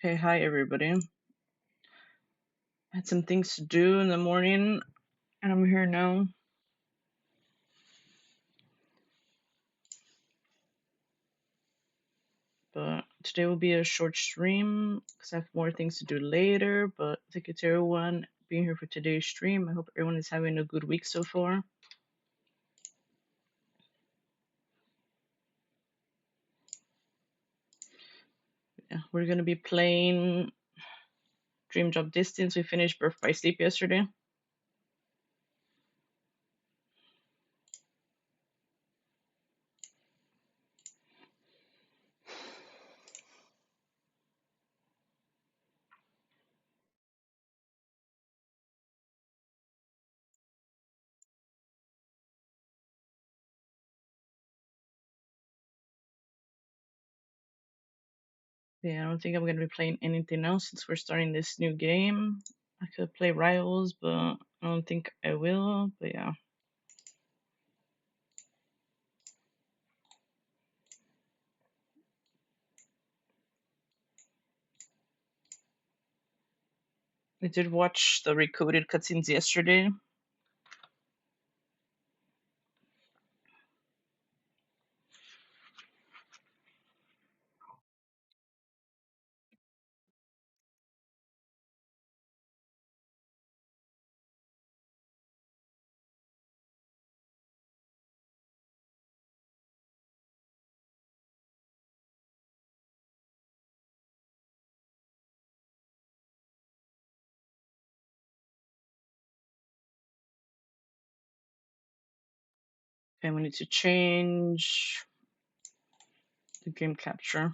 Okay, hi everybody. I had some things to do in the morning and I'm here now. But today will be a short stream because I have more things to do later. But thank you to everyone being here for today's stream. I hope everyone is having a good week so far. Yeah, we're gonna be playing Dream Job Distance. We finished Birth by Sleep yesterday. Yeah, I don't think I'm gonna be playing anything else since we're starting this new game. I could play Rivals, but I don't think I will. But yeah. I did watch the recoded cutscenes yesterday. Okay, we need to change the dream capture.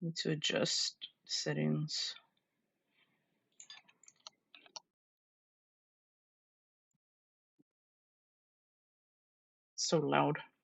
Need to adjust settings. So loud. I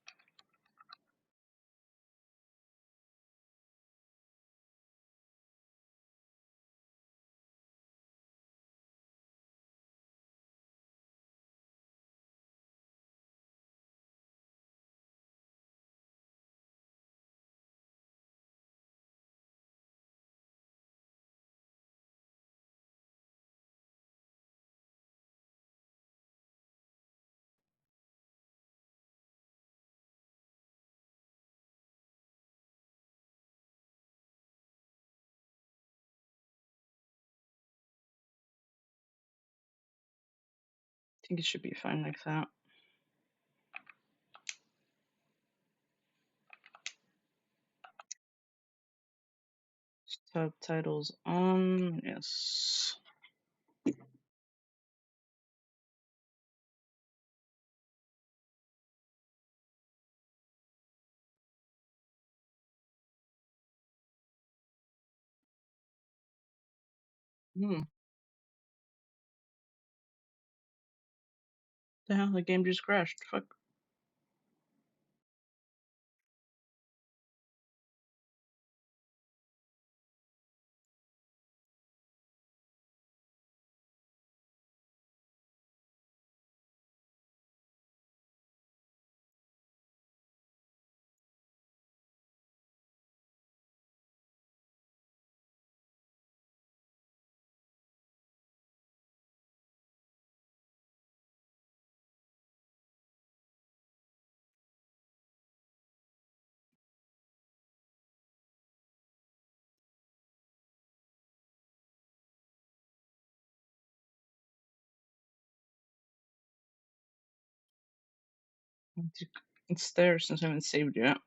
think it should be fine like that. Subtitles on, yes. Hmm. The hell, the game just crashed. Fuck. It's there since I haven't saved yet.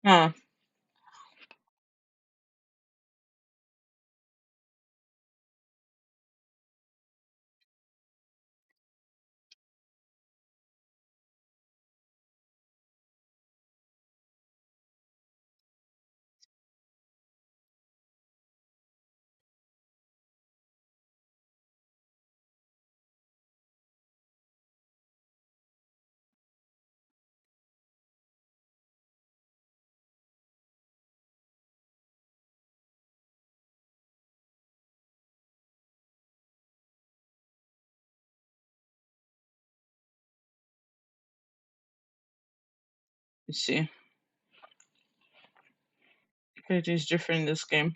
Huh. Let's see. It is different in this game.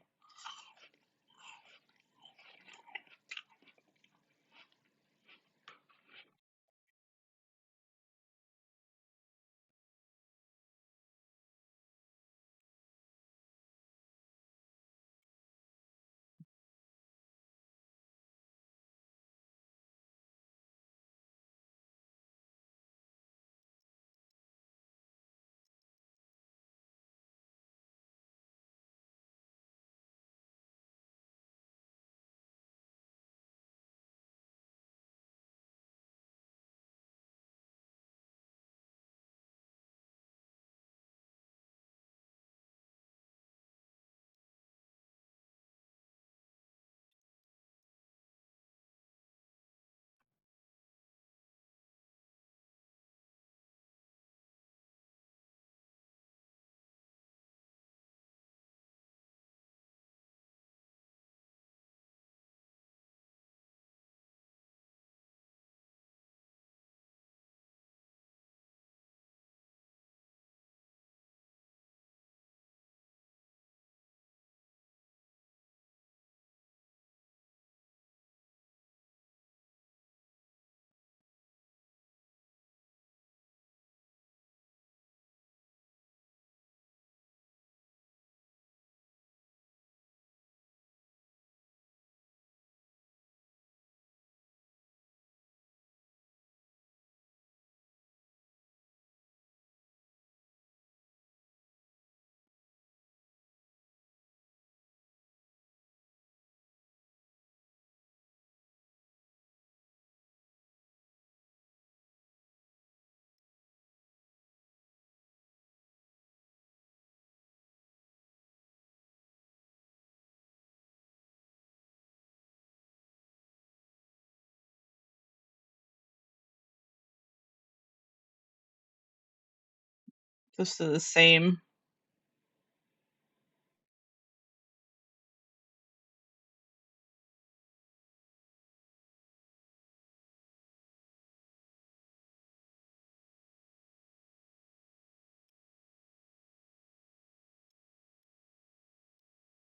Close to the same.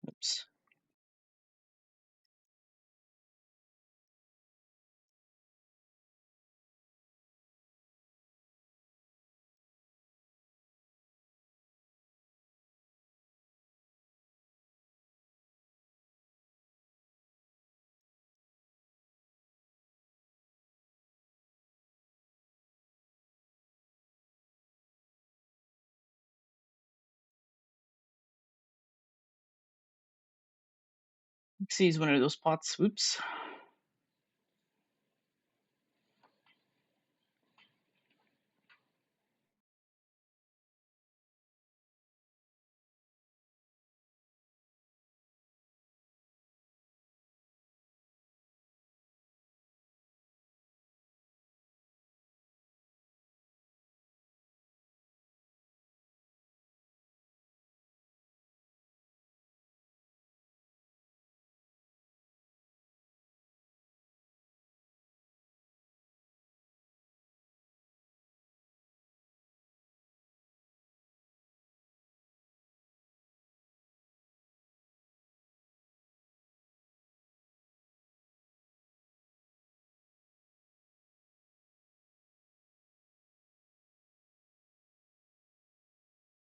Oops. See, he's one of those pots. Oops.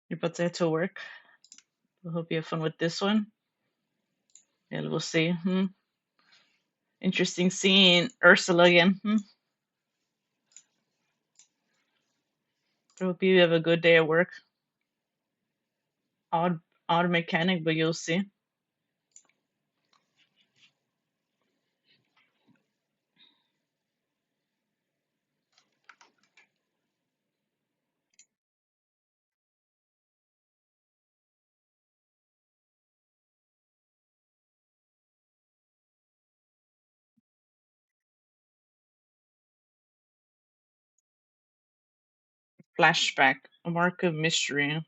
You're about to head to work. I hope you have fun with this one. Yeah, we'll see. Interesting seeing Ursula again. I hope you have a good day at work. odd mechanic, but you'll see. Flashback, a mark of mystery.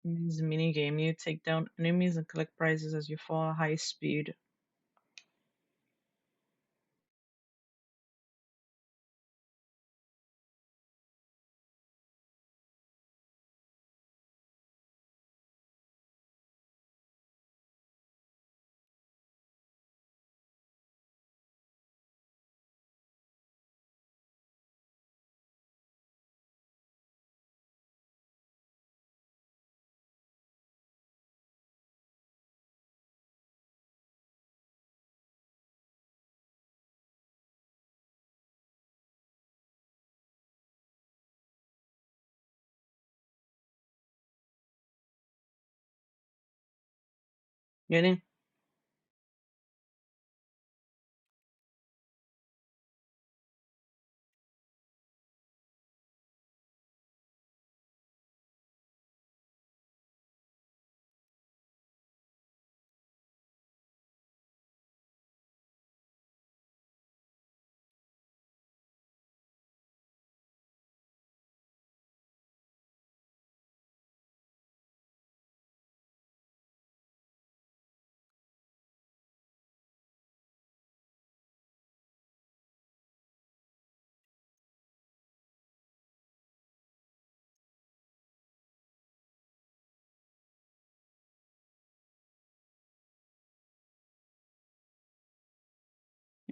This mini game, you take down enemies and collect prizes as you fall at high speed. Getting?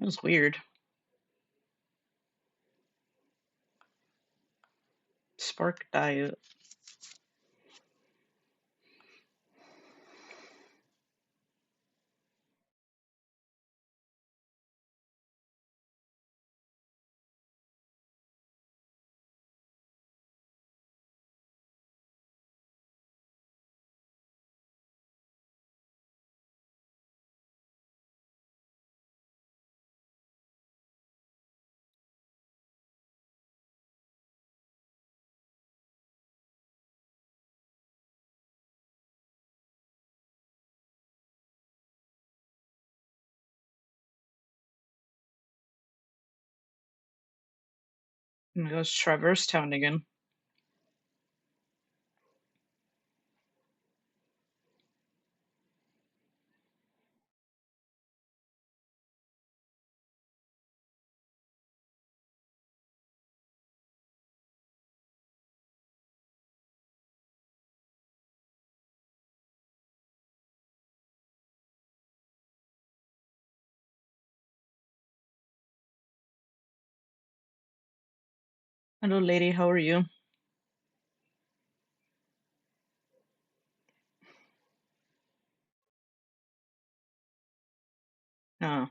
It was weird. Spark diet. Oh my gosh, Traverse Town again. Hello, lady. How are you? Oh.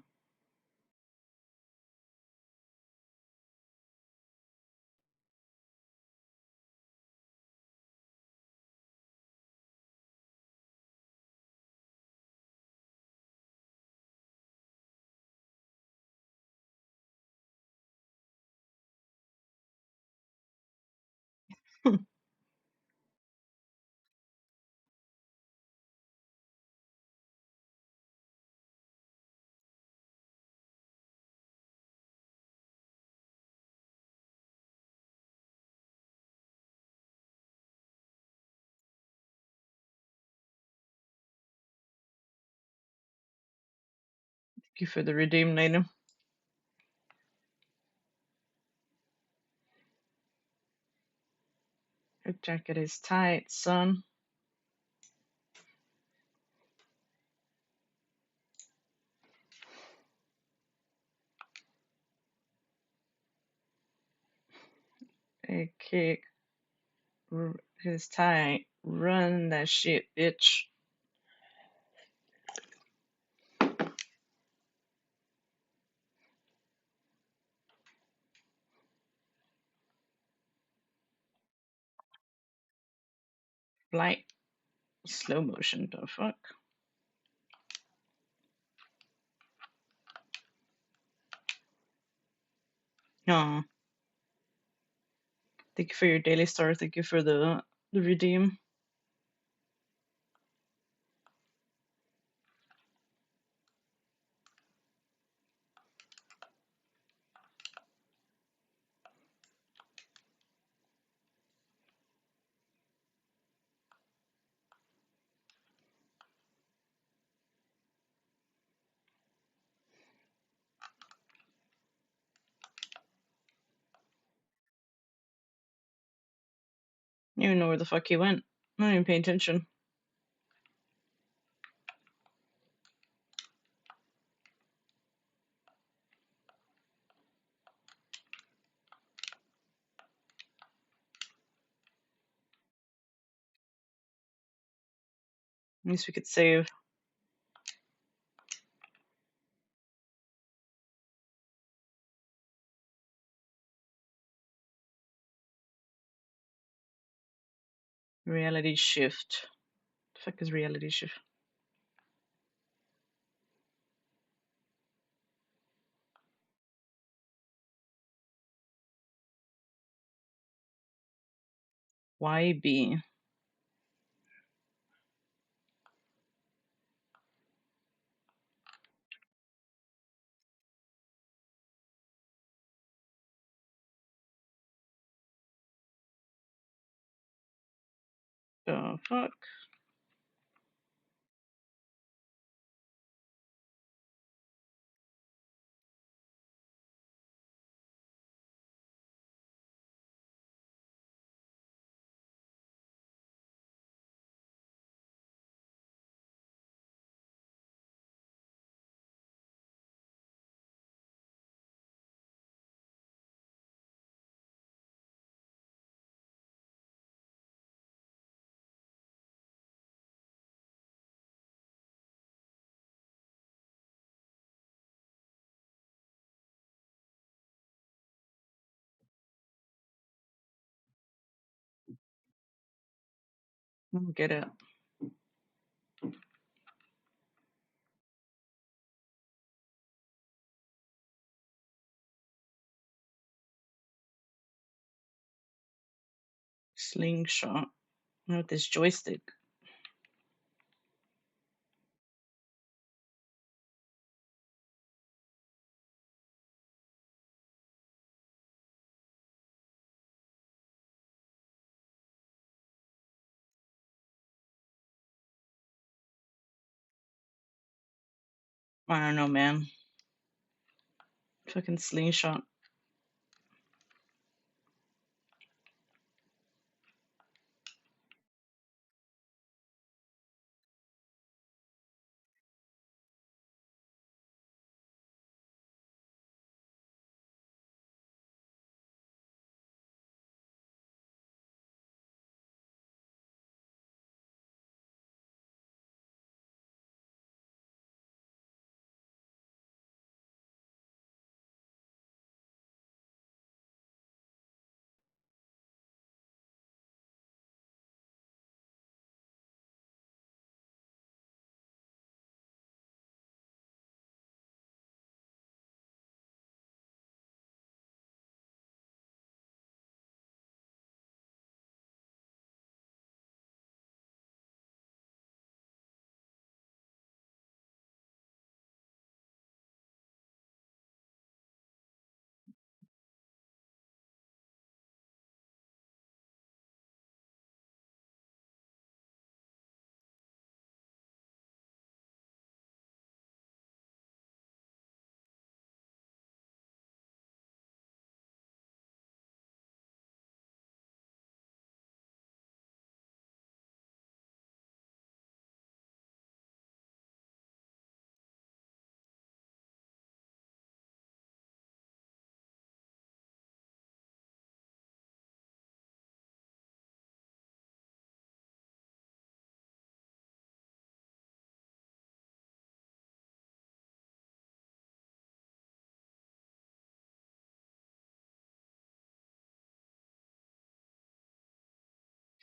Thank you for the redeemed item. Your jacket is tight, son. Hey, kick. His tight. Run that shit, bitch. Light. Slow motion. The fuck? Oh. Thank you for your daily star. Thank you for the redeem. You don't know where the fuck he went. I'm not even paying attention. At least we could save. Reality shift. The fuck is reality shift? YB. The fuck? I don't get it. Slingshot. With this joystick. I don't know, man. Fucking slingshot.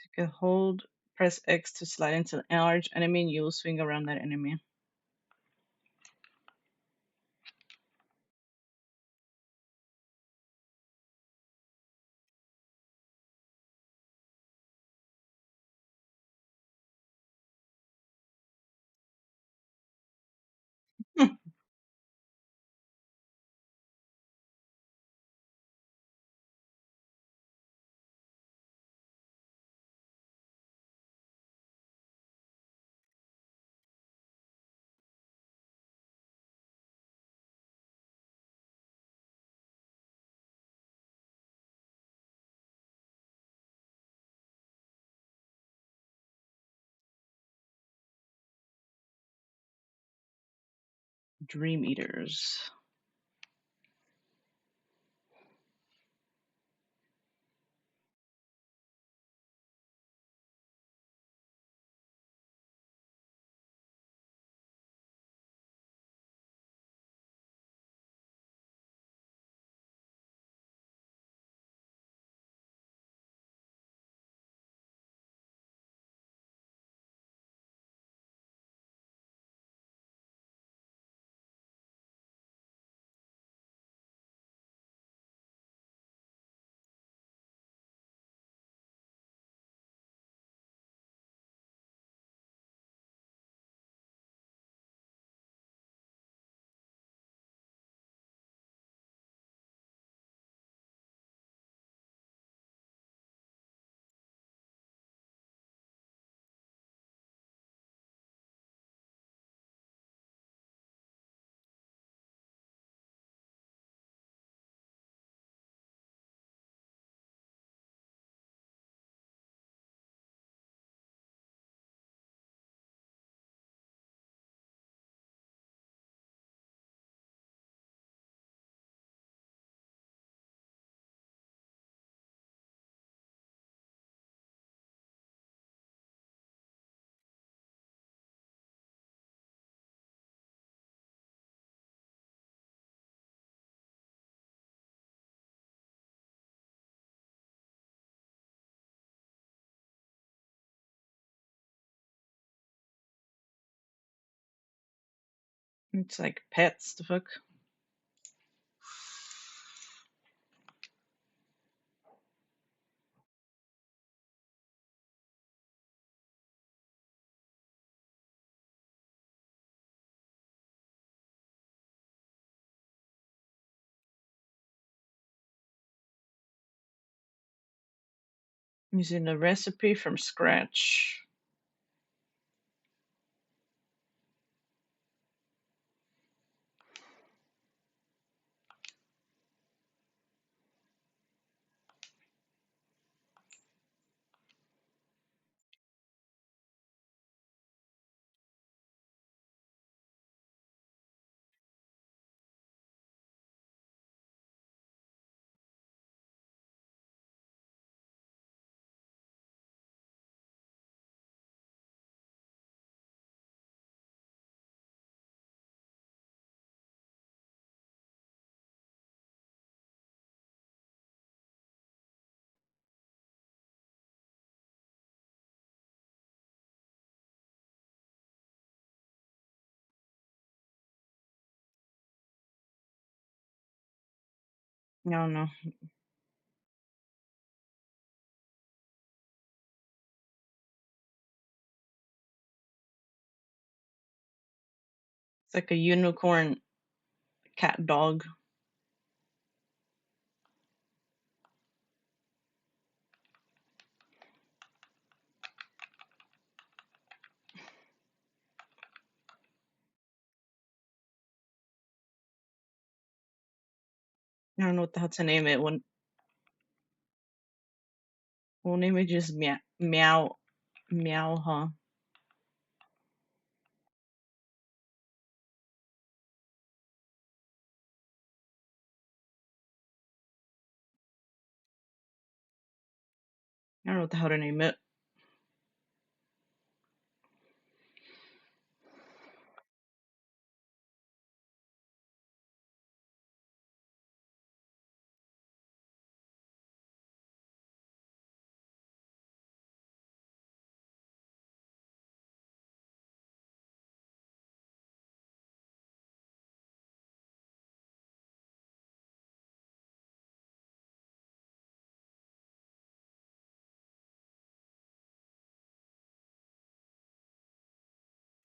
You can hold, press X to slide into an large enemy and you'll swing around that enemy. Dream Eaters. It's like pets, the fuck? Using a recipe from scratch. I don't know. It's like a unicorn cat dog. I don't know what the hell to name it. We'll name it just meow, meow, huh? I don't know what the hell to name it.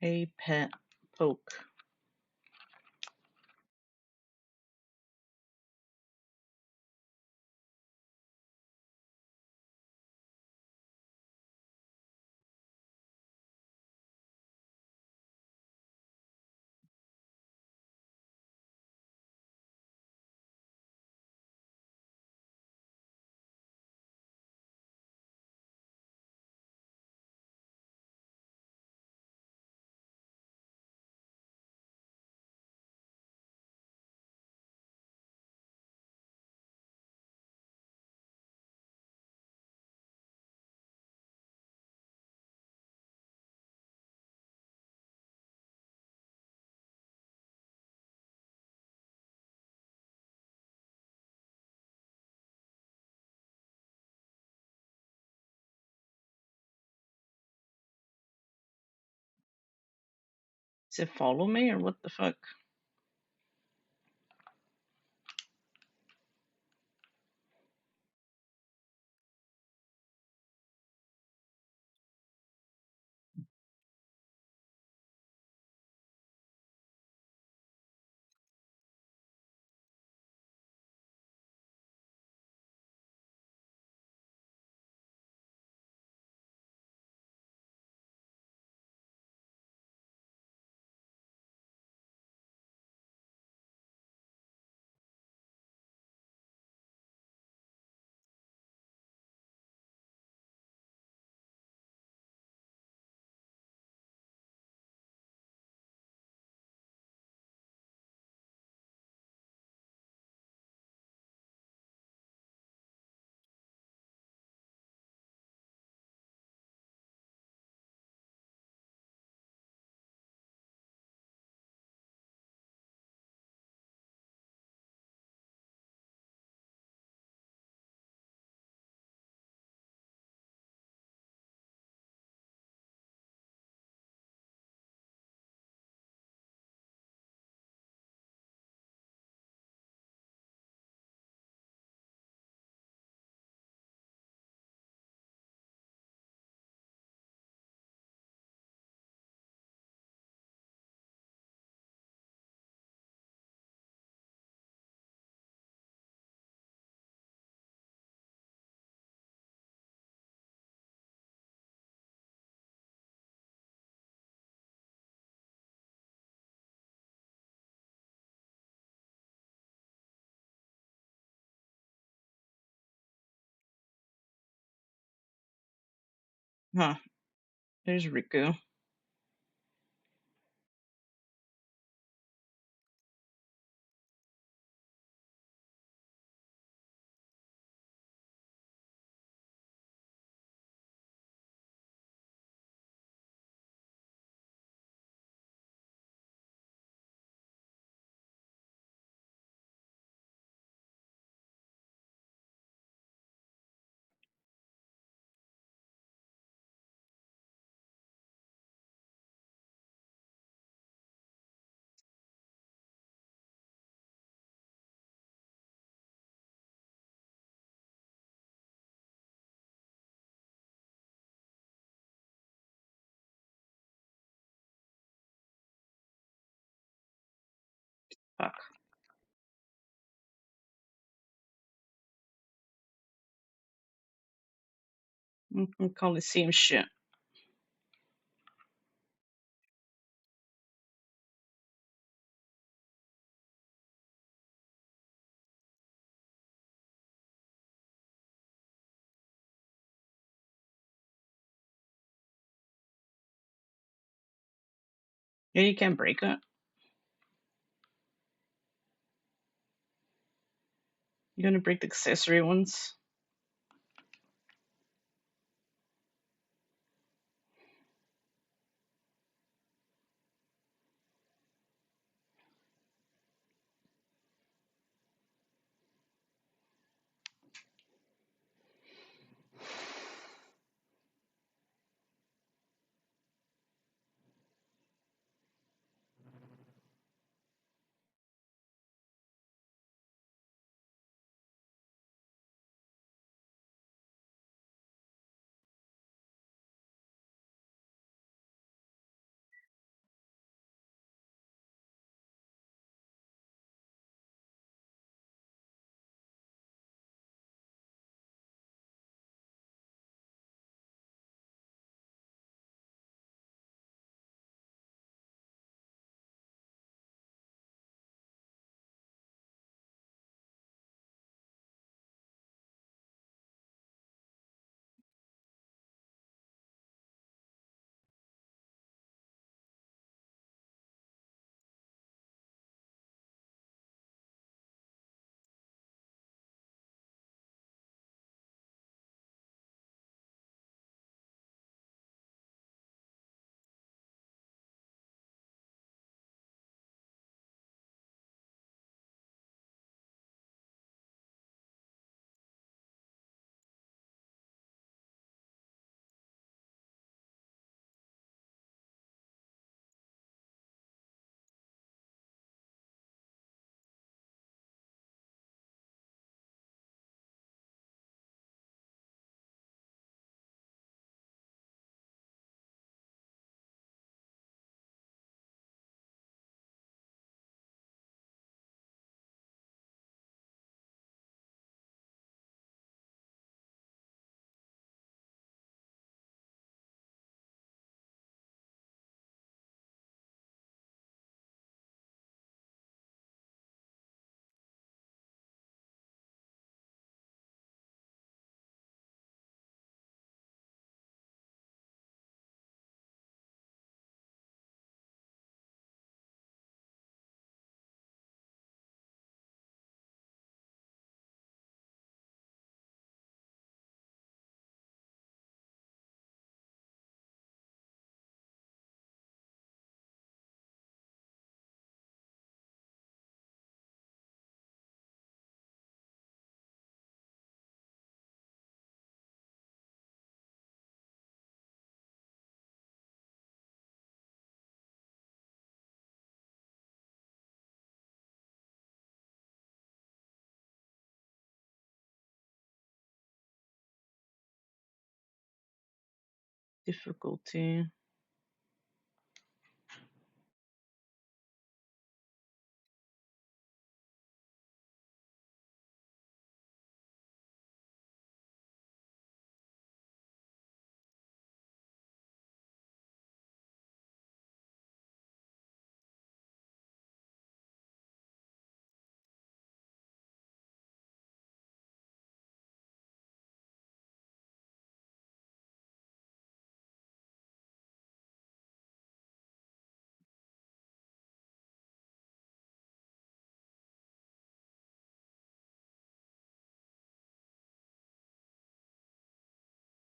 A pet poke. Does it follow me or what the fuck? Huh. There's Riku. Fuck. I'm calling the same shit. Yeah, you can't break it. You're gonna break the accessory ones. Difficulty.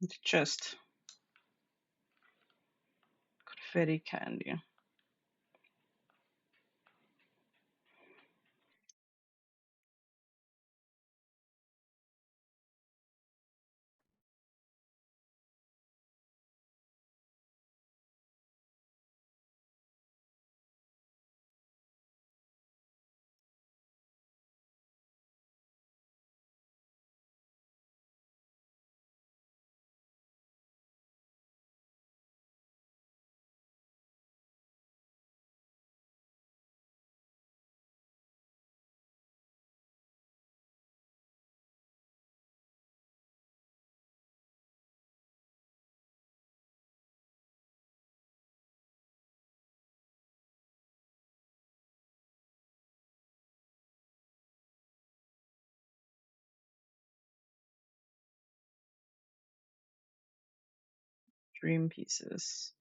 The chest. Confetti candy. Dream pieces.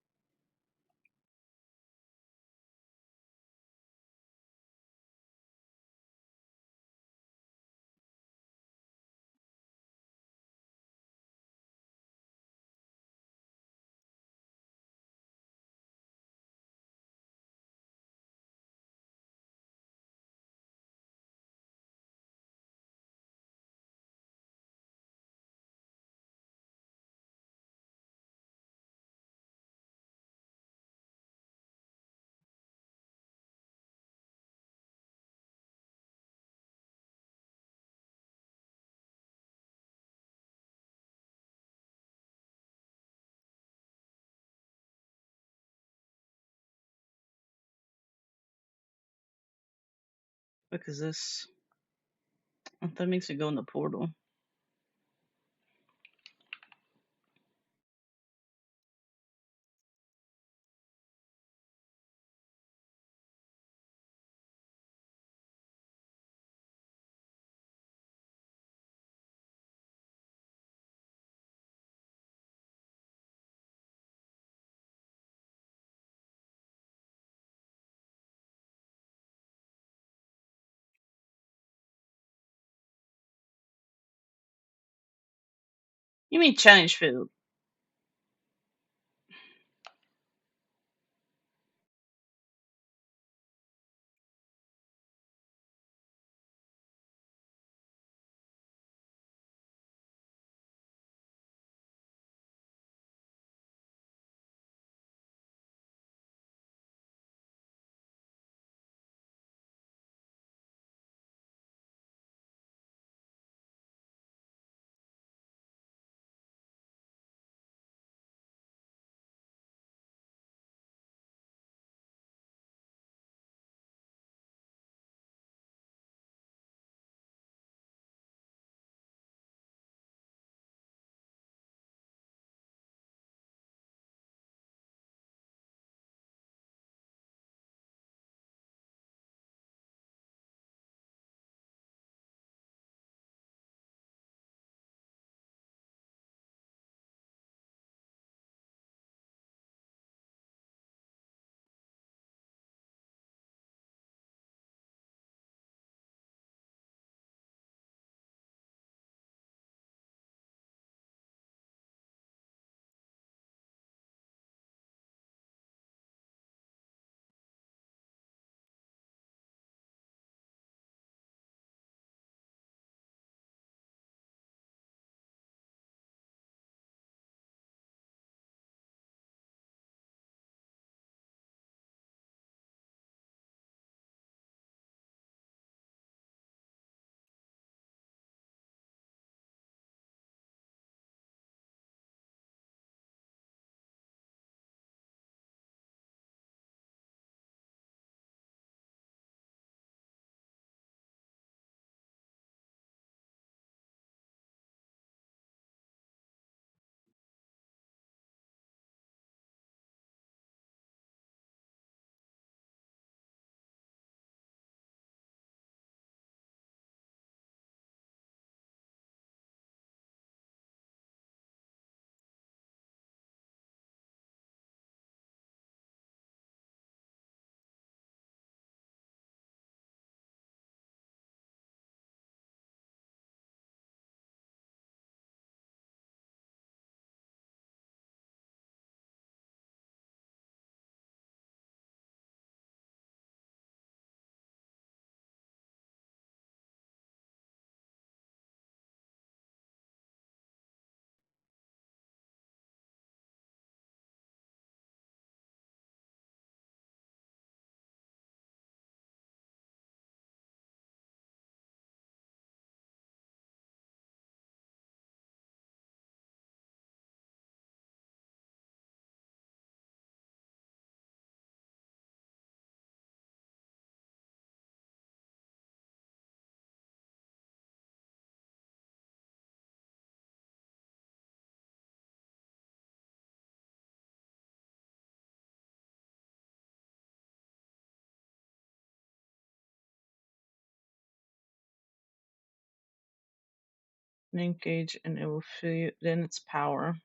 What is this? Oh, that makes it go in the portal. You mean challenge field? and engage, and it will fill you. Then it's power.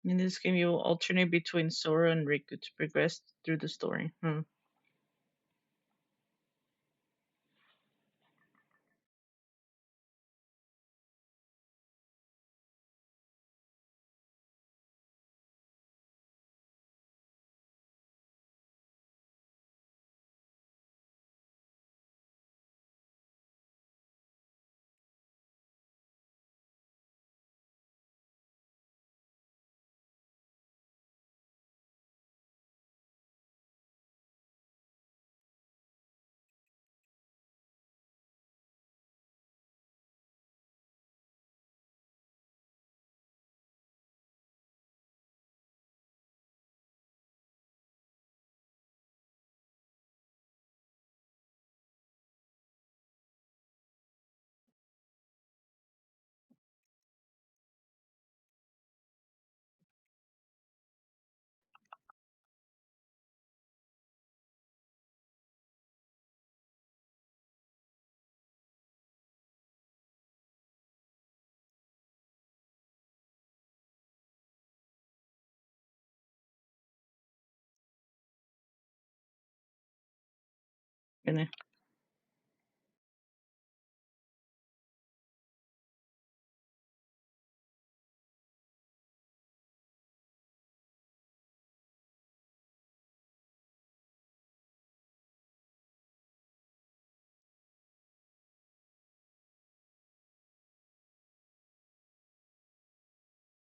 In this game, you will alternate between Sora and Riku to progress through the story. Gonna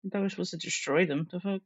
I thought we were supposed to destroy them. The fuck?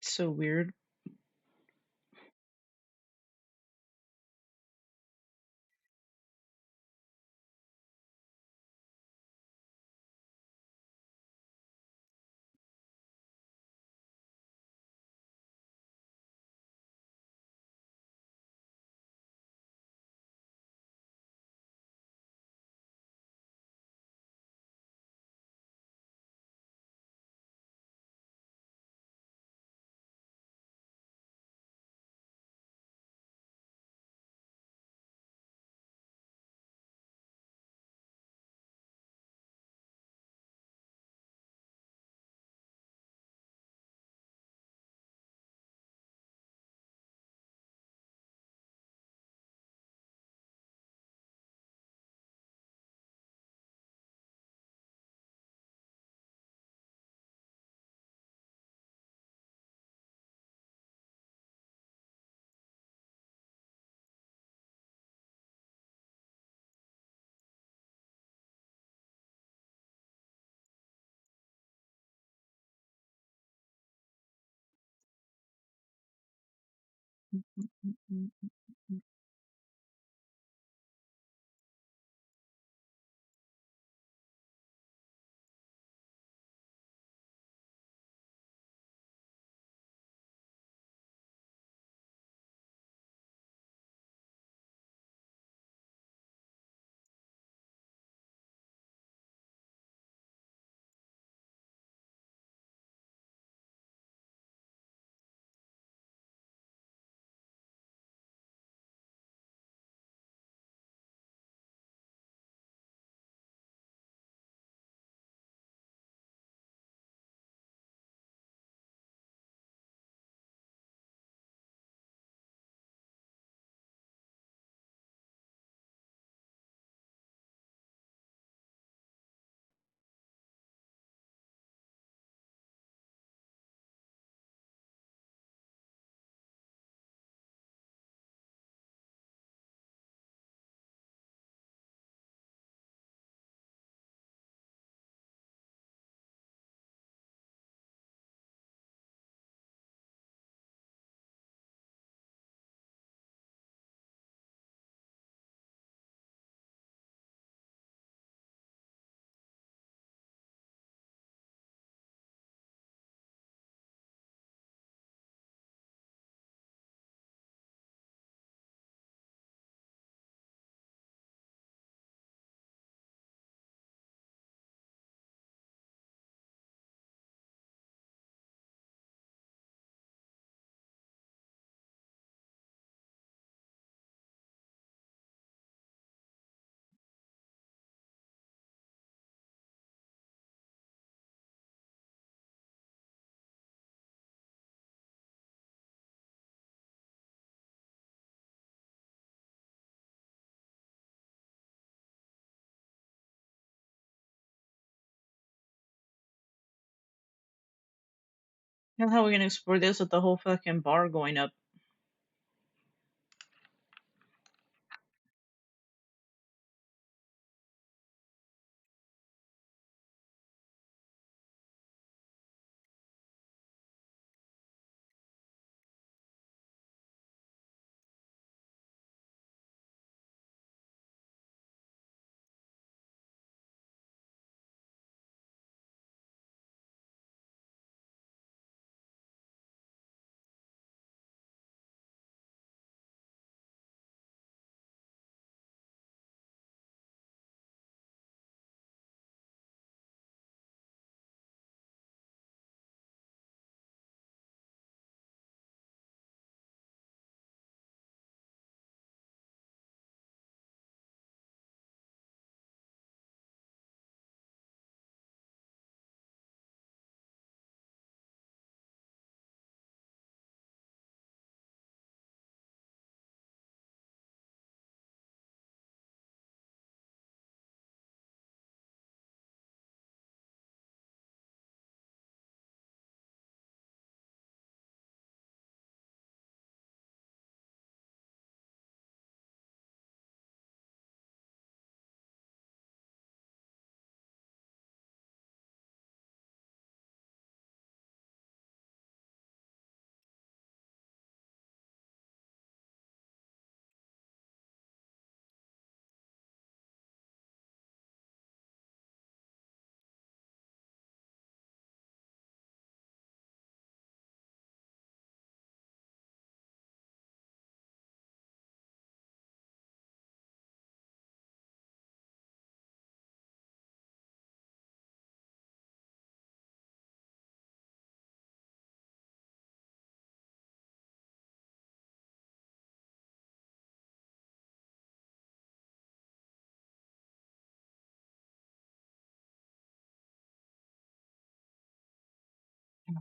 So weird. That's how we're gonna explore this with the whole fucking bar going up.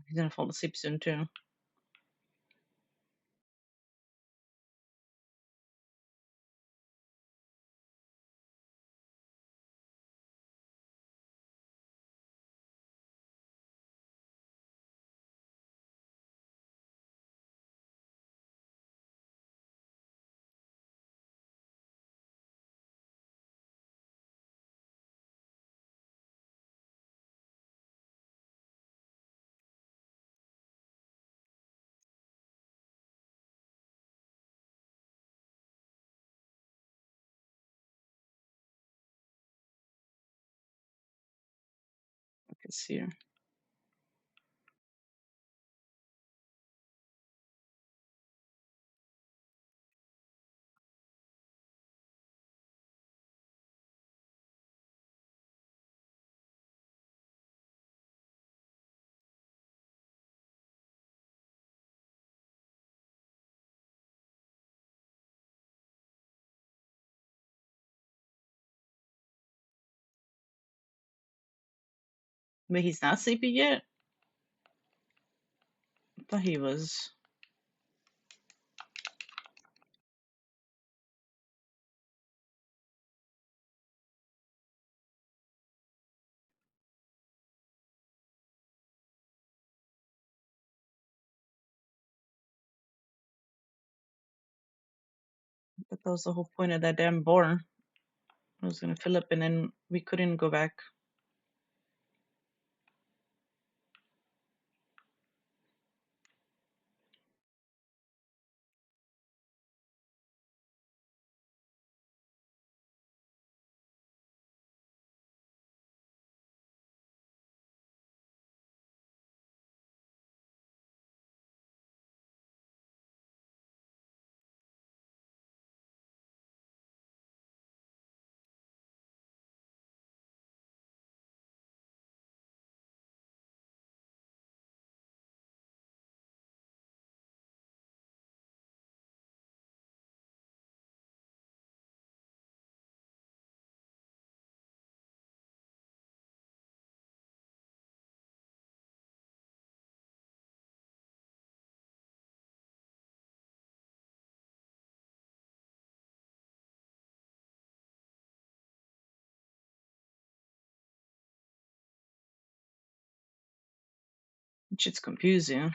He's gonna fall asleep soon too. Let's see here. But he's not sleepy yet? I thought he was. But that was the whole point of that damn barn. I was gonna fill up and then we couldn't go back. Shit's confusing.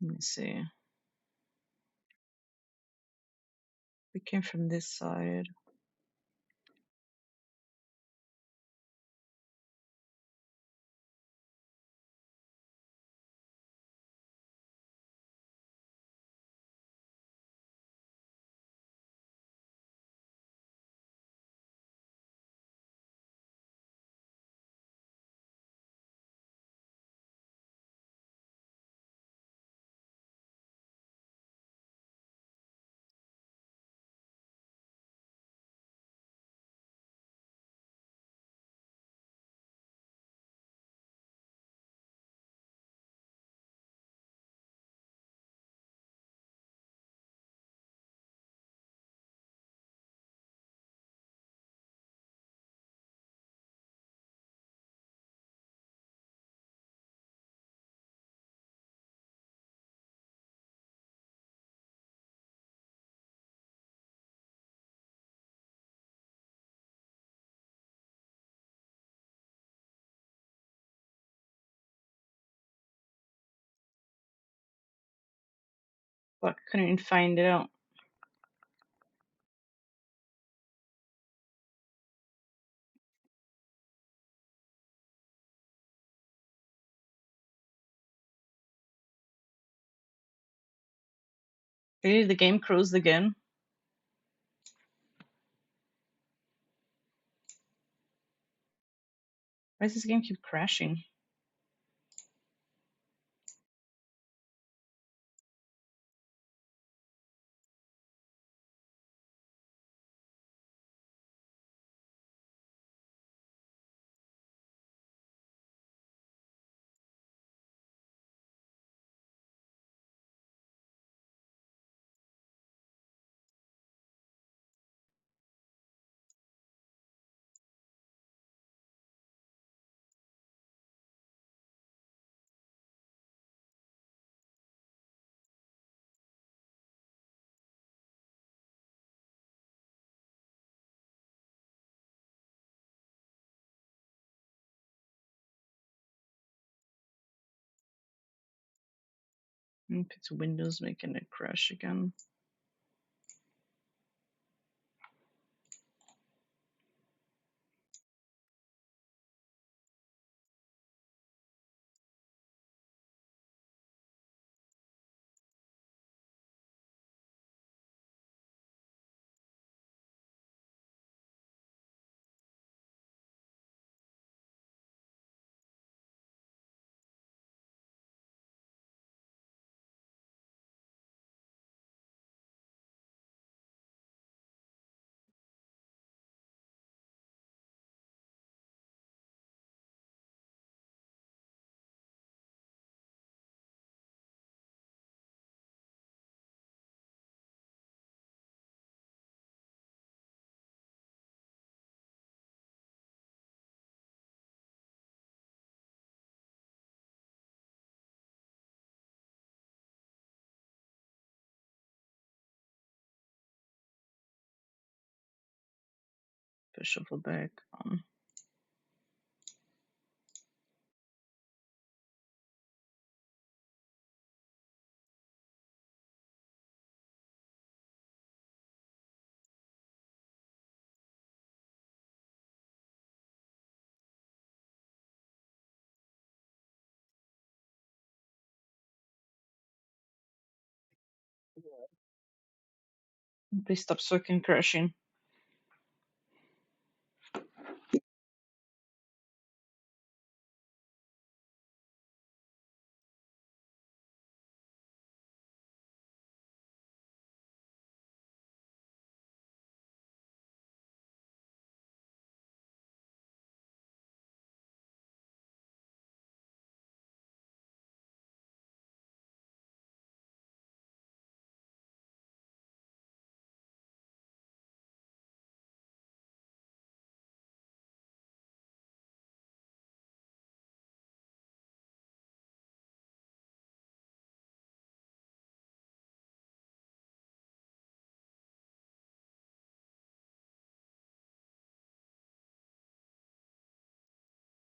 Let me see. We came from this side. But couldn't find it out. Hey, the game closed again. Why does this game keep crashing? If it's Windows making it crash again. Put shuffle back on. Please stop fucking crashing.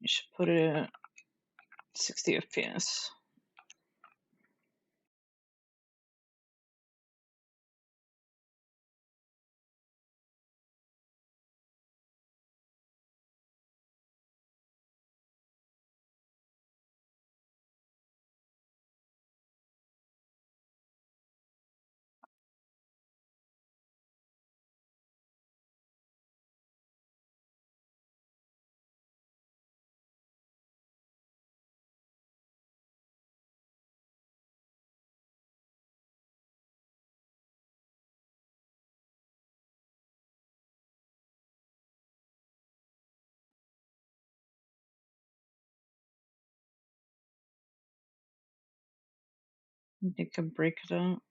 You should put it at 60 FPS. You can break it out.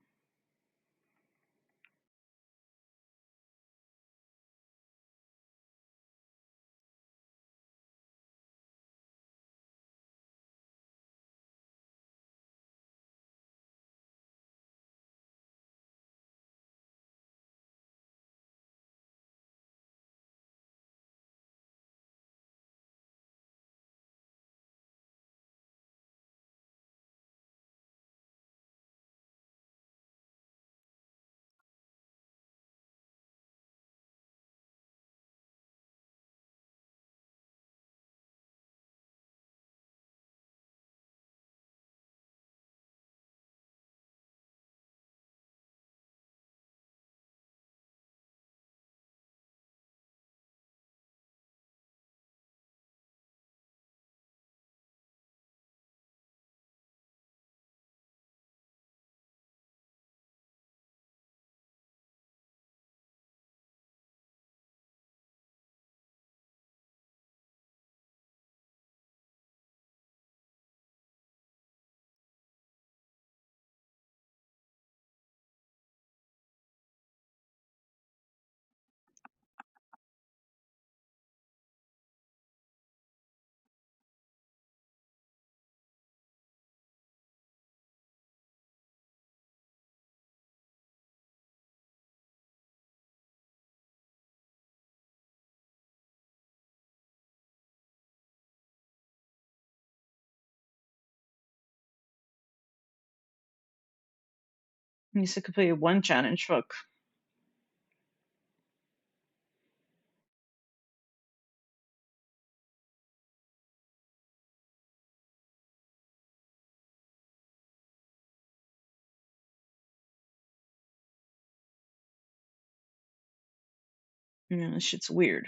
At least I could play one challenge, fuck. Yeah, this shit's weird.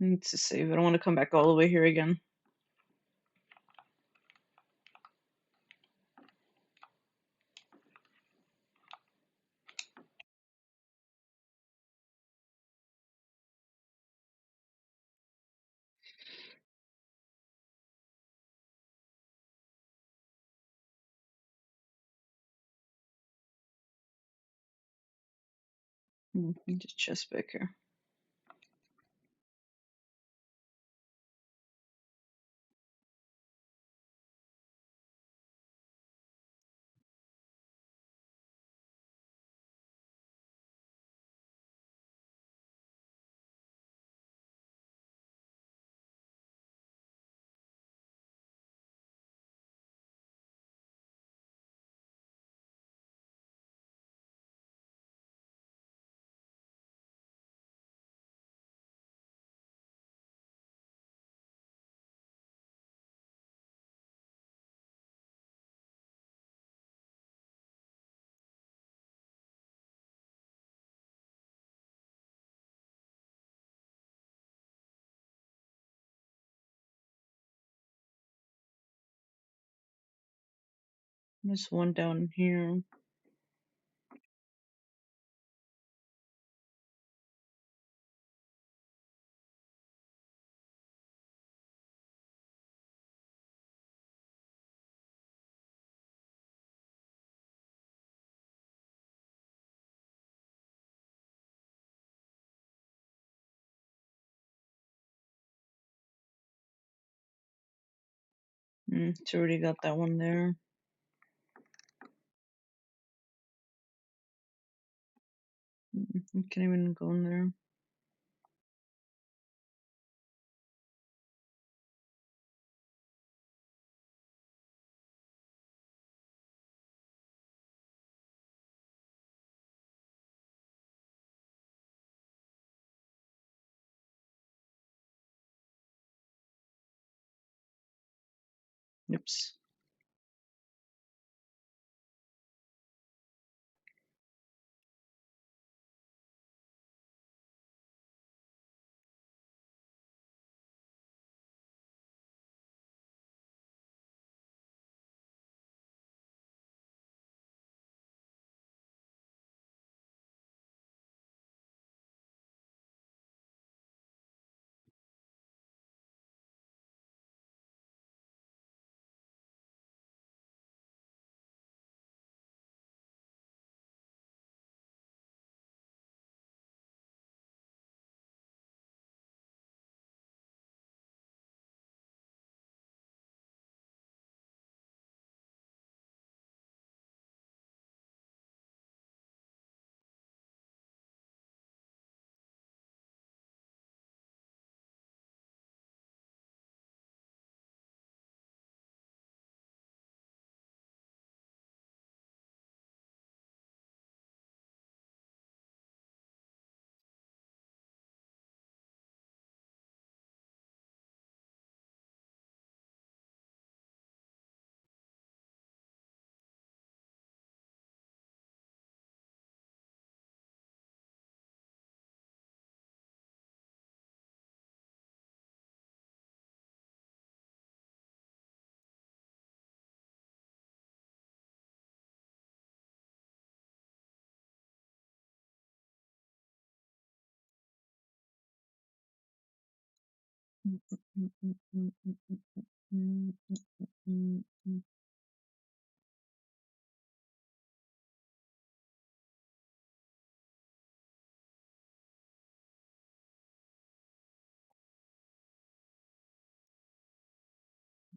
I need to save. I don't want to come back all the way here again. Just chest back here. There's one down here. It's already got that one there. I can't even go in there. Oops.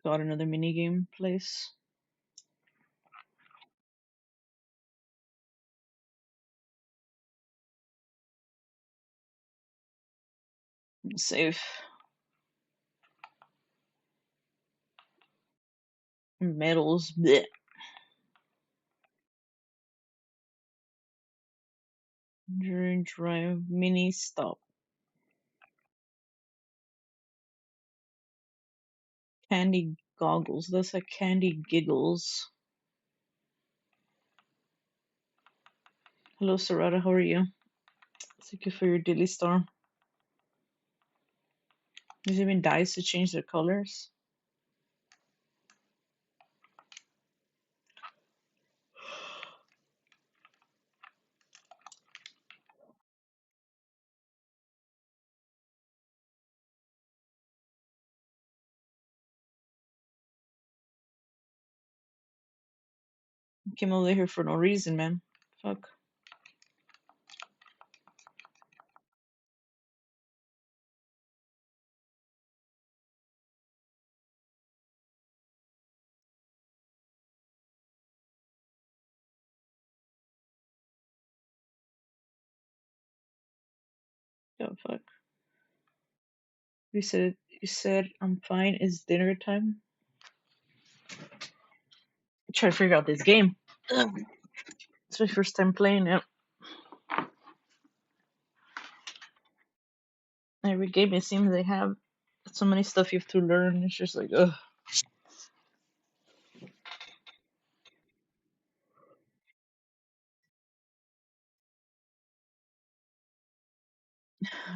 Got another mini game place. Save. Medals. Blech. During drive. Mini stop. Candy goggles. That's like candy giggles. Hello, Sarada. How are you? Thank you for your daily star. There's even dyes to change their colors. Came over here for no reason, man. Fuck. Oh, fuck. You said I'm fine. It's dinner time. Try to figure out this game. Ugh. It's my first time playing it. Every game it seems they have so many stuff you have to learn. It's just like, ugh.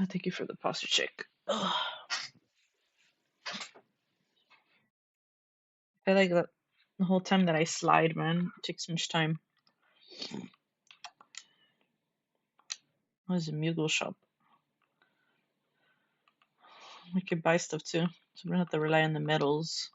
Thank you for the posture check. Ugh. I like that the whole time that I slide, man. It takes so much time. What is a Mughal shop? I could buy stuff too, so we don't have to rely on the medals.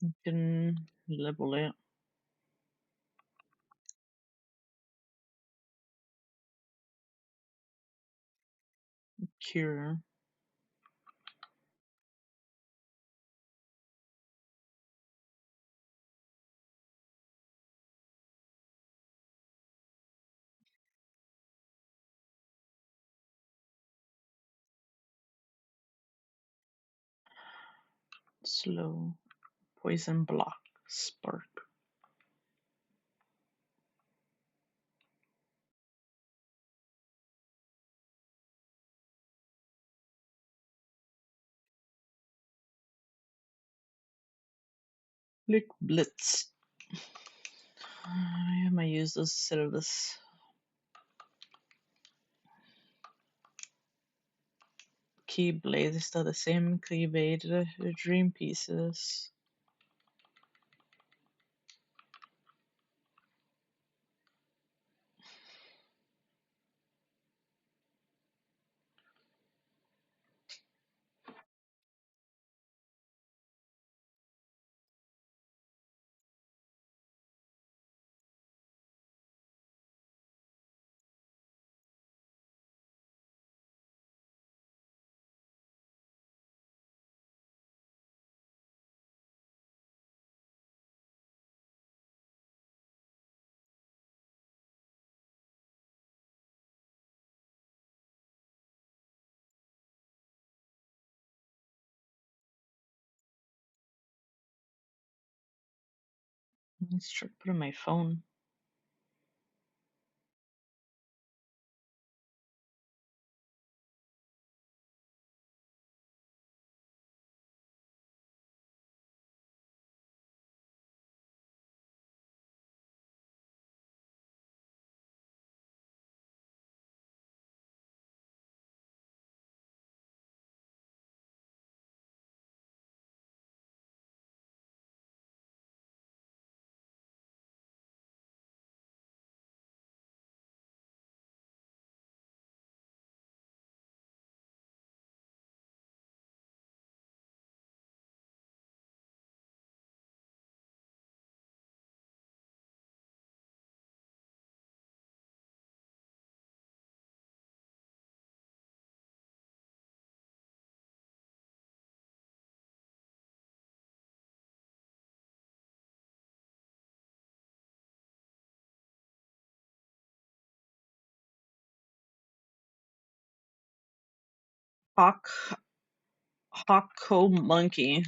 You can level it. Cure. Slow. Poison block. Spark. Lick Blitz. I might use this instead of this. Keyblade is still the same. Keyblade, the dream pieces. Let's try to put on my phone. Hawko Monkey.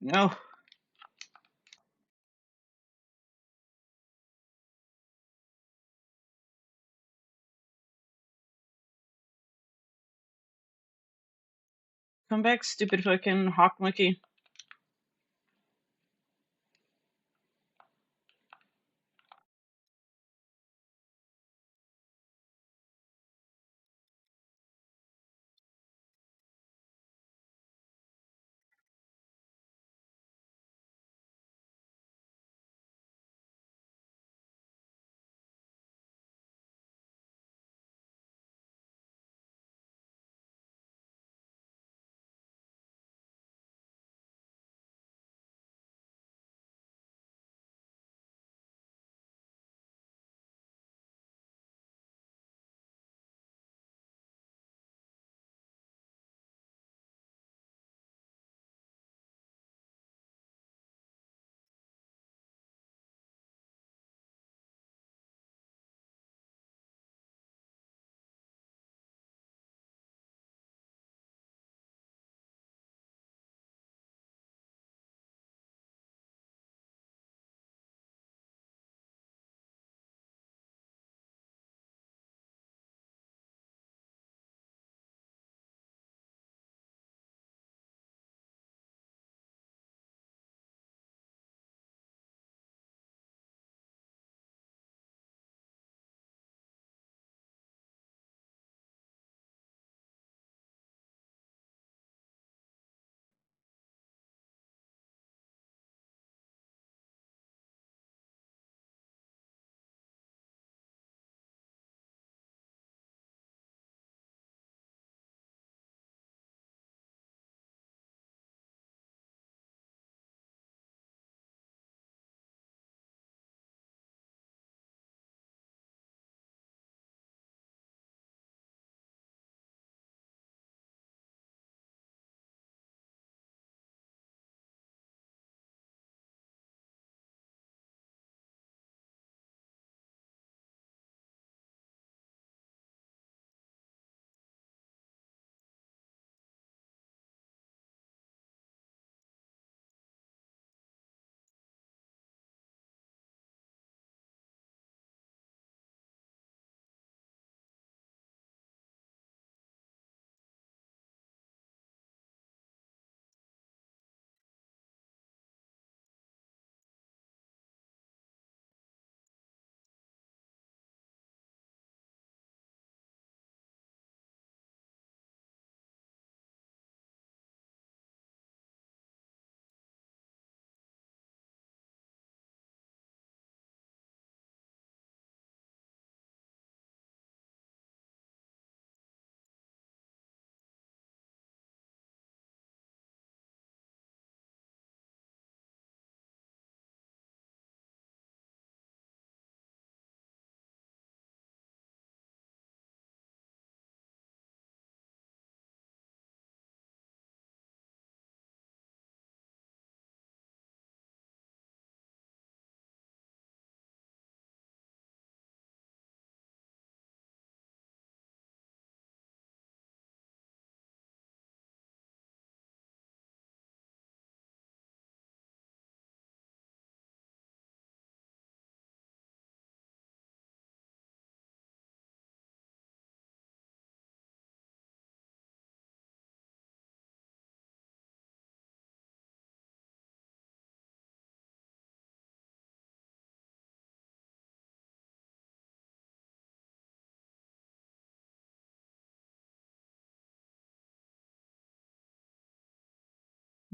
No. Come back, stupid fucking Hawk Monkey.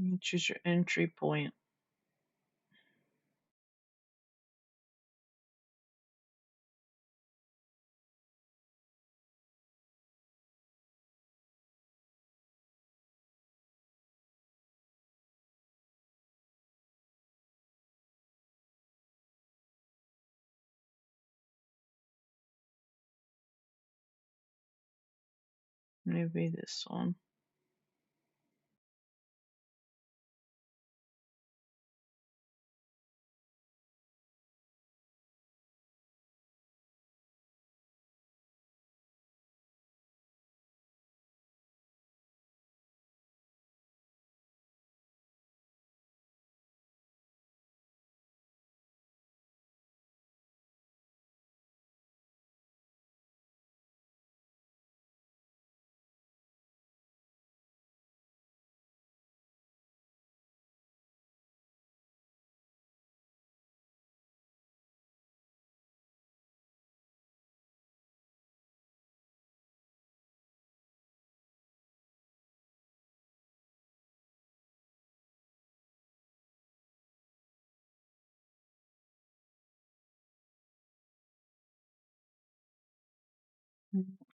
You choose your entry point. Maybe this one.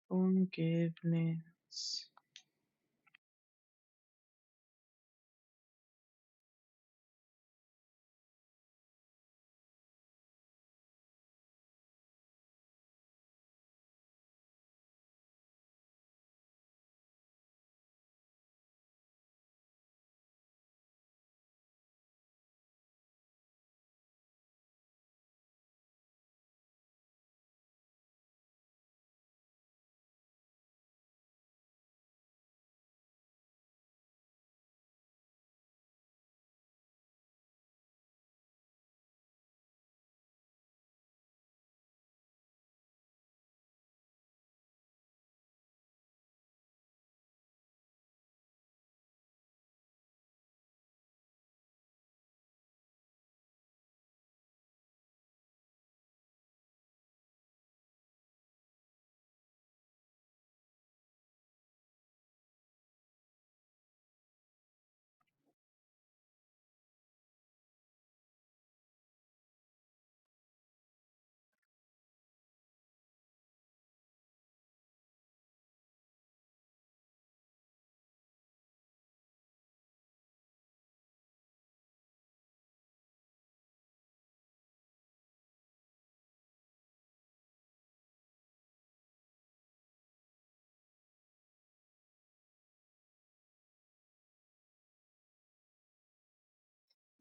Forgiveness.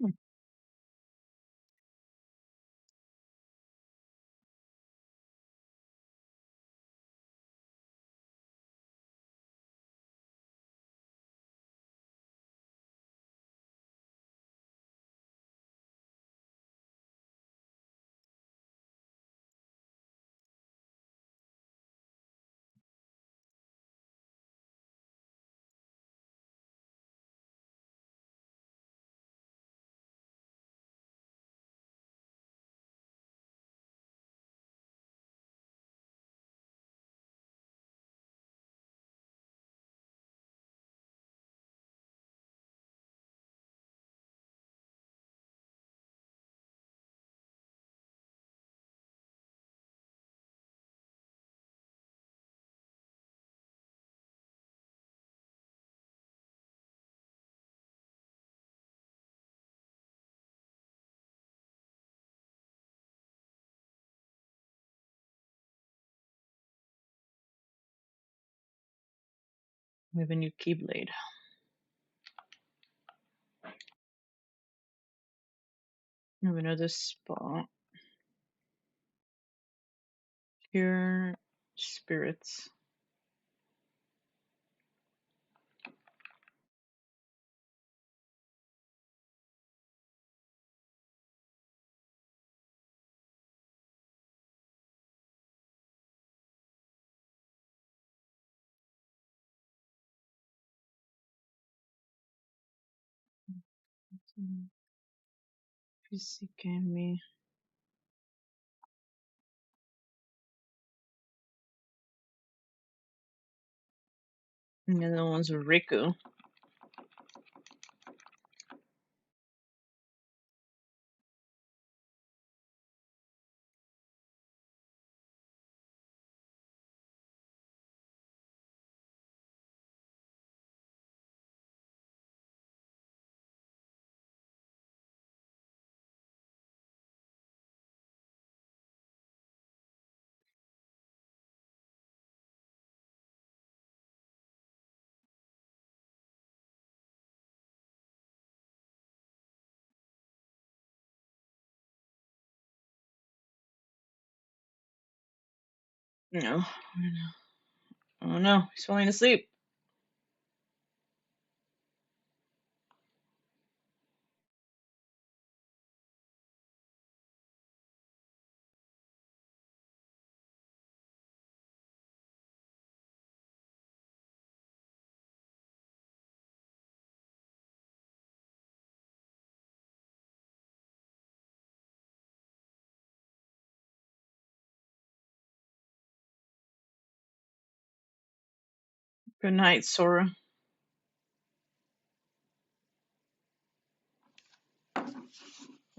Hmm. We have a new keyblade. We have another spot. Here, spirits. Fizikami. And the other one's Riku. No. Oh no, he's falling asleep. Good night, Sora.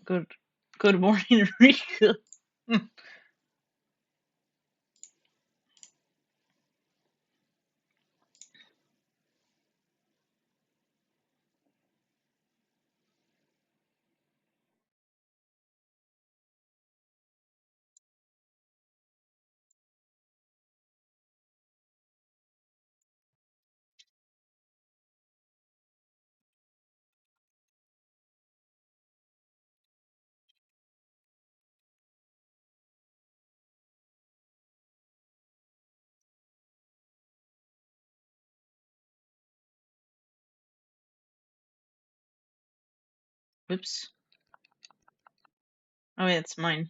Good good morning, Rika. Oops. Oh yeah, it's mine.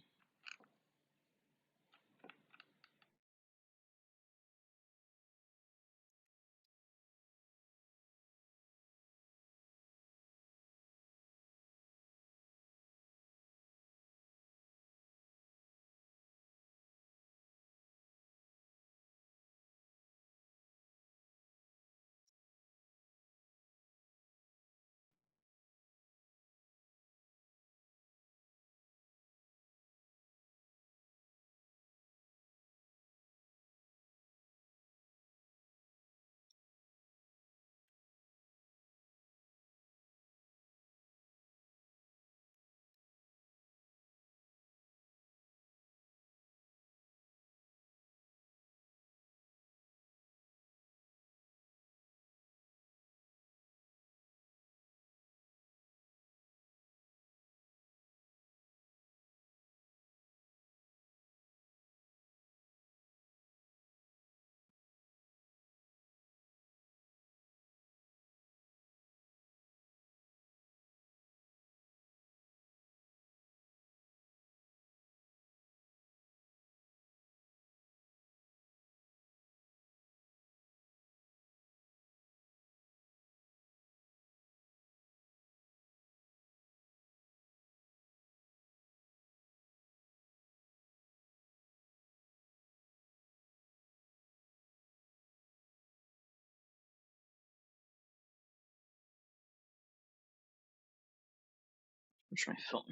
Where's my phone?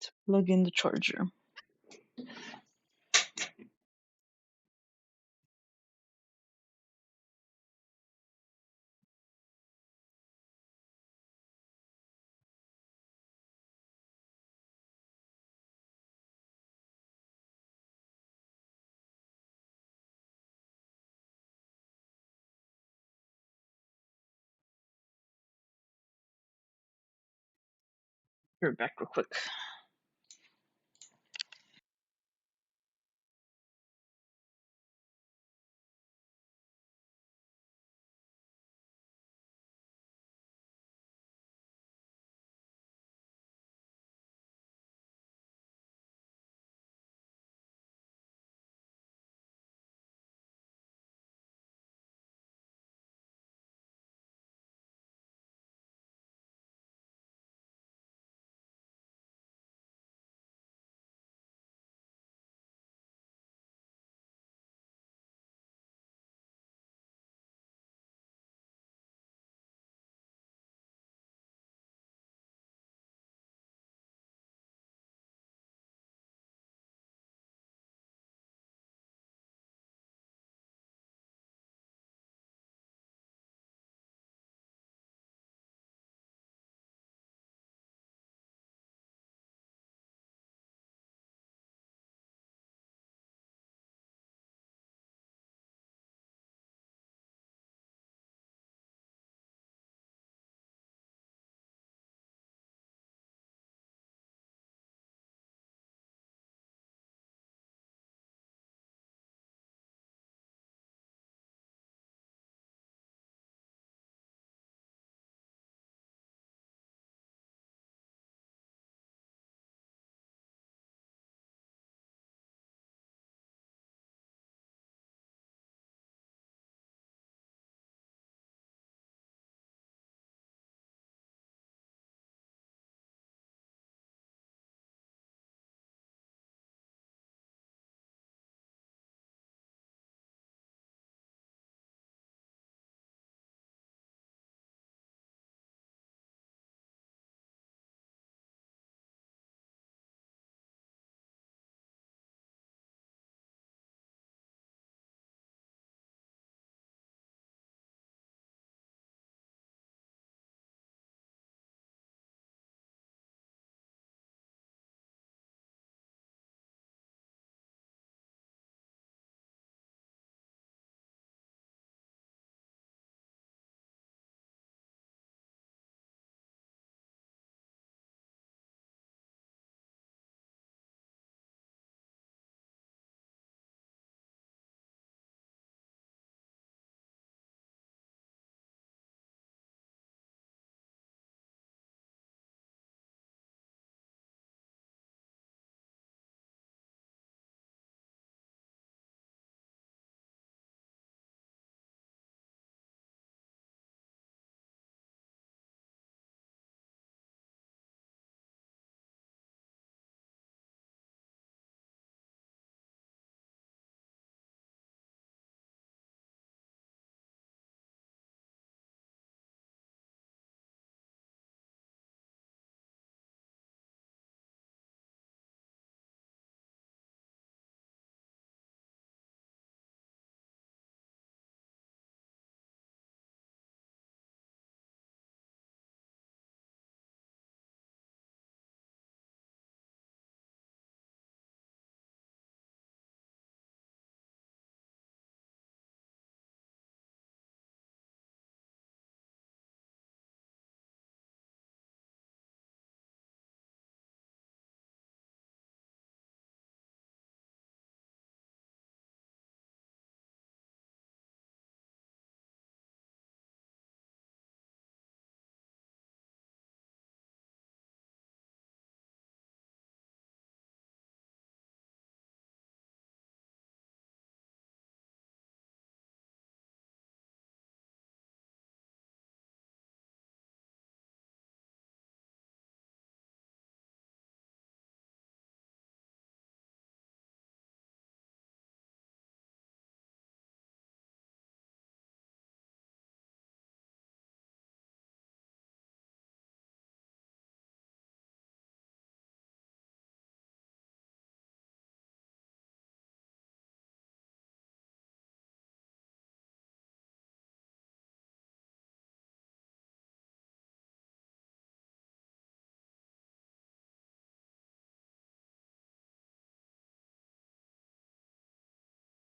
To plug in the charger. Be right back real quick.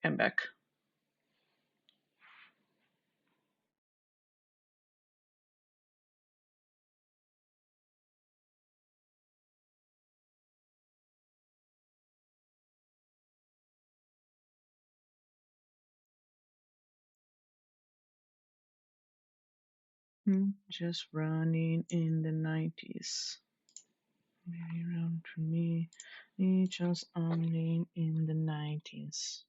I'm back. Just running in the 90s. Maybe around for me. Just running in the 90s.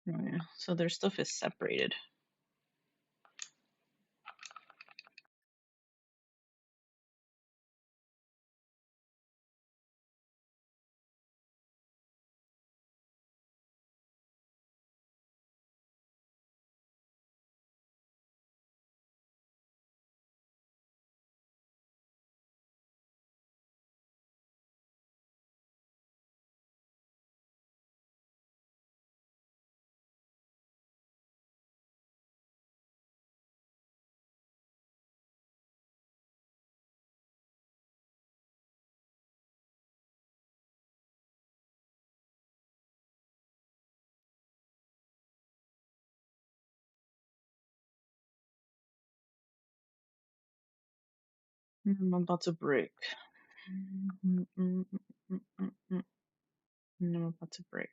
Oh, yeah. So their stuff is separated. I'm about to break. I'm about to break.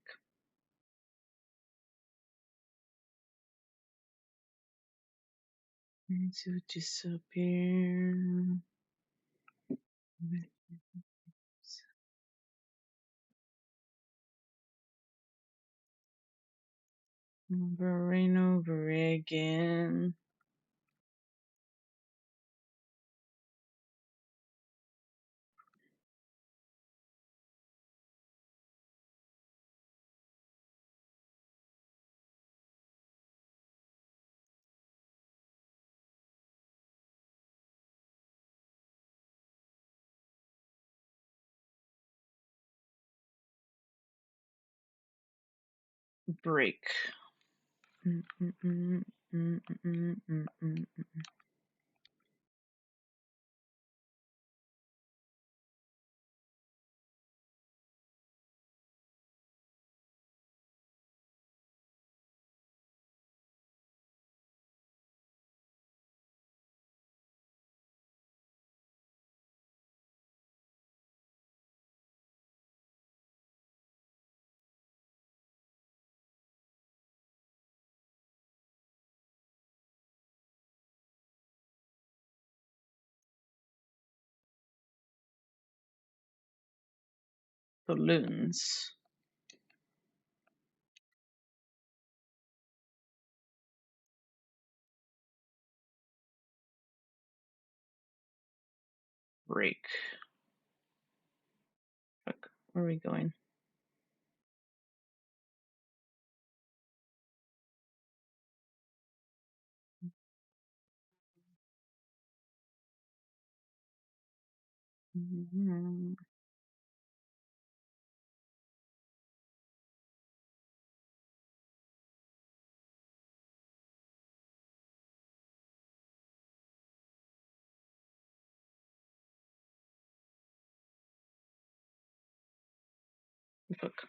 To disappear. Over and over again. Break. Balloons. Break. Fuck. Where are we going? Fuck.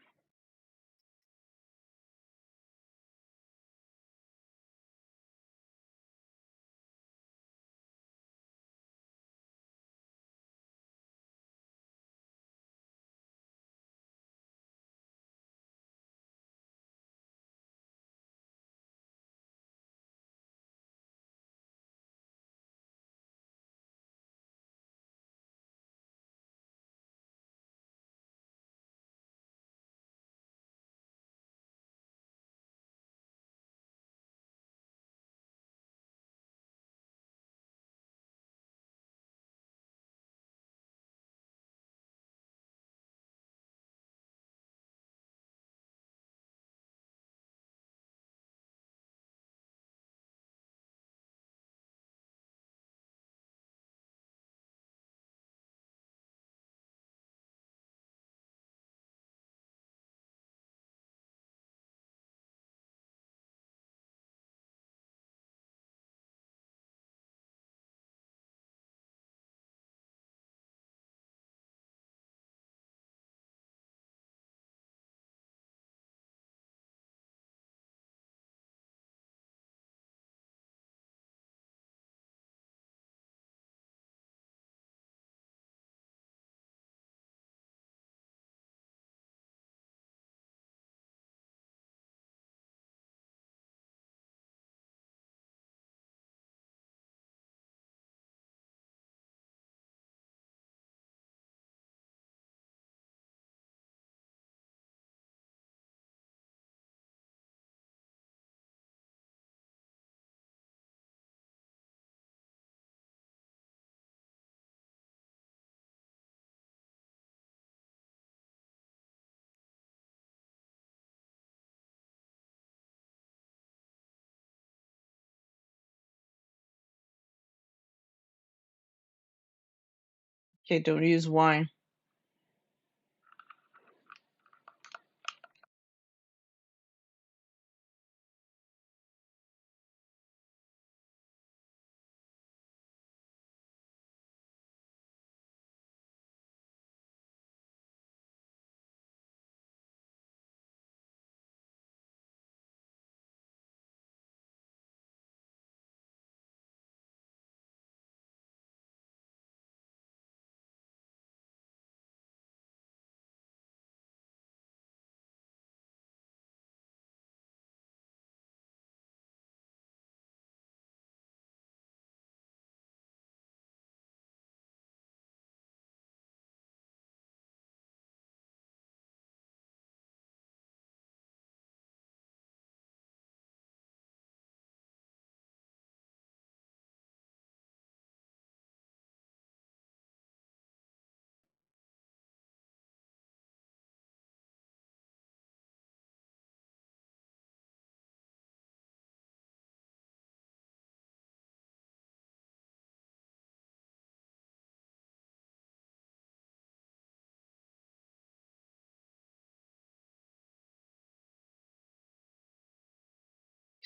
Okay, don't use wine.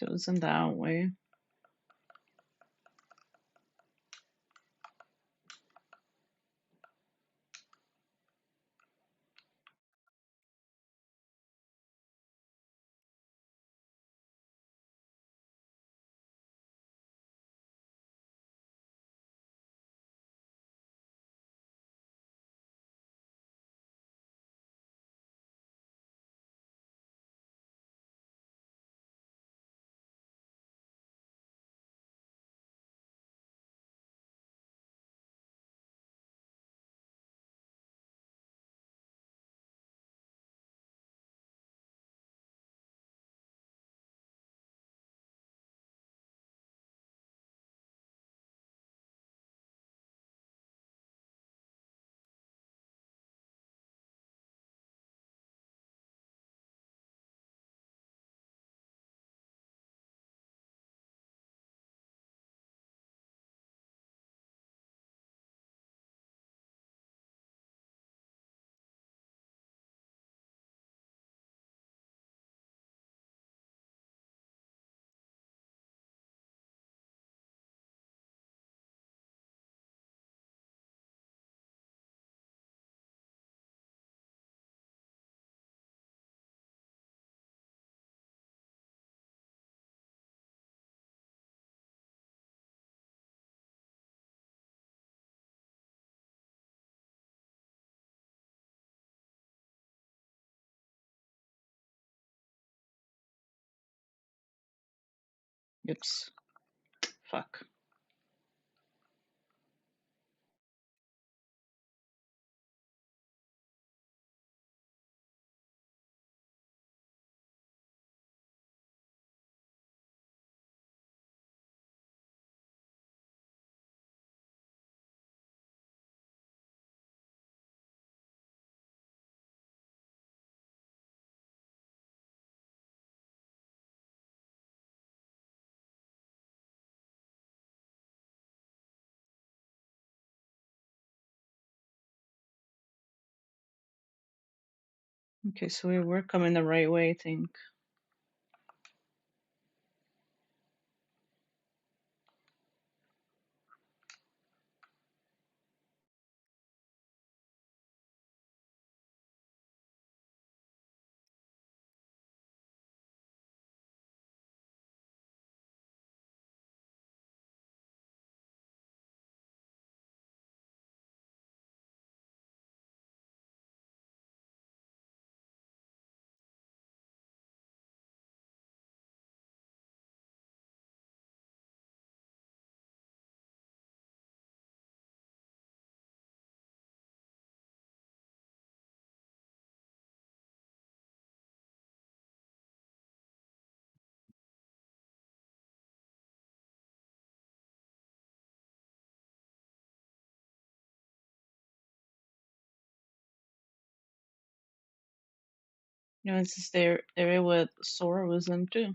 Goes in that way. Yips. Fuck. Okay, so we were coming the right way, I think. You know, this is the area what Sora was in too.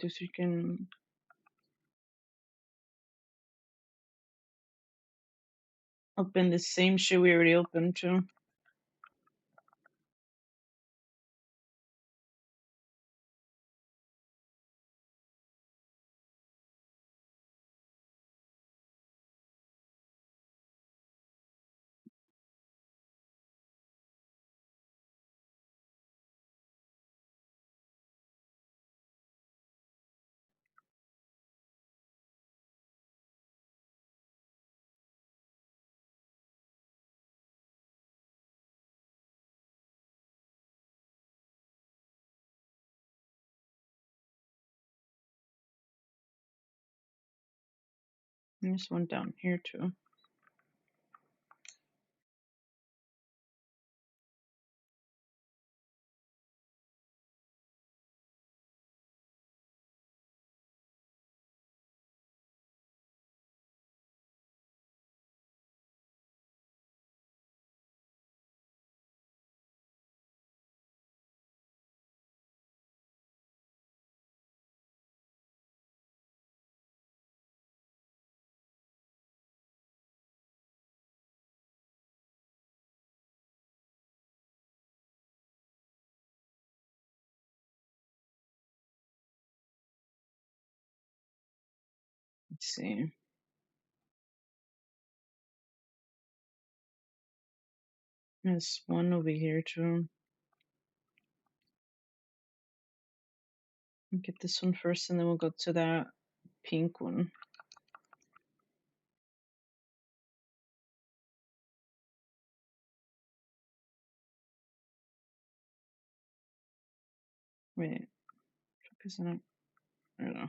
Just you can open the same shit we already opened too. There's one down here too. Let's see. There's one over here too. I'll get this one first and then we'll go to that pink one. Wait, isn't it? I don't know.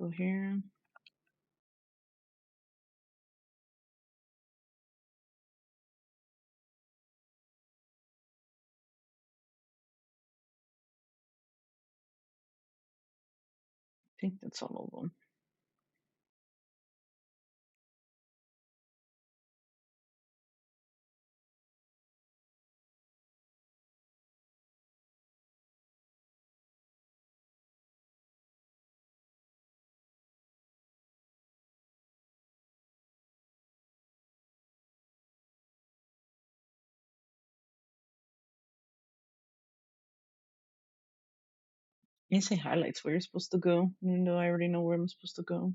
Go here. I think that's all of them. You say highlights where you're supposed to go, even though I already know where I'm supposed to go.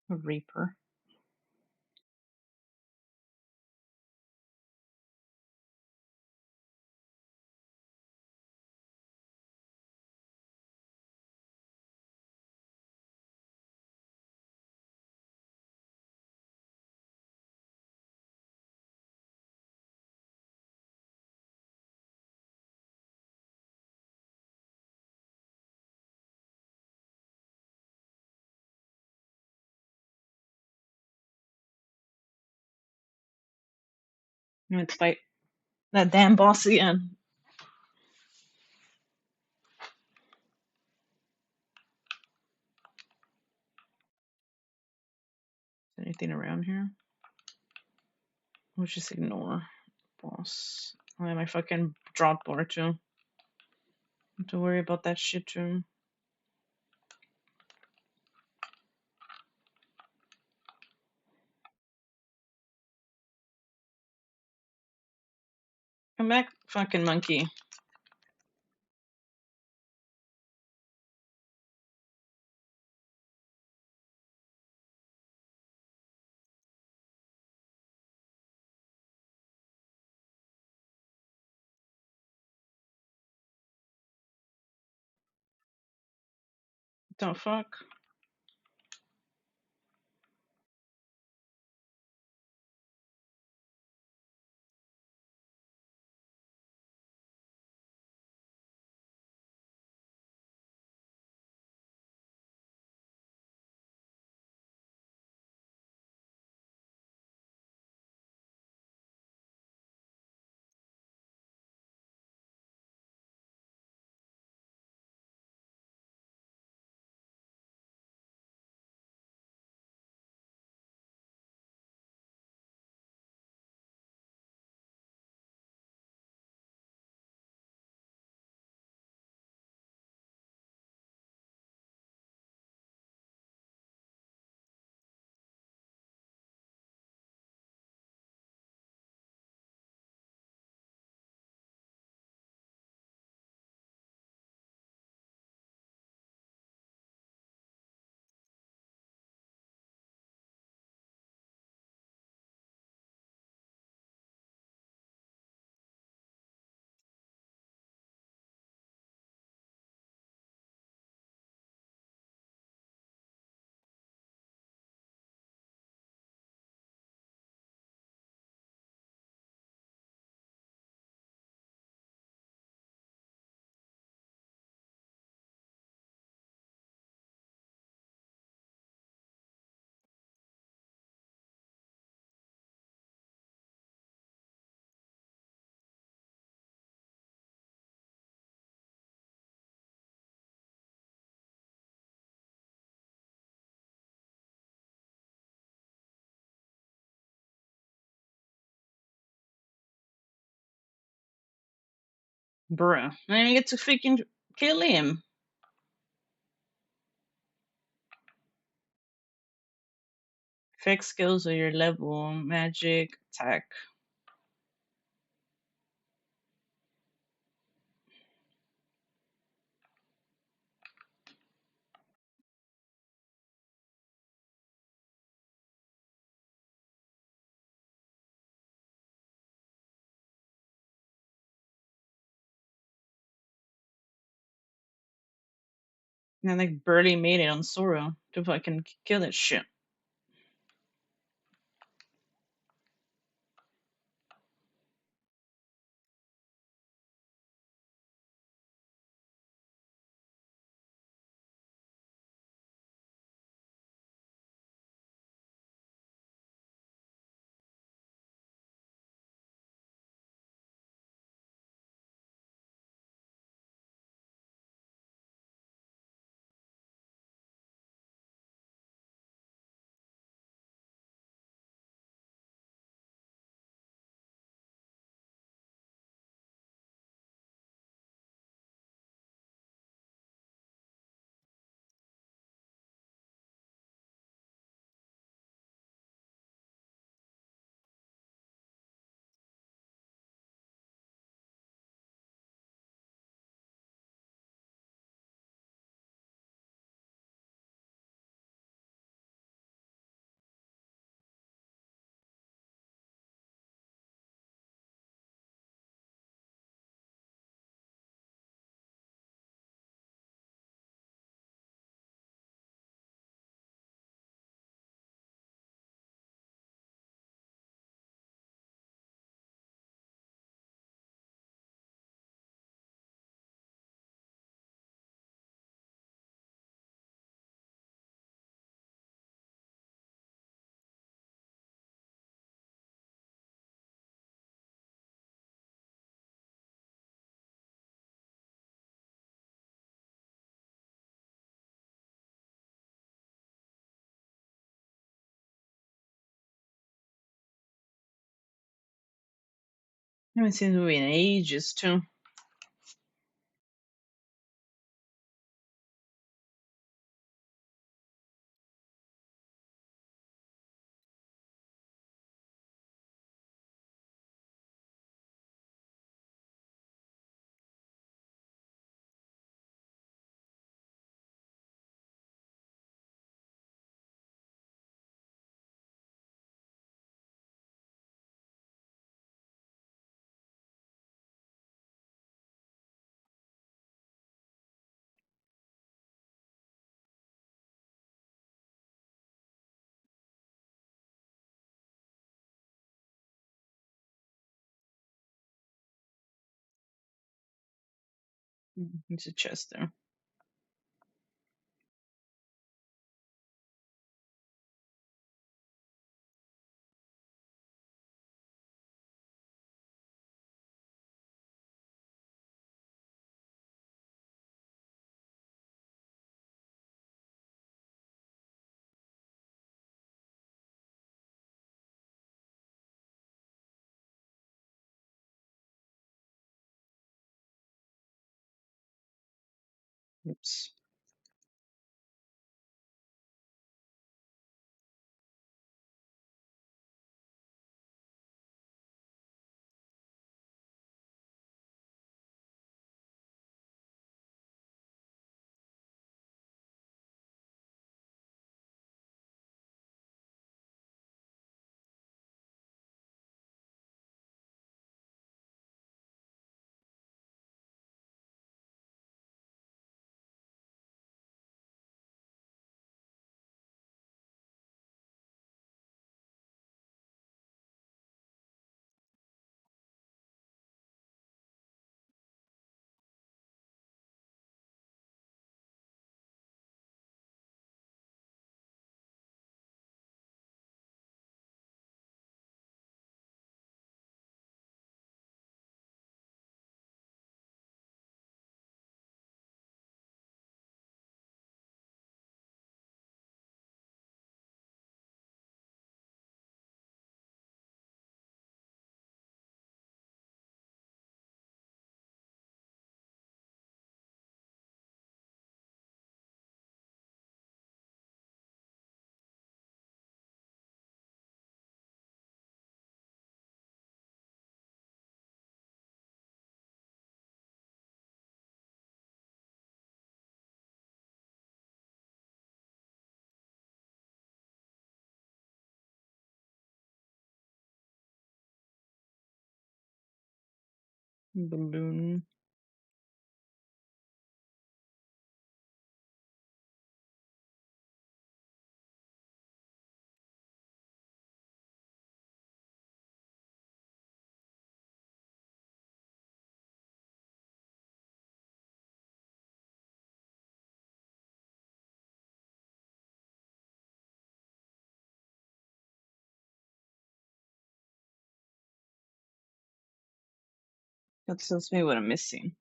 A Reaper. Let's fight that damn boss again. Is anything around here? We'll just ignore boss. I have my fucking drop bar too. Have to worry about that shit too. Come back, fucking monkey. Don't fuck. Bruh. I didn't get to freaking kill him. Effect skills are your level. Magic, attack. And I like barely made it on Sora to fucking kill that shit. I haven't seen the movie in ages too. There's a chest there. Oops. Balloon. That tells me what I'm missing.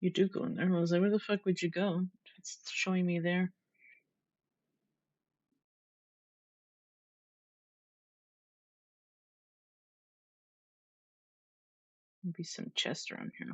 You do go in there. I was like, where the fuck would you go? It's showing me there. Maybe some chest around here.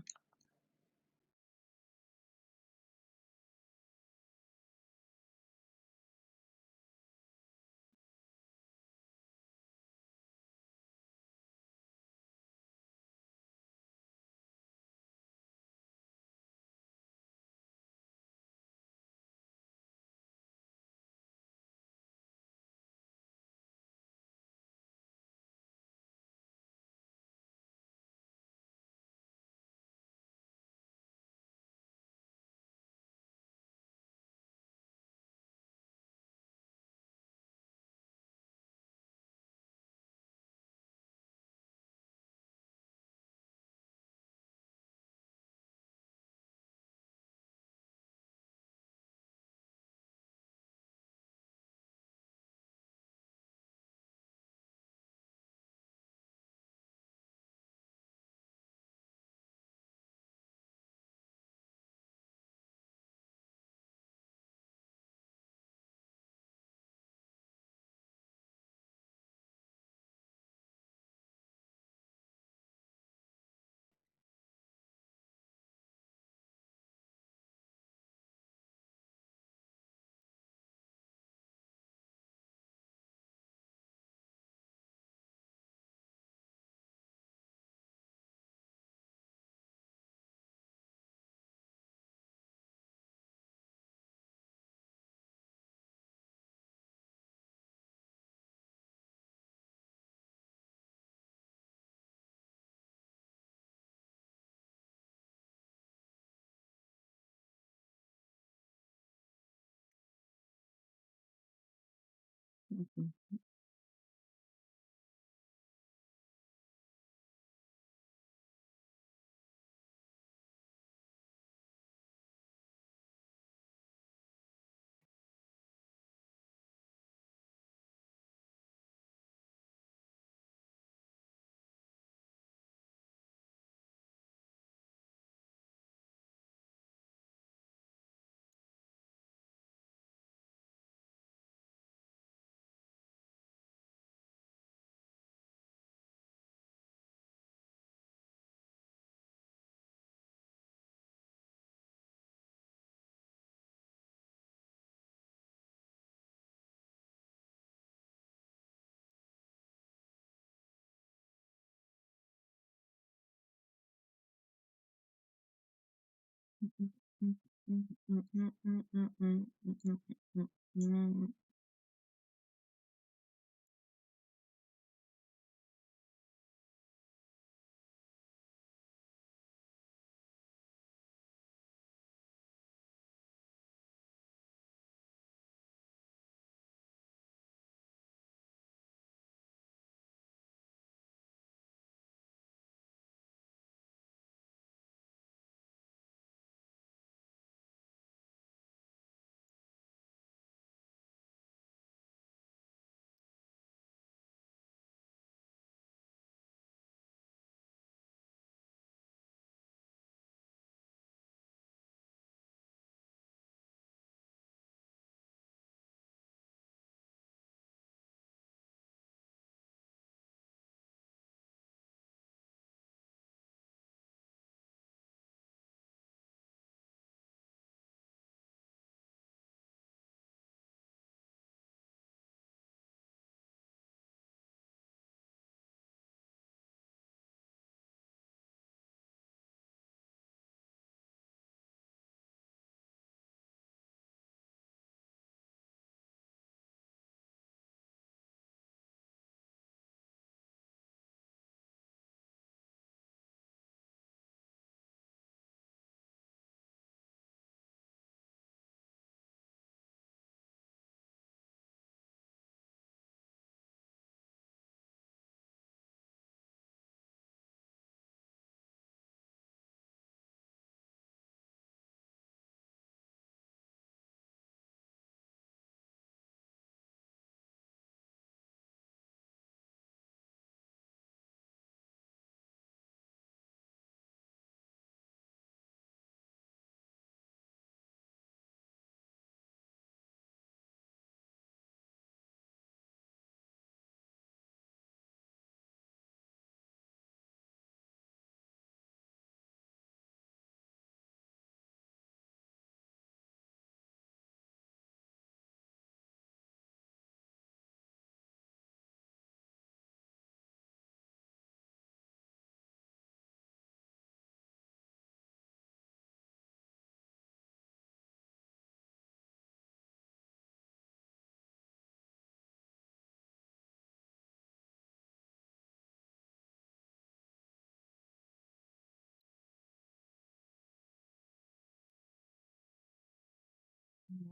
Mhm.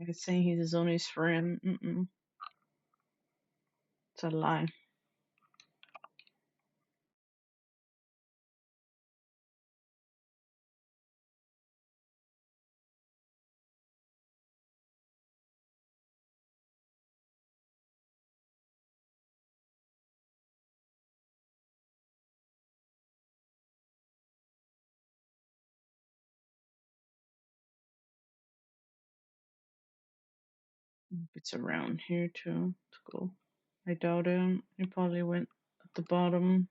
It's saying he's his only friend. It's a lie. It's around here too. Let's go. I doubt it. He probably went at the bottom.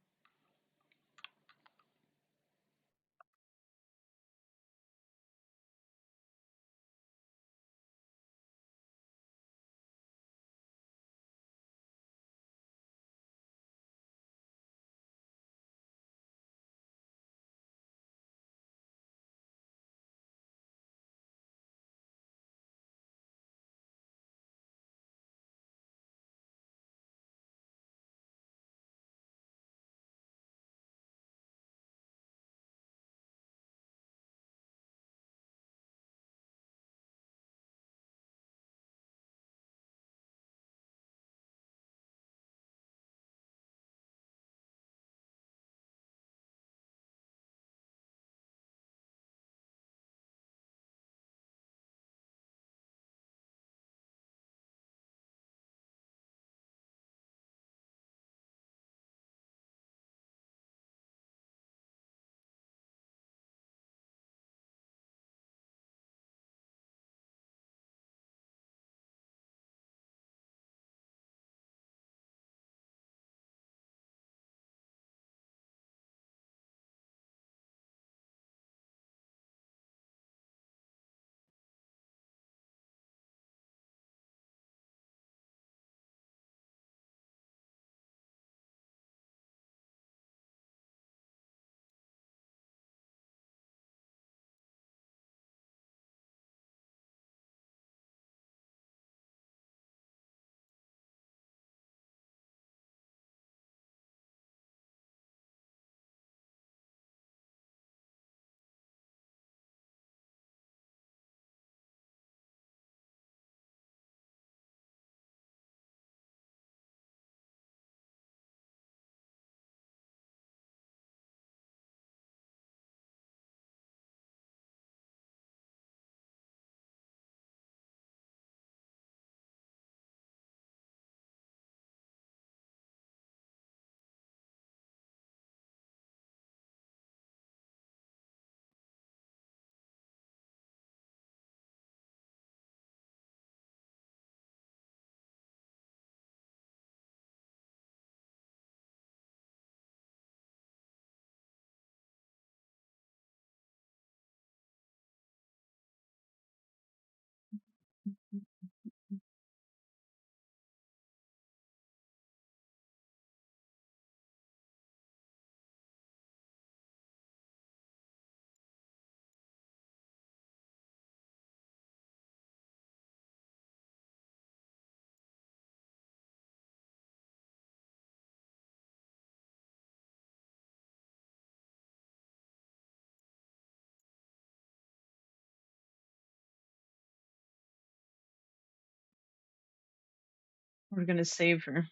We're gonna save her.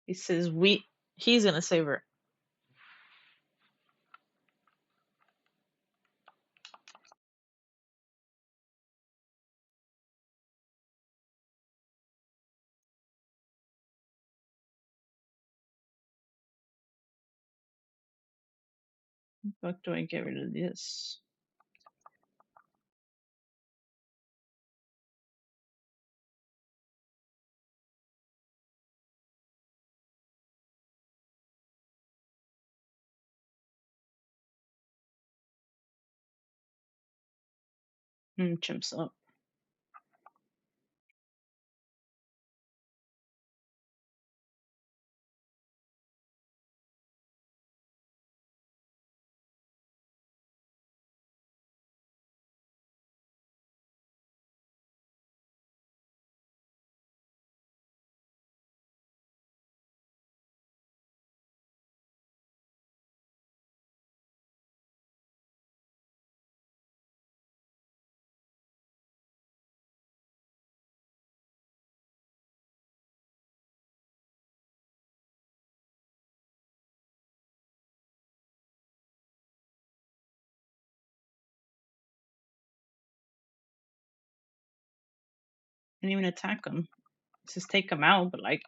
He says he's gonna save her. Fuck do I get rid of this? Chimps up. Didn't even attack him. It says take him out, but like,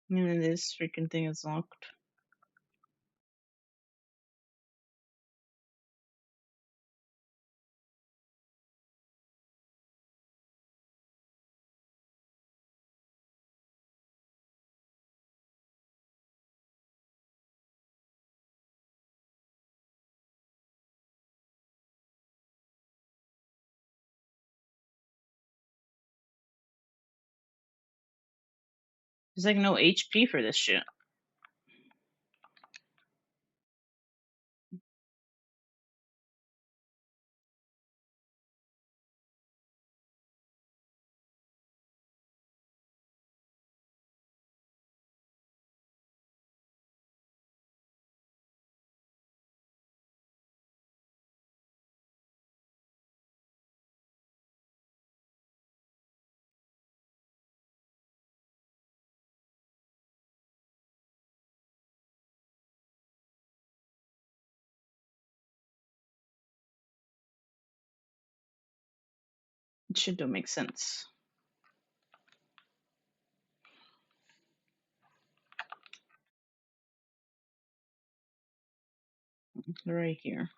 this freaking thing is locked. There's like no HP for this shit. It shit don't make sense. They're right here.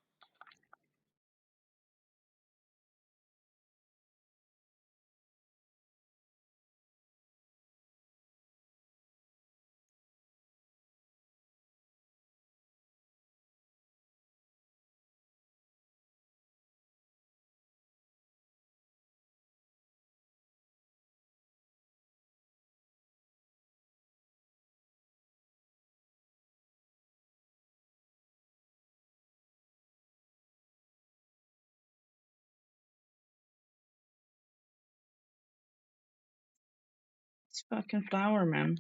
It's fucking flower, man.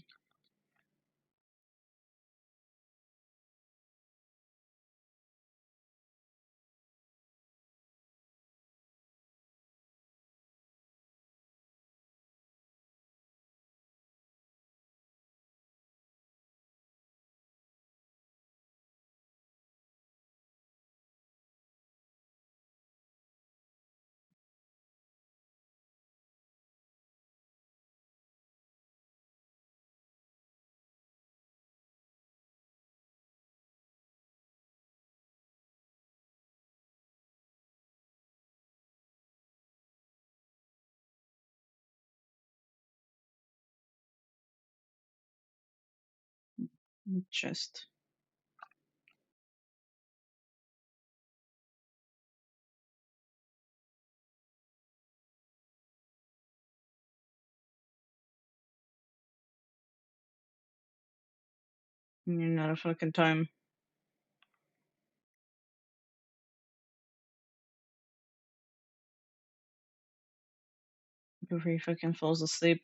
Chest. You're not a fucking time. Before he fucking falls asleep.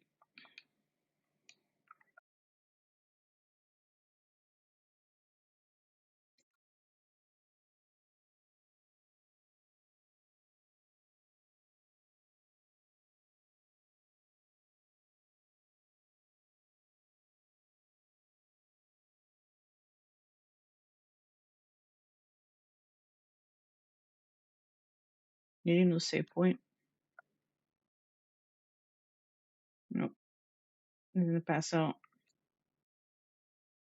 You need no save point. Nope. He's gonna pass out.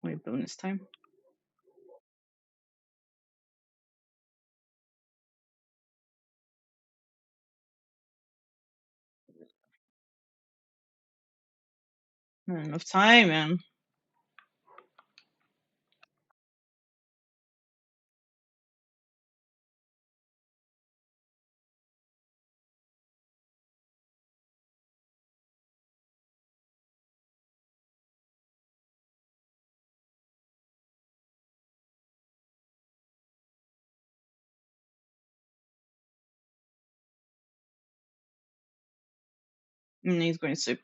Wait, bonus time. Not enough time, man. And he's going to sleep.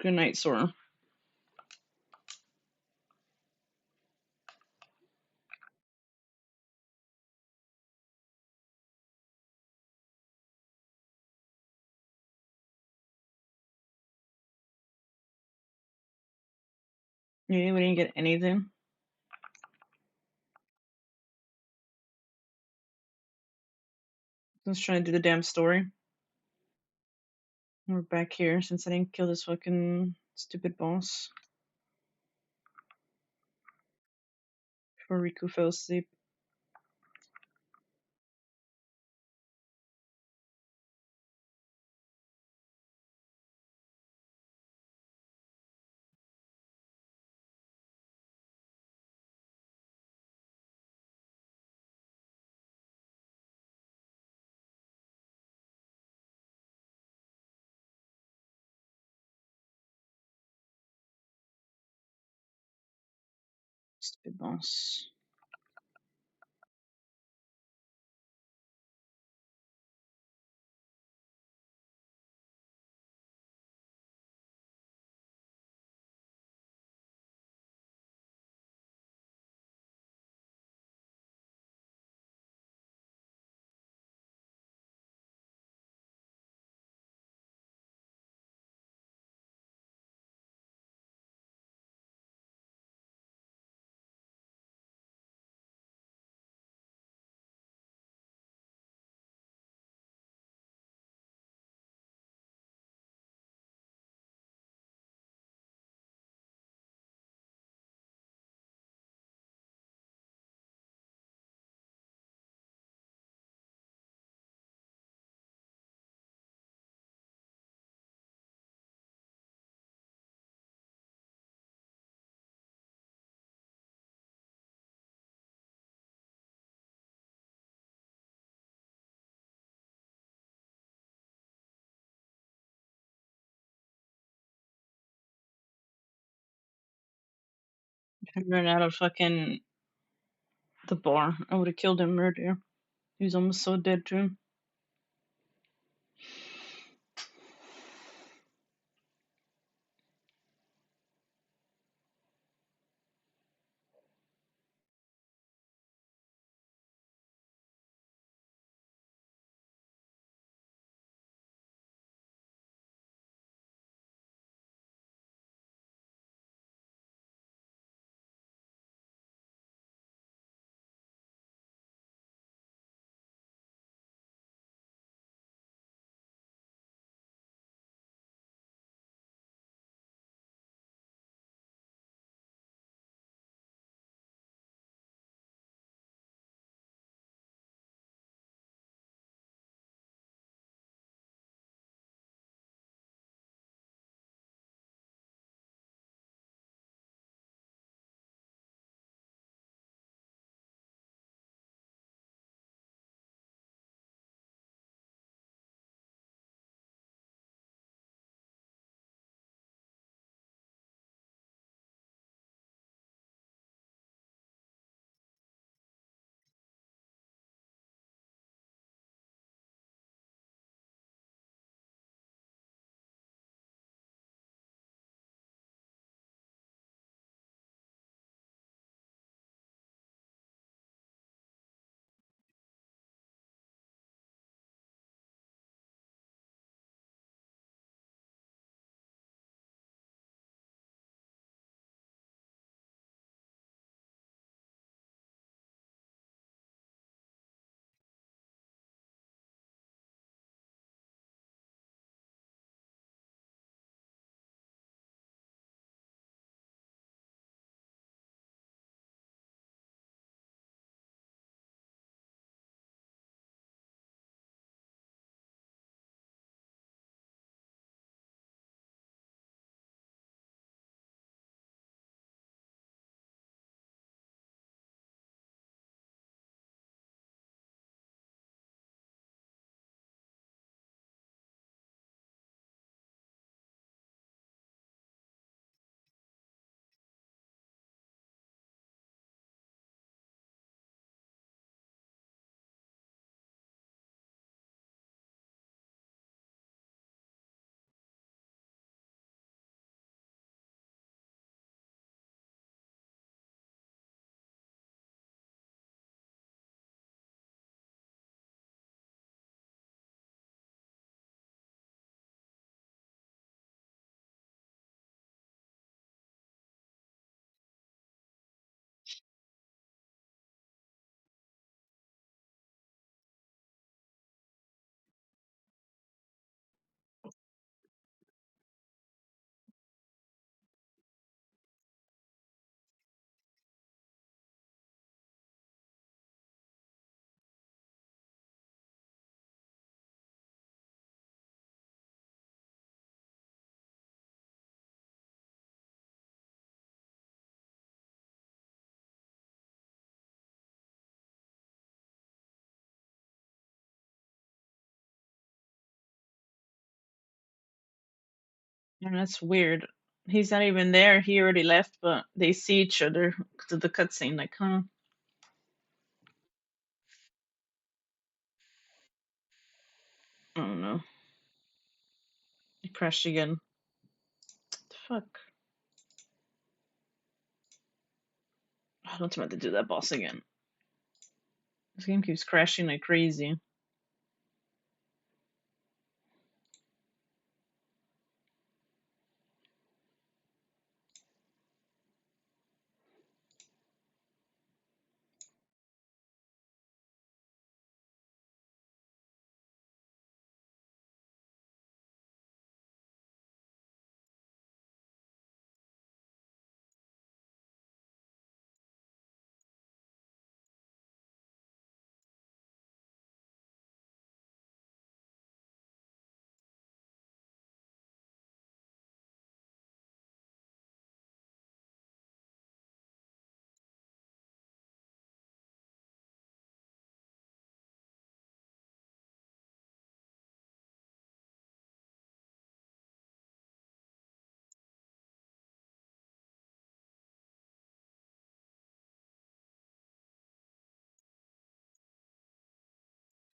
Good night, Sora. Yeah, we didn't get anything. Let's try to do the damn story. We're back here since I didn't kill this fucking stupid boss before Riku fell asleep. Stupid boss. I ran out of fucking the bar. I would have killed him earlier. He was almost so dead too. And that's weird. He's not even there. He already left, but they see each other because of the cutscene. Like, huh? I don't know. It crashed again. The fuck? I don't want to do that boss again. This game keeps crashing like crazy.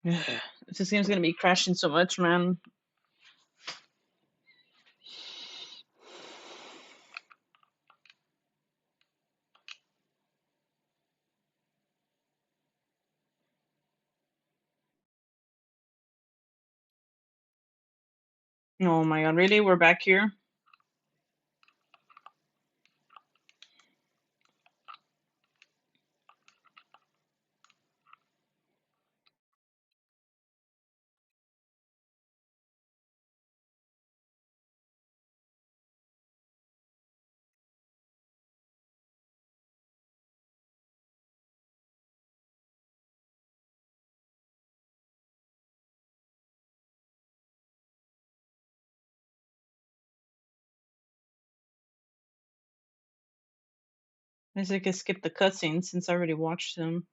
This game's gonna be crashing so much, man. Oh my god, really? We're back here? I guess I could skip the cutscenes since I already watched them.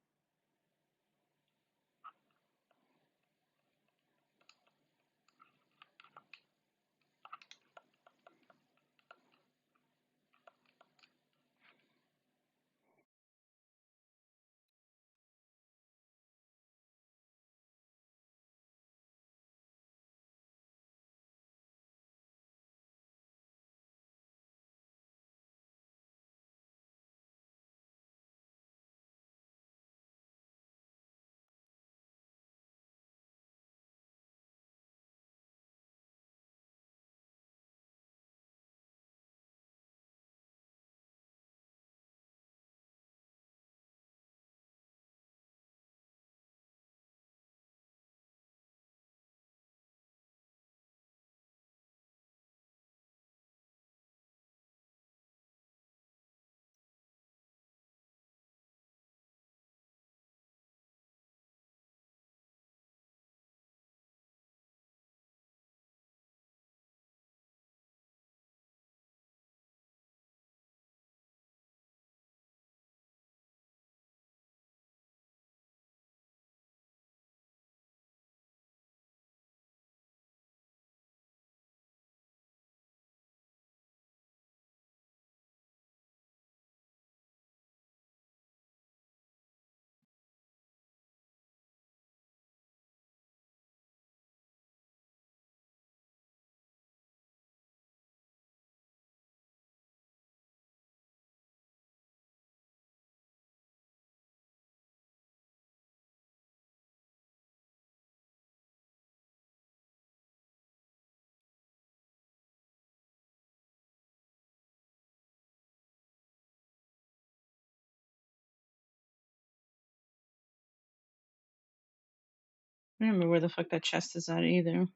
I don't remember where the fuck that chest is at either.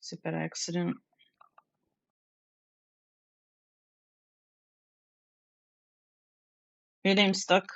Stupid accident. Your name's stuck.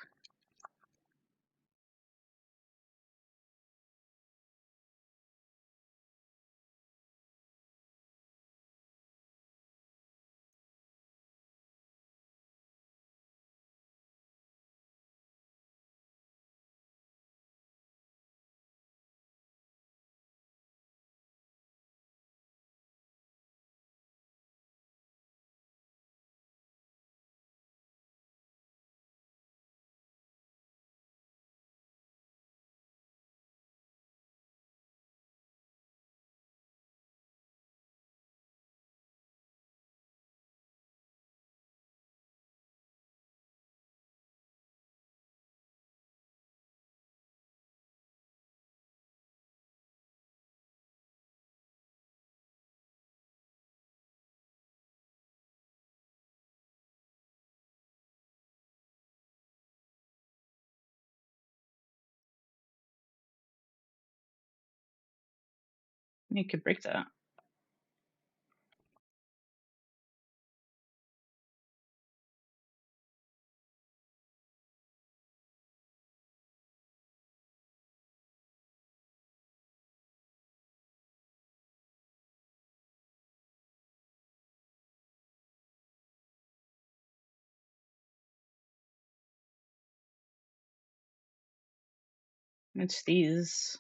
You could break that. It's these.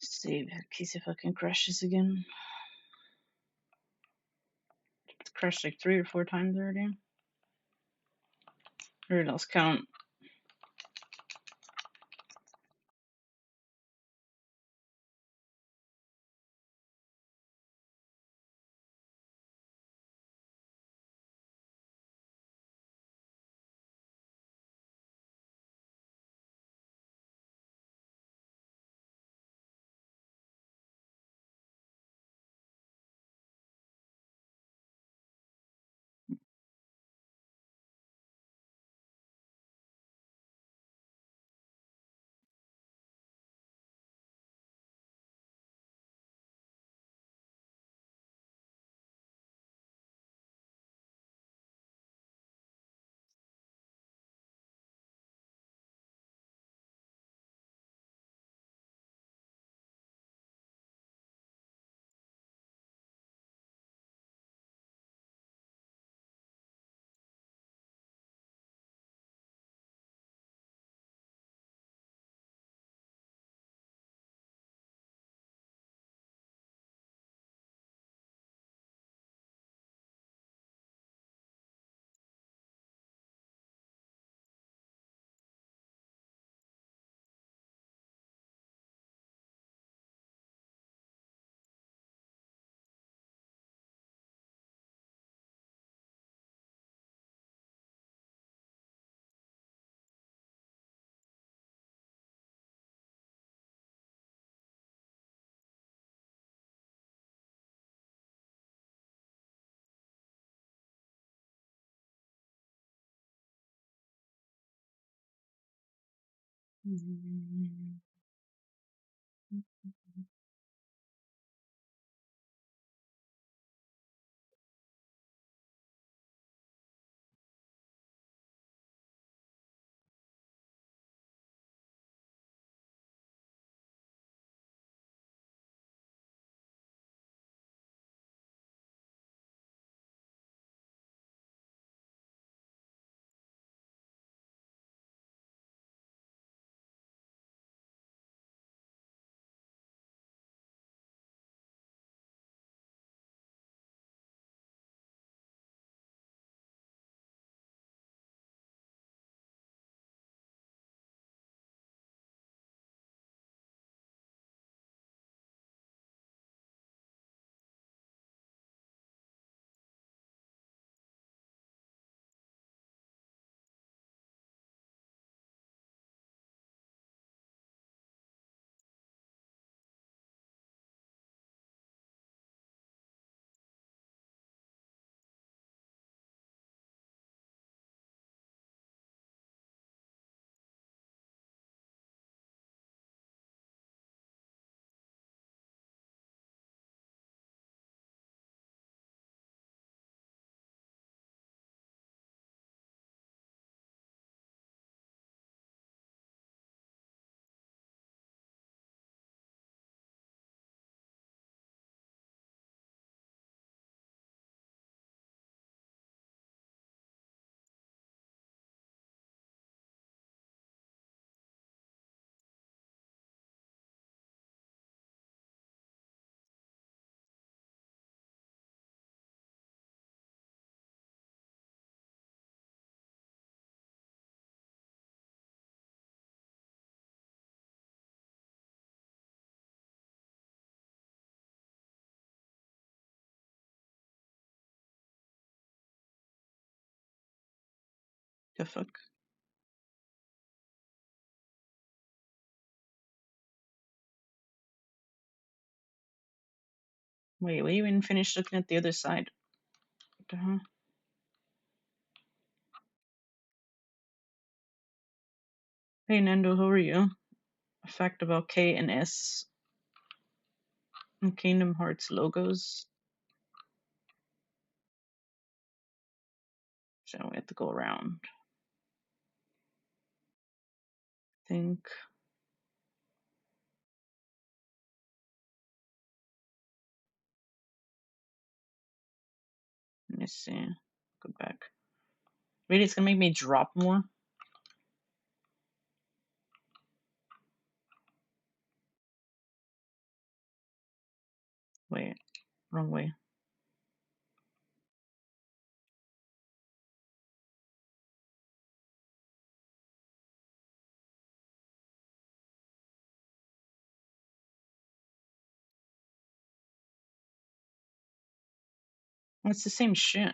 Save in case it fucking crashes again. It's crashed like 3 or 4 times already. Or else count. The fuck? Wait, we even finished looking at the other side. What the hell? Hey Nando, how are you? A fact about K and S and Kingdom Hearts logos. So we have to go around. I think. Let me see. Go back. Really, it's gonna make me drop more? Wait, wrong way. Well, it's the same shit.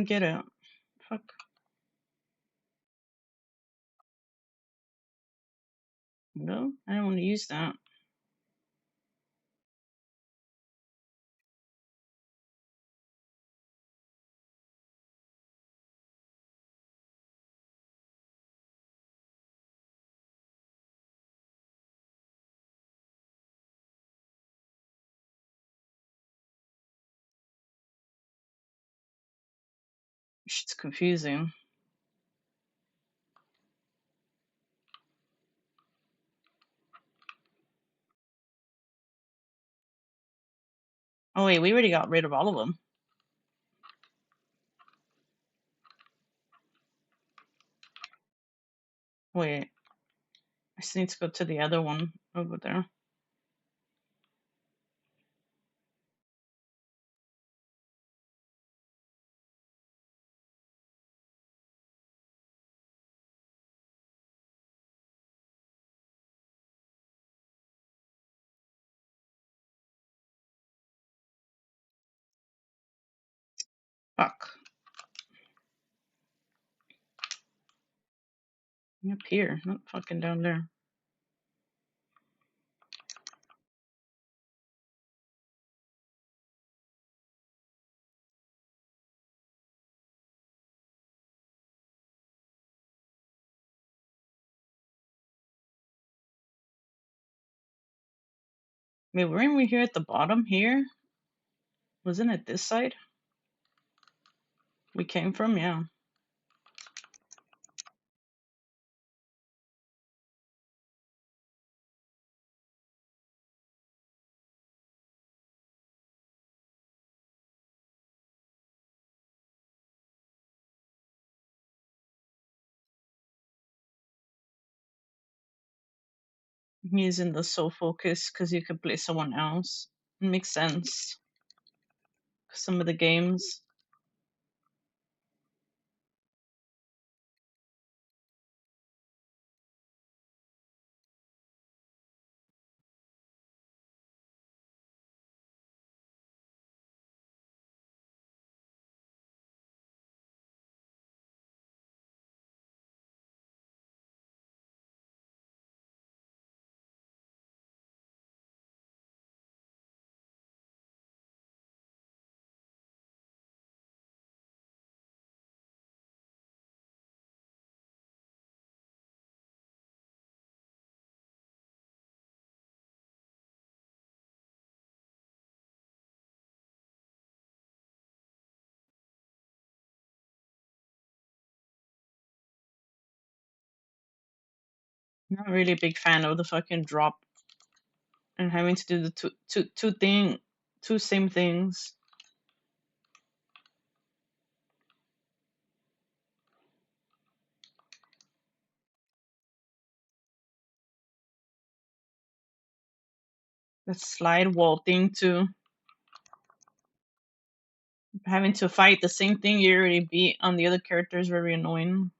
Get out. Fuck. No, I don't want to use that. Shit's confusing. Oh wait, we already got rid of all of them. Wait, I just need to go to the other one over there. Fuck. Up here, not fucking down there. Wait, weren't we here at the bottom here? Wasn't it this side? We came from, yeah. I'm using the soul focus because you could play someone else. It makes sense. Some of the games. Not really a big fan of the fucking drop and having to do the two same things. That slide wall thing too. Having to fight the same thing you already beat on the other character is very annoying.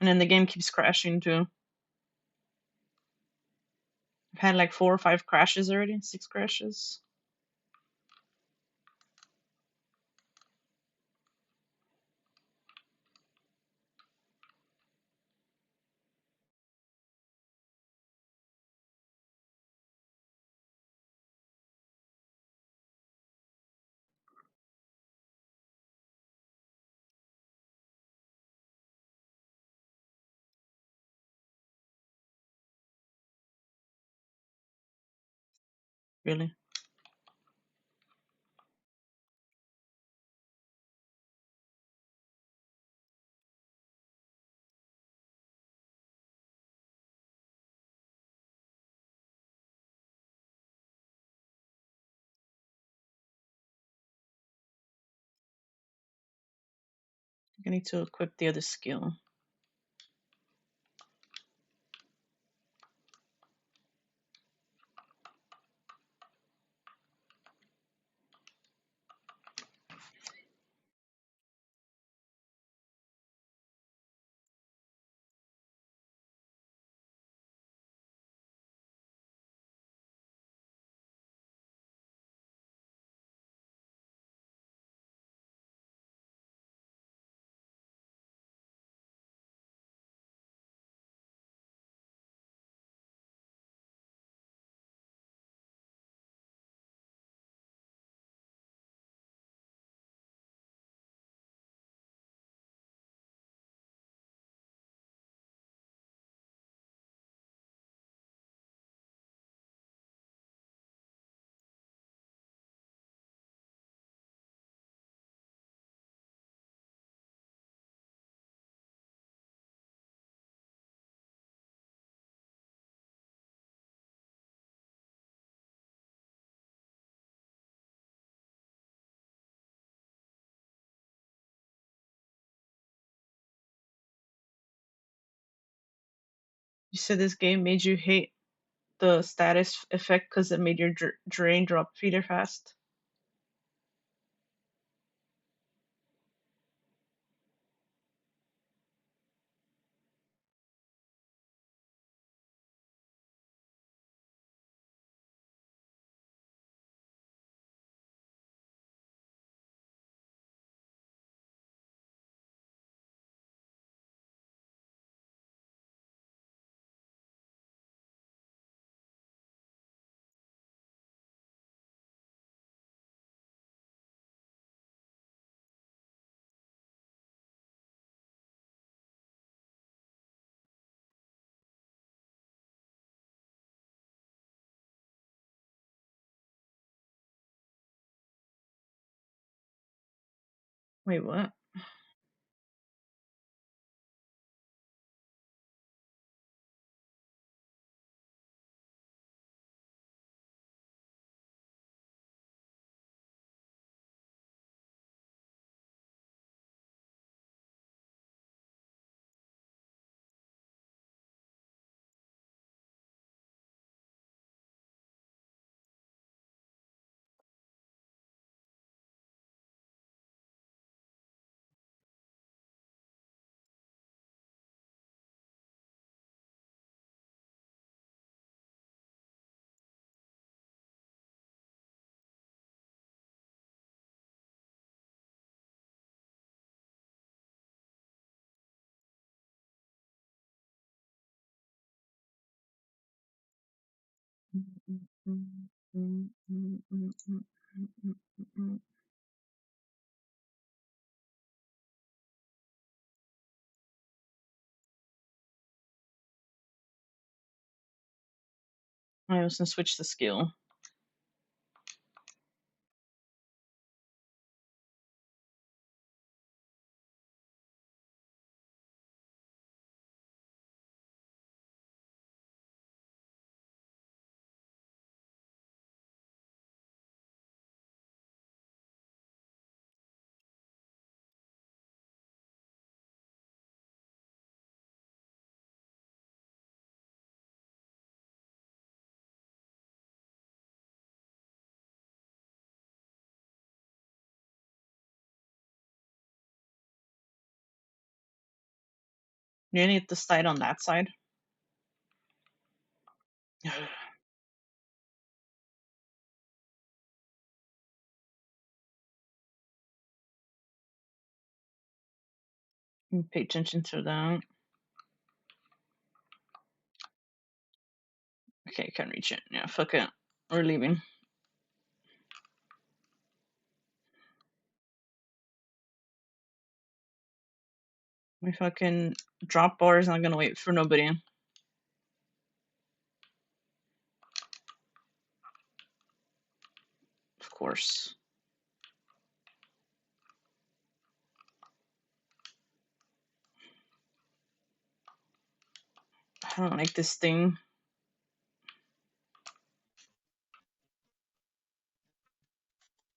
And then the game keeps crashing too. I've had like 4 or 5 crashes already, 6 crashes. Really. I need to equip the other skill. You said this game made you hate the status effect because it made your drain drop feeder fast. Wait, what? I was gonna switch the skill. You need to slide on that side. Pay attention to that. Okay, can't reach it. Yeah, fuck it. We're leaving. My fucking drop bar is not gonna wait for nobody. Of course. I don't like this thing.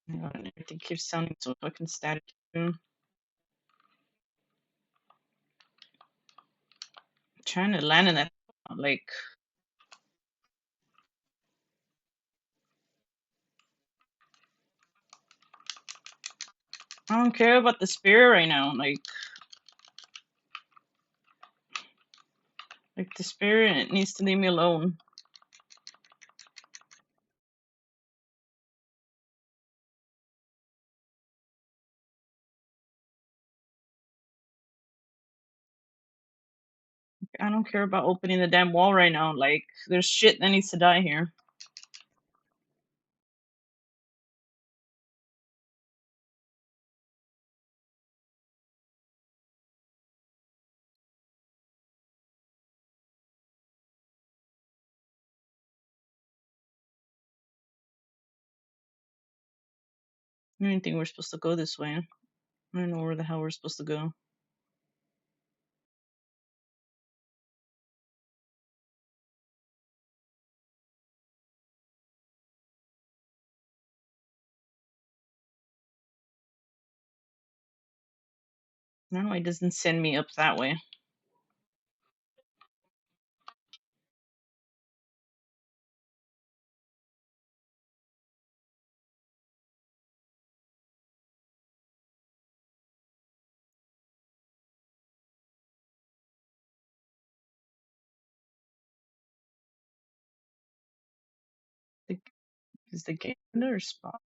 Everything keeps sounding so fucking static. Trying to land in that, like, I don't care about the spirit right now. Like the spirit needs to leave me alone. I don't care about opening the damn wall right now. Like, there's shit that needs to die here. I don't think we're supposed to go this way. I don't know where the hell we're supposed to go. I don't know why it doesn't send me up that way. Is the gate another spot?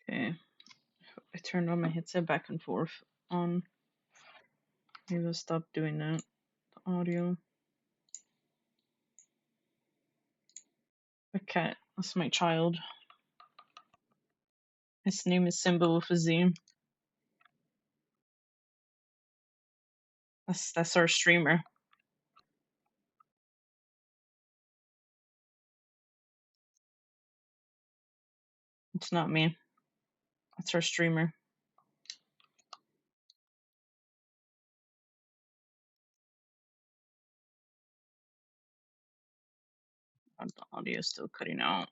Okay. I turned on my headset back and forth on. Maybe I'll stop doing that. The audio. A cat. That's my child. His name is Simba with a Z. That's our streamer. It's not me. It's our streamer. God, the audio is still cutting out.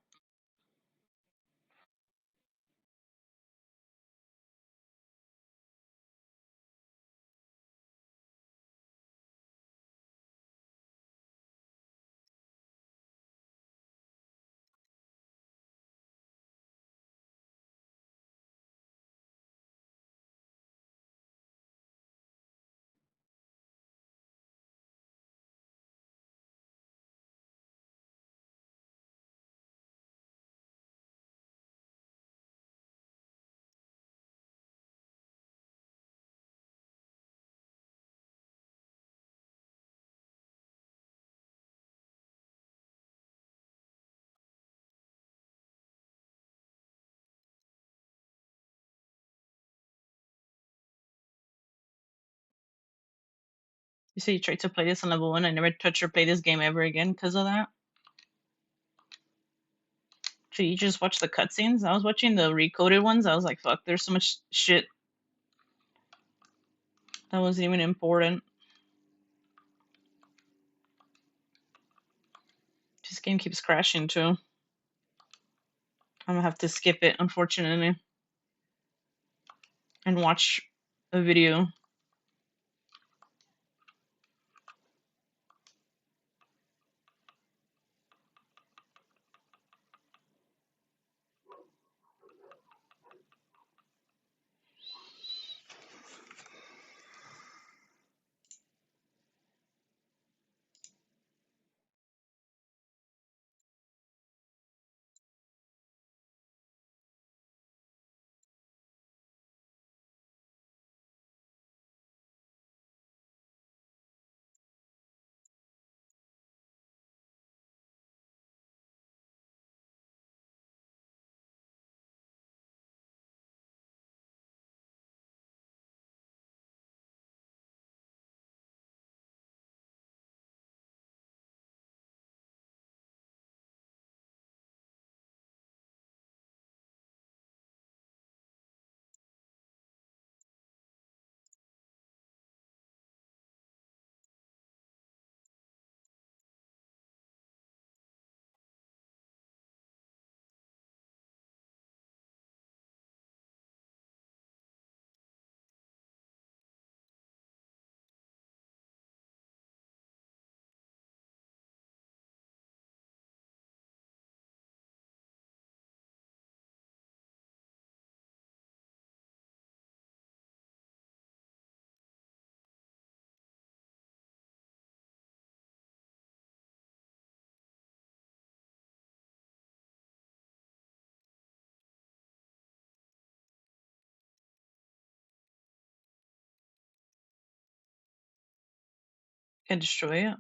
You say you tried to play this on level 1. I never touch or play this game ever again because of that. So you just watch the cutscenes? I was watching the recoded ones. I was like, fuck, there's so much shit that wasn't even important. This game keeps crashing too. I'm gonna have to skip it, unfortunately, and watch a video. Can destroy it.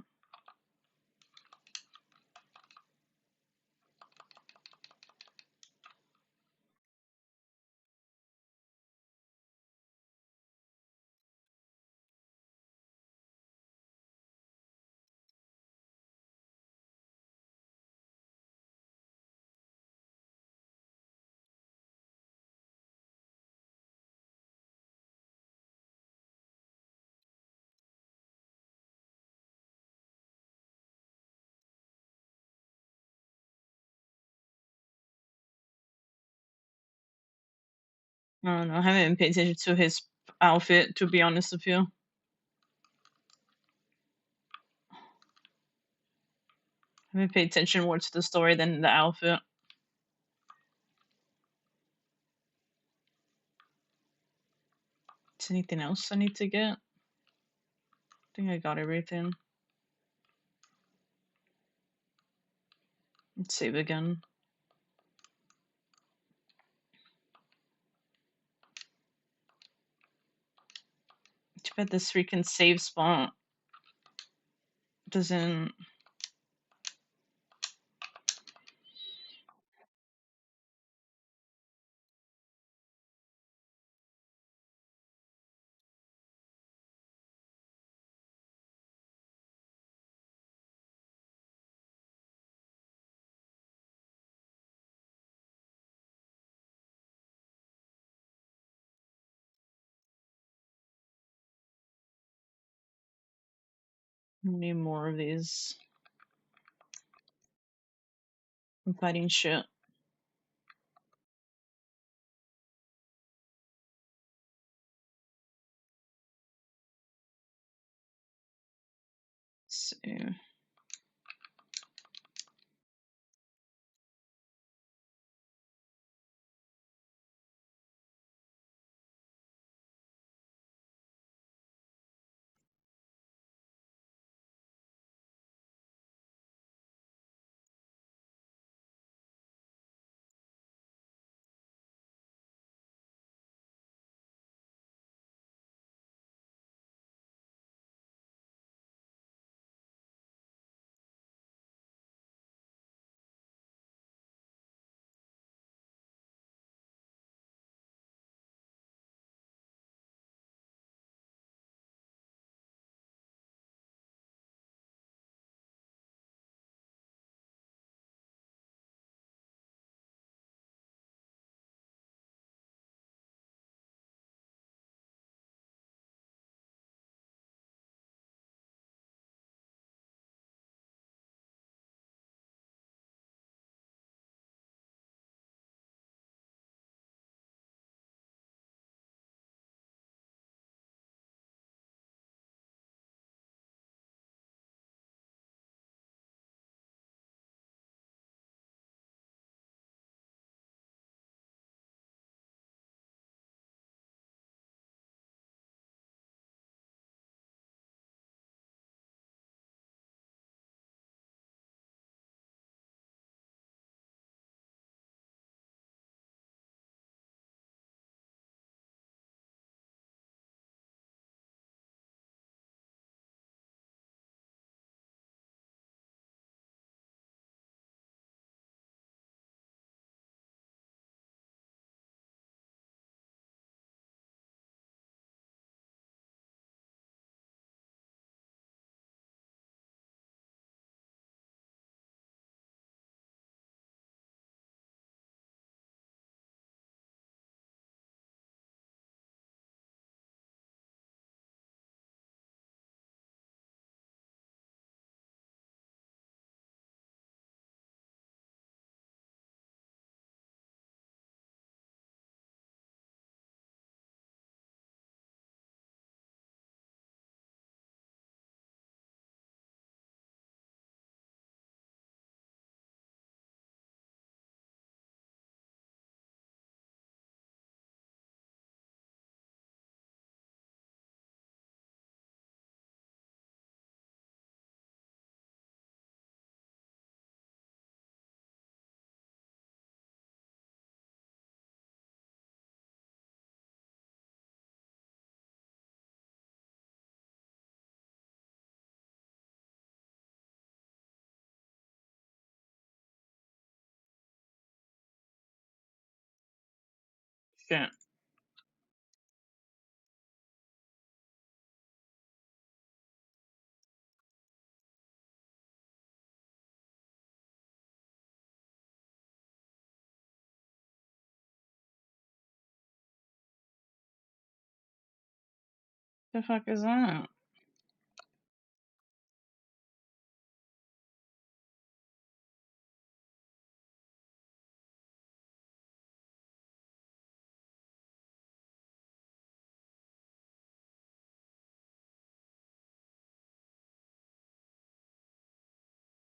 I don't know. I haven't been paying attention to his outfit, to be honest with you. I haven't paid attention more to the story than the outfit. Is anything else I need to get? I think I got everything. Let's save again. Too bad this freaking save spot doesn't. Need more of these. I'm fighting shit. Let's see. Shit. The fuck is that?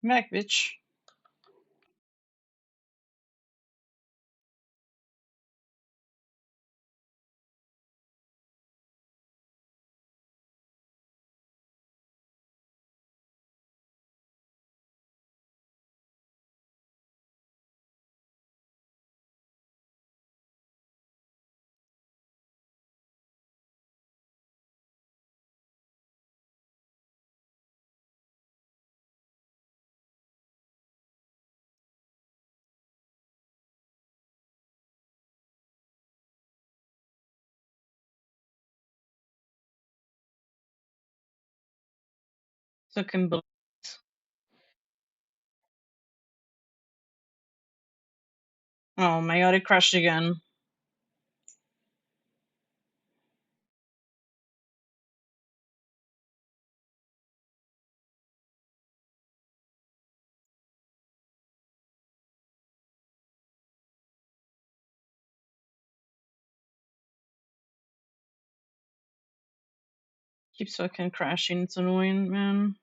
Come back, bitch. So can believe. Oh my god, it crashed again. Keeps fucking crashing. It's annoying, man.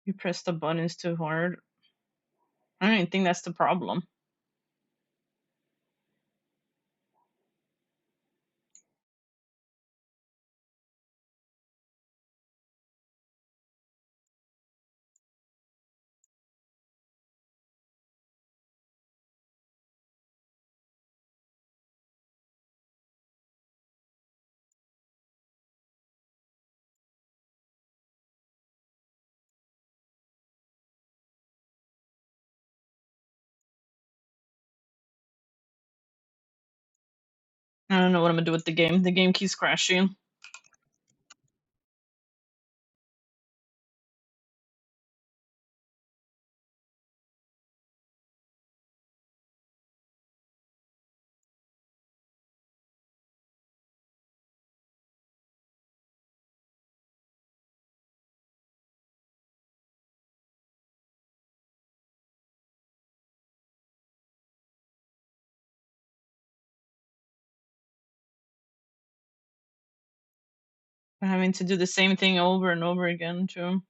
You press the buttons too hard. I don't even think that's the problem. I don't know what I'm gonna do with the game. The game keeps crashing. I'm having to do the same thing over and over again, too.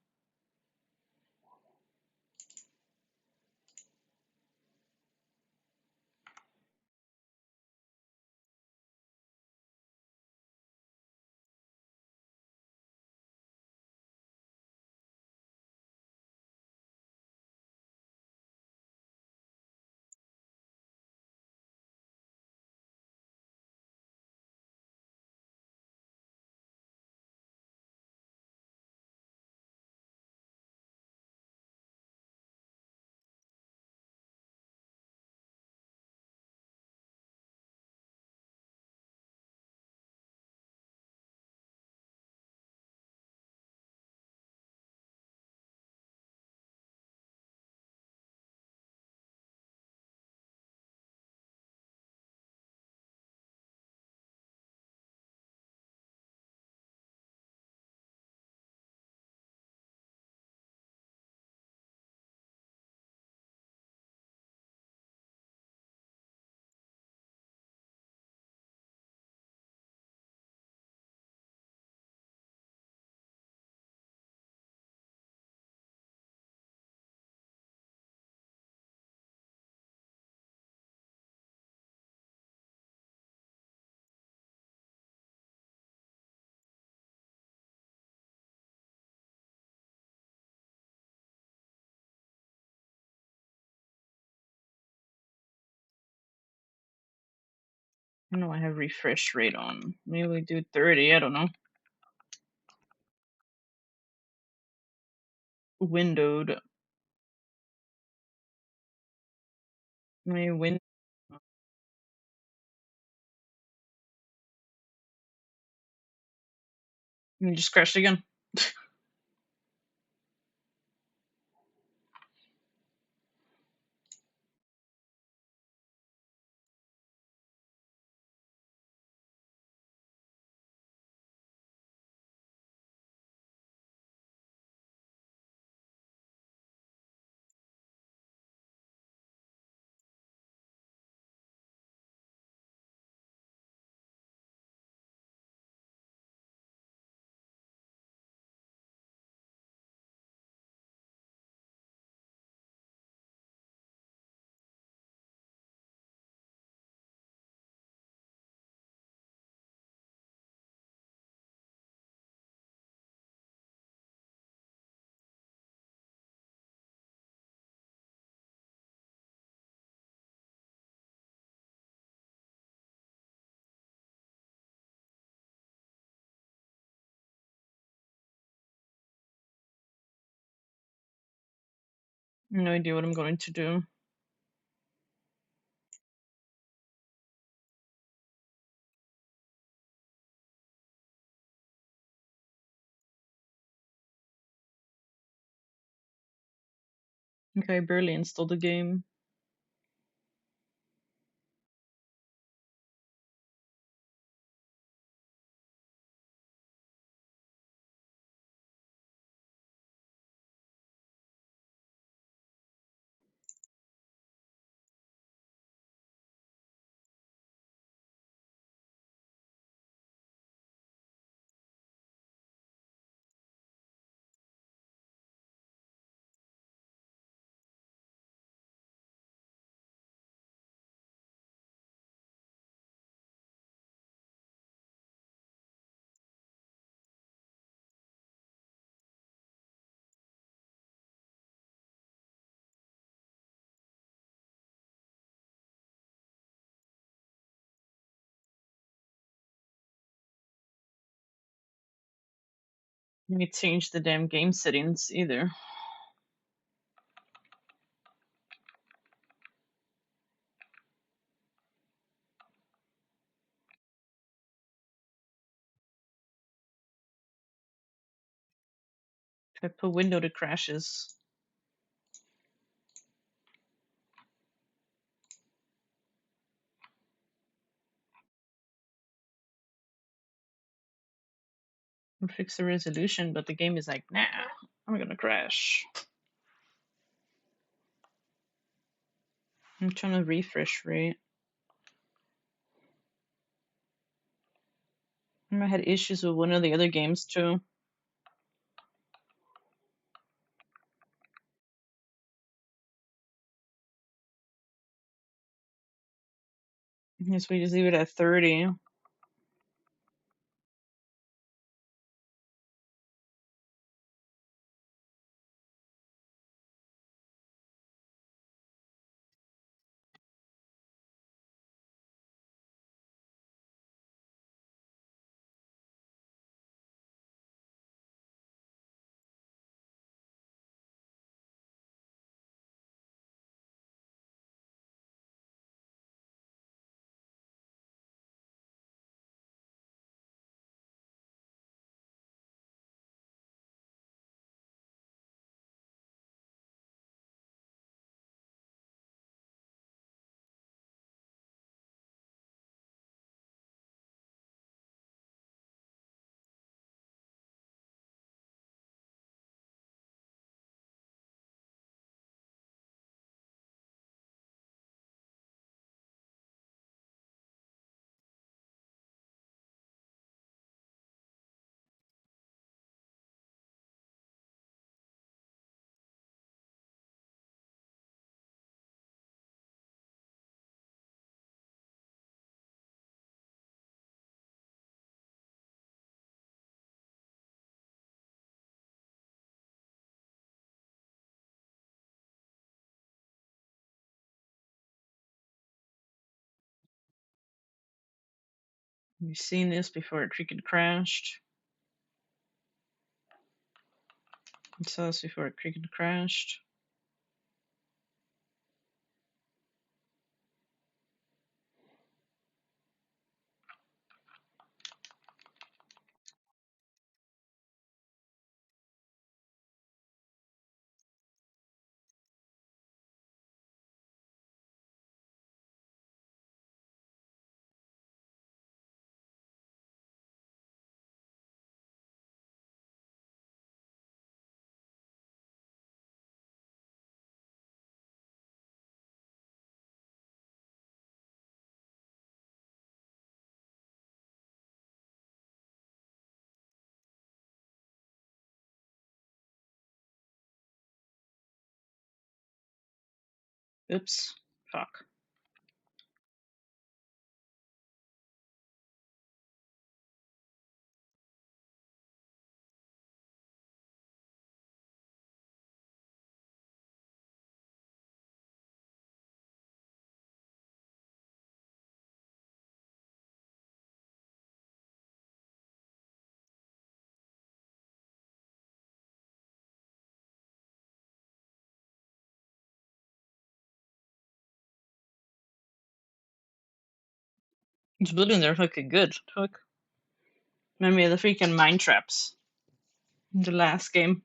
I know I have refresh rate on. Maybe we do 30, I don't know. Windowed. Maybe you just crashed again. No idea what I'm going to do. Okay, I barely installed the game. Let me change the damn game settings either. If I put window to crashes. Or fix the resolution, but the game is like, nah, I'm gonna crash. I'm trying to refresh rate. I had issues with one of the other games too. Yes, we just leave it at 30. We've seen this before it freaking crashed. We saw this before it freaking crashed. Oops. Fuck. These buildings are fucking good. Fuck. Remind me of the freaking mine traps. The last game.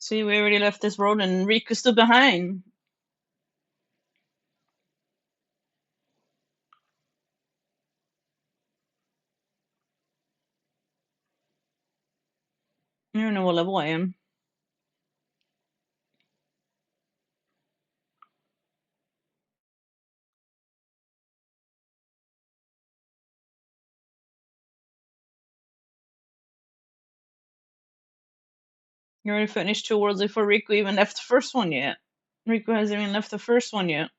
See, we already left this road and Riku's still behind. I don't know what level I am. You already finished 2 worlds before Riku even left the first one yet. Riku hasn't even left the first one yet.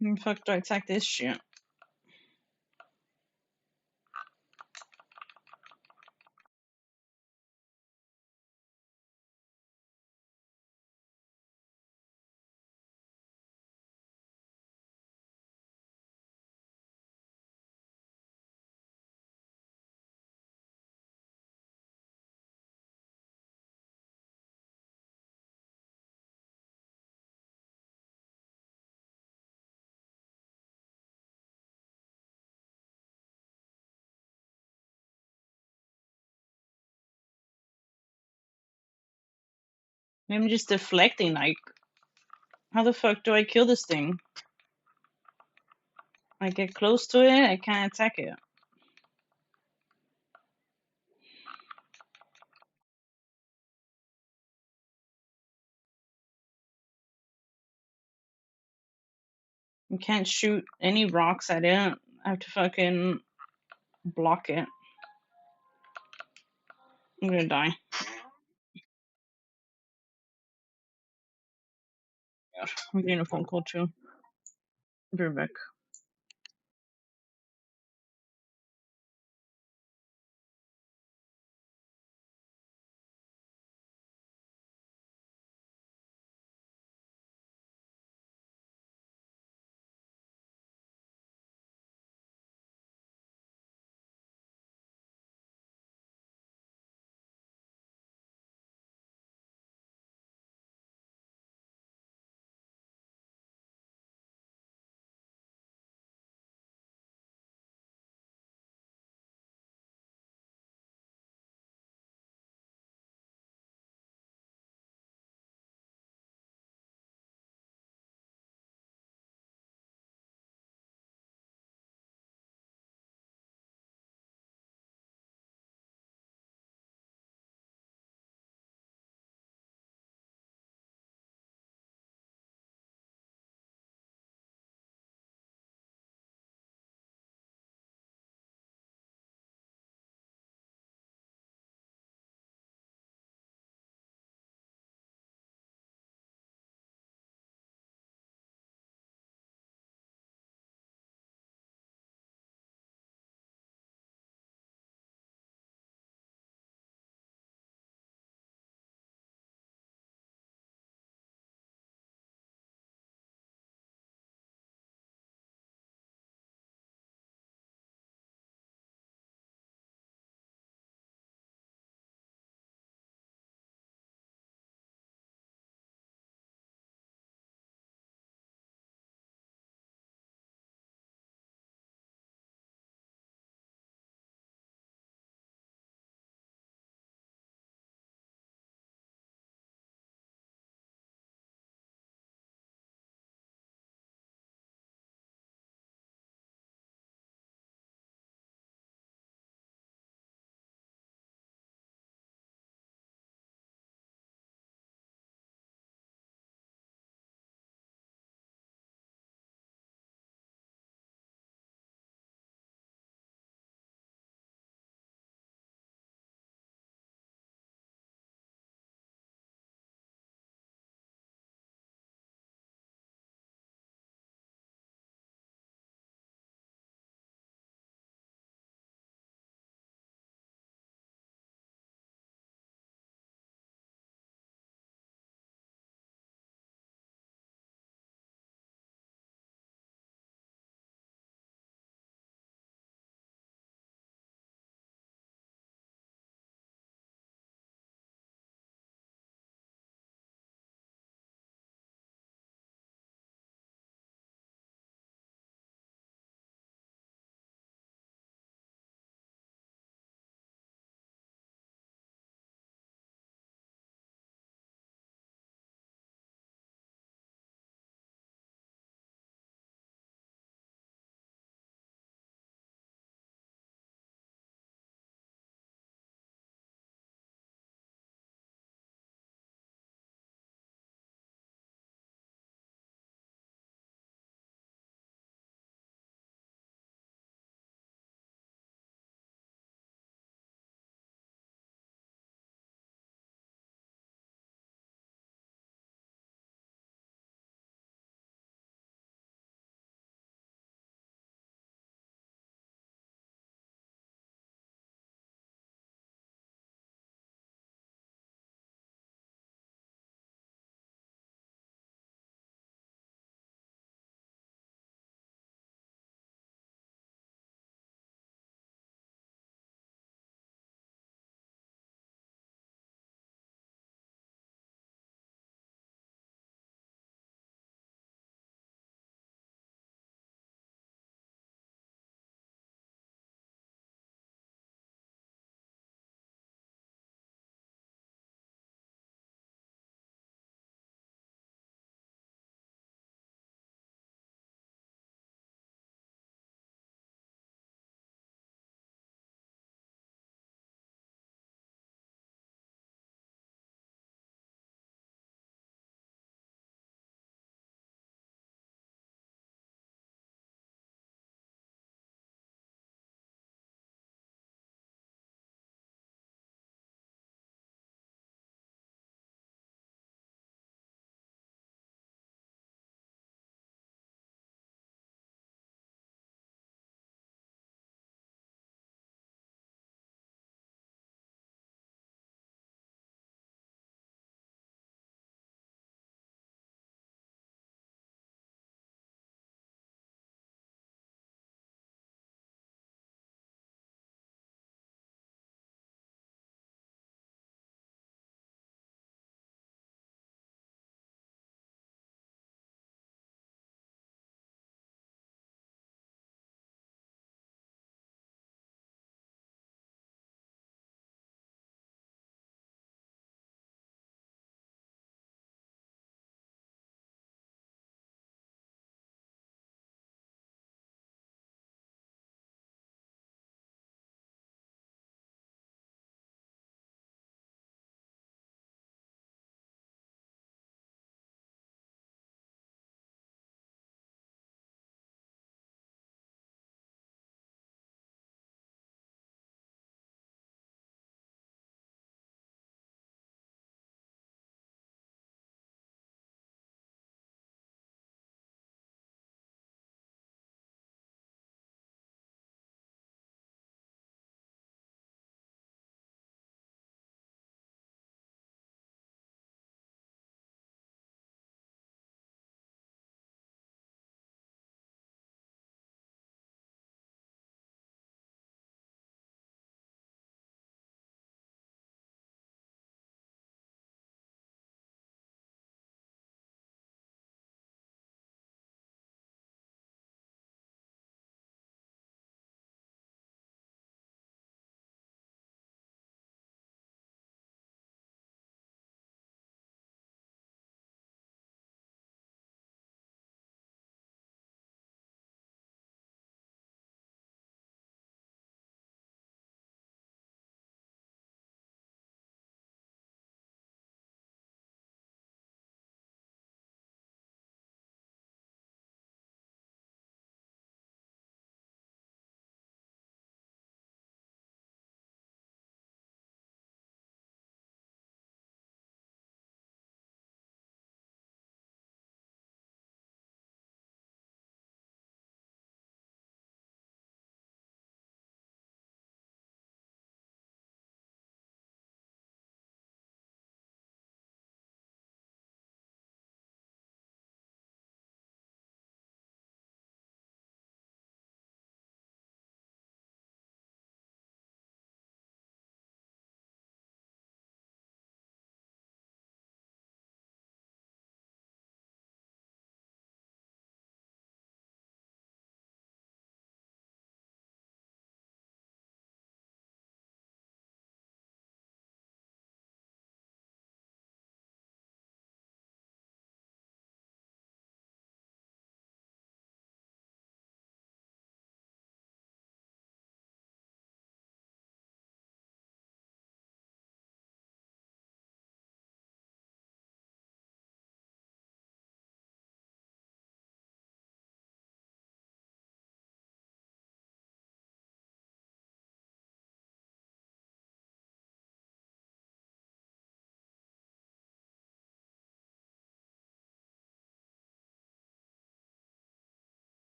And fuck, do I attack this shit? I'm just deflecting, like, how the fuck do I kill this thing? I get close to it, I can't attack it. I can't shoot any rocks at it. I have to fucking block it. I'm gonna die. I'm getting a phone call too. Be right back.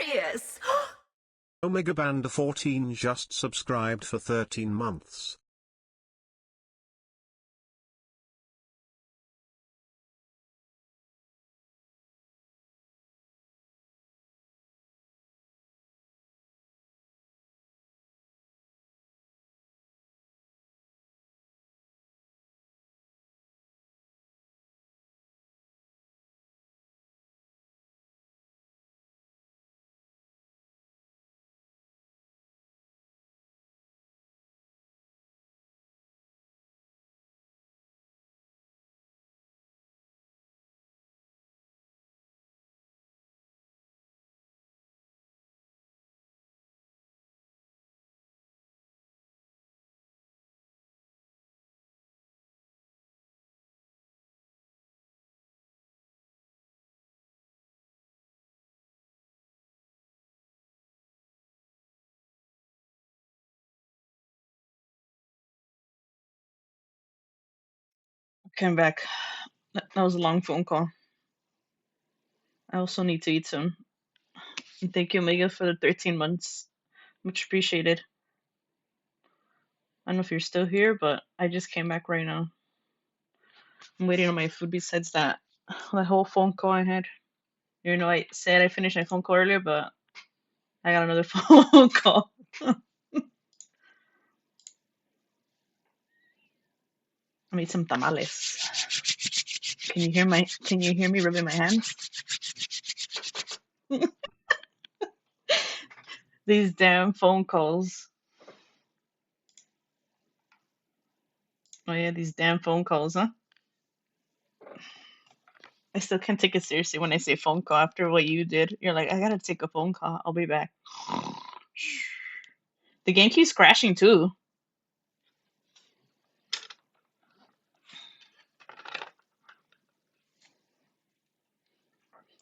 hilarious! Omega Banda 14 just subscribed for 13 months. Came back. That was a long phone call. I also need to eat soon. And thank you, Omega, for the 13 months. Much appreciated. I don't know if you're still here, but I just came back right now. I'm waiting on my food besides that whole phone call I had. You know, I said I finished my phone call earlier, but I got another phone call. I made some tamales. Can you hear me rubbing my hands? These damn phone calls. Oh yeah, these damn phone calls, huh? I still can't take it seriously when I say phone call after what you did. You're like, I gotta take a phone call. I'll be back. The game keeps crashing too.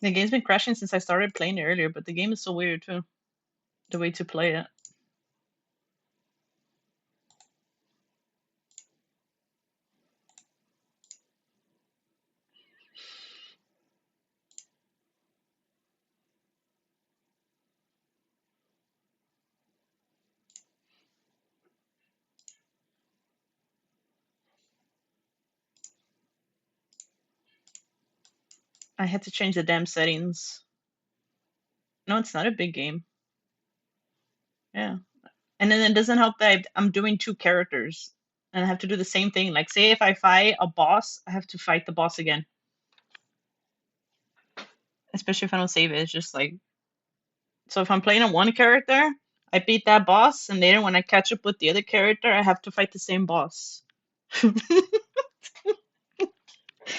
The game's been crashing since I started playing it earlier, but the game is so weird too. The way to play it. I had to change the damn settings. No, it's not a big game. Yeah. And then it doesn't help that I'm doing two characters. And I have to do the same thing. Like, say if I fight a boss, I have to fight the boss again. Especially if I don't save it. It's just like, so if I'm playing on one character, I beat that boss, and later when I catch up with the other character, I have to fight the same boss.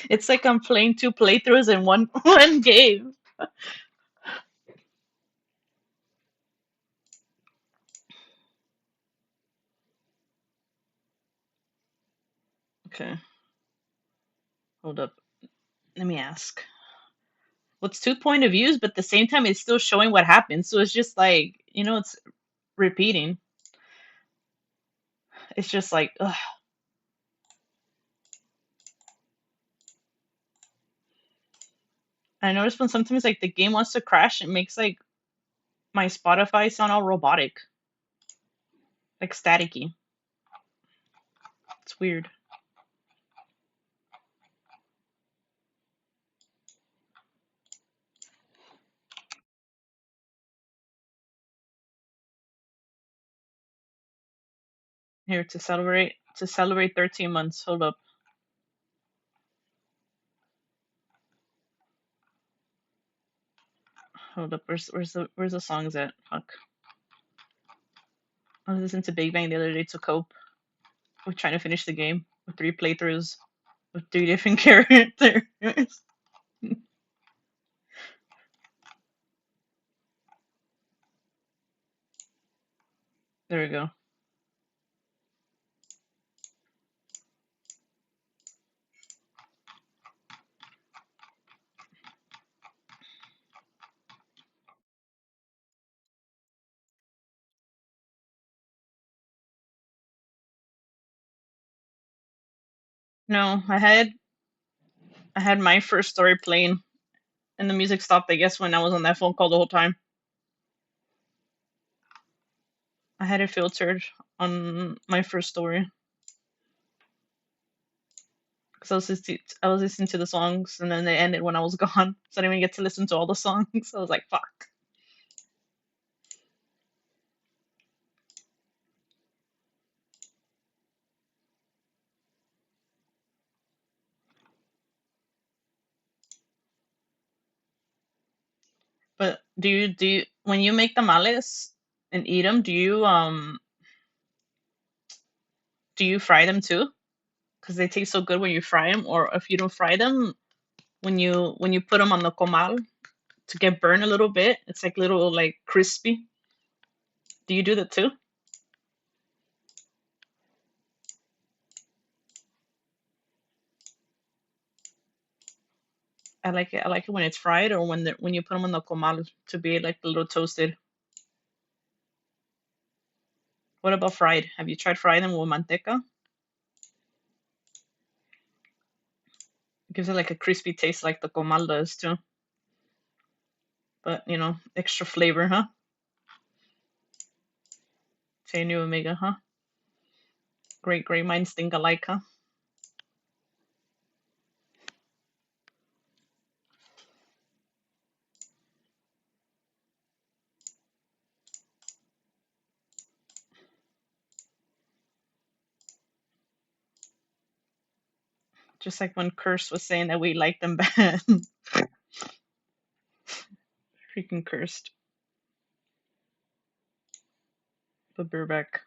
It's like I'm playing two playthroughs in one one game. Okay, hold up. Let me ask. What's two point of views, but at the same time, it's still showing what happens. So it's just like, it's repeating. It's just like, ugh. I notice when sometimes like the game wants to crash, it makes like my Spotify sound all robotic, like staticky. It's weird. Here to celebrate 13 months. Hold up. Hold up. Where's the songs at? Fuck. I was listening to Big Bang the other day to cope with trying to finish the game with 3 playthroughs with 3 different characters. There we go. No, I had my first story playing and the music stopped, I guess, when I was on that phone call the whole time. I had it filtered on my first story because I was listening to the songs and then they ended when I was gone, so I didn't even get to listen to all the songs. I was like, fuck. But do you when you make tamales and eat them, do you fry them too? Because they taste so good when you fry them, or if you don't fry them, when you put them on the comal to get burned a little bit, it's like little like crispy. Do you do that too? I like it. I like it when it's fried or when you put them on the comal to be like a little toasted. What about fried? Have you tried frying them with manteca? It gives it like a crispy taste like the comal does too. But extra flavor, huh? Say new Omega, huh? Great, great minds think alike, huh? Just like when Curse was saying that we like them bad. Freaking cursed. But we're back.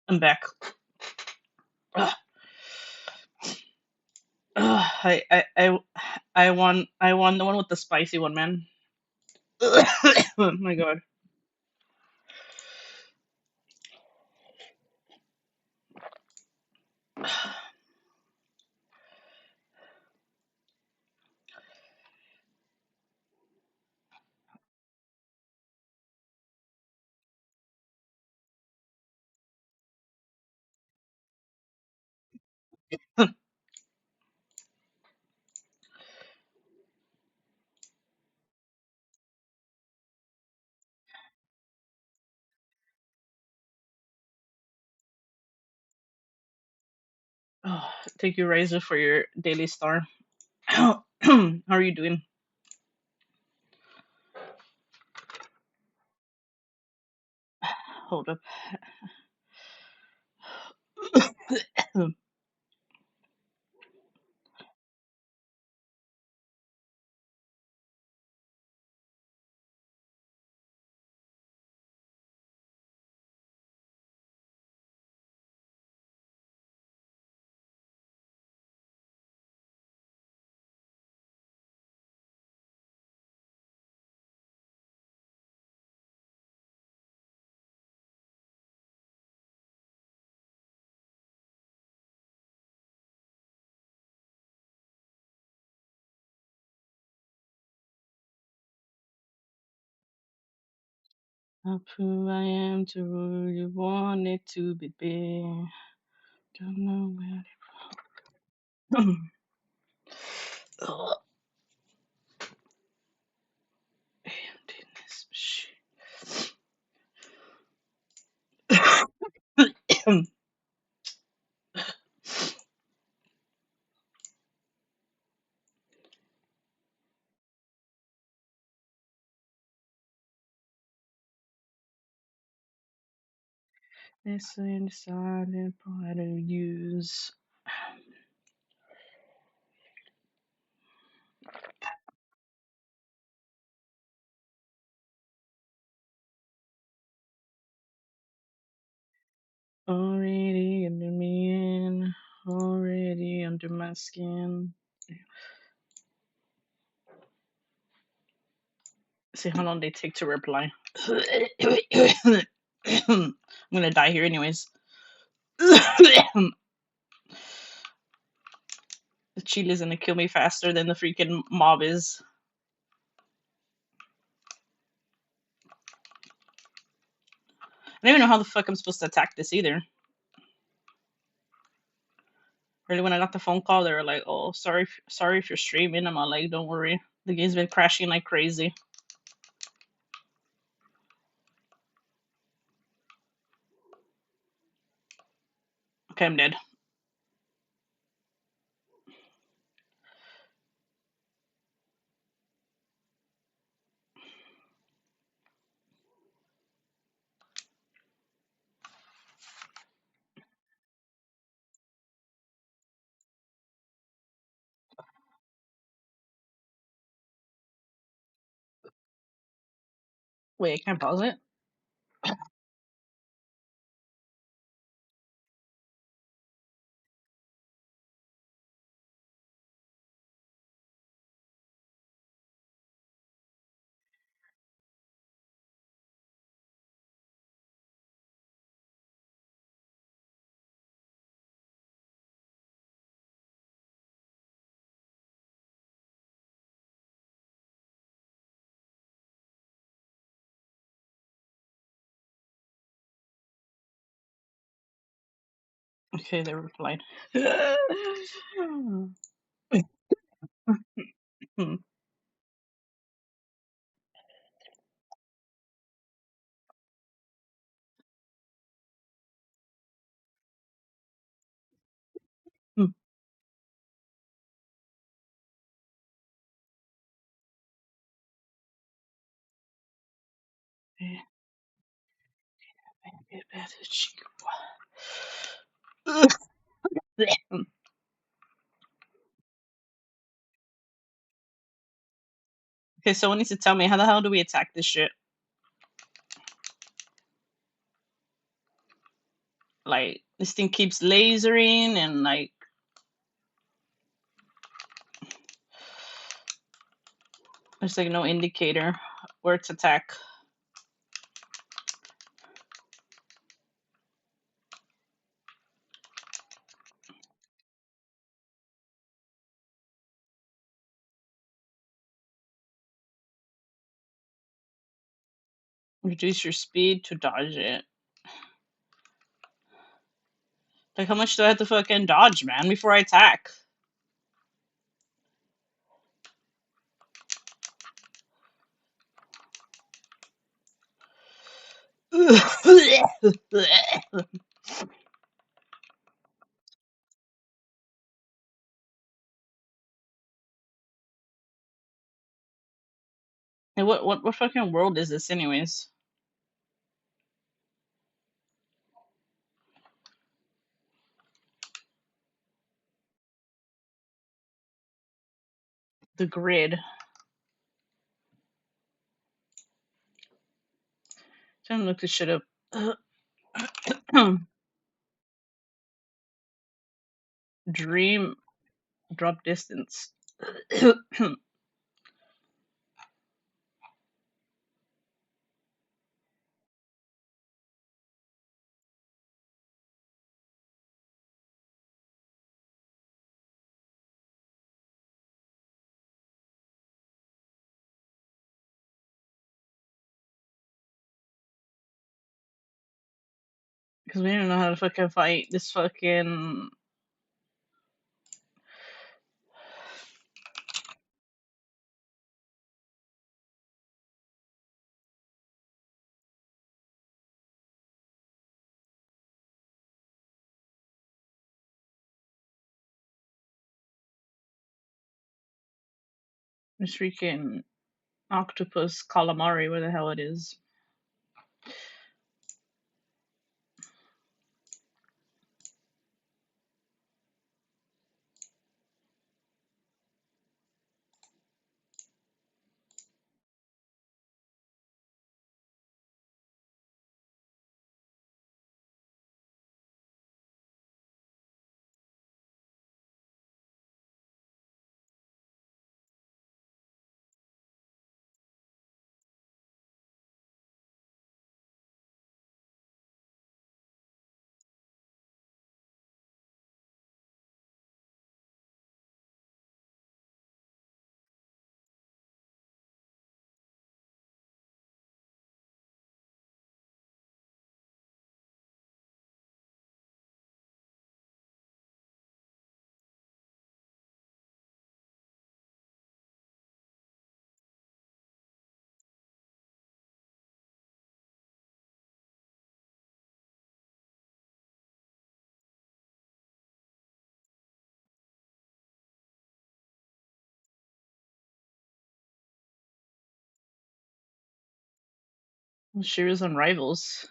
I'm back. Ugh. Ugh, I won the one with the spicy one, man. Oh my god. Oh, thank you, Riser, for your daily star. How are you doing? Hold up. How true I am to who you want it to be big. Don't know where. Ugh. Emptiness. This silent part of use. Already under me in, already under my skin. See how long they take to reply. I'm gonna die here anyways. The Chile's gonna kill me faster than the freaking mob is. I don't even know how the fuck I'm supposed to attack this either. Really, when I got the phone call, they were like, "Oh, sorry if you're streaming." I'm all like, "Don't worry, the game's been crashing like crazy." Okay, I'm dead. Wait, can I pause it? Okay, they replied. Okay, someone needs to tell me how the hell do we attack this shit? Like this thing keeps lasering and like there's like no indicator where it's attack. Reduce your speed to dodge it. Like how much do I have to fucking dodge, man, before I attack? Hey, what fucking world is this anyways? The grid. Trying to look this shit up. Dream drop distance. Because we don't know how to fucking fight this fucking. This freaking octopus calamari, where the hell it is. She was on Rivals.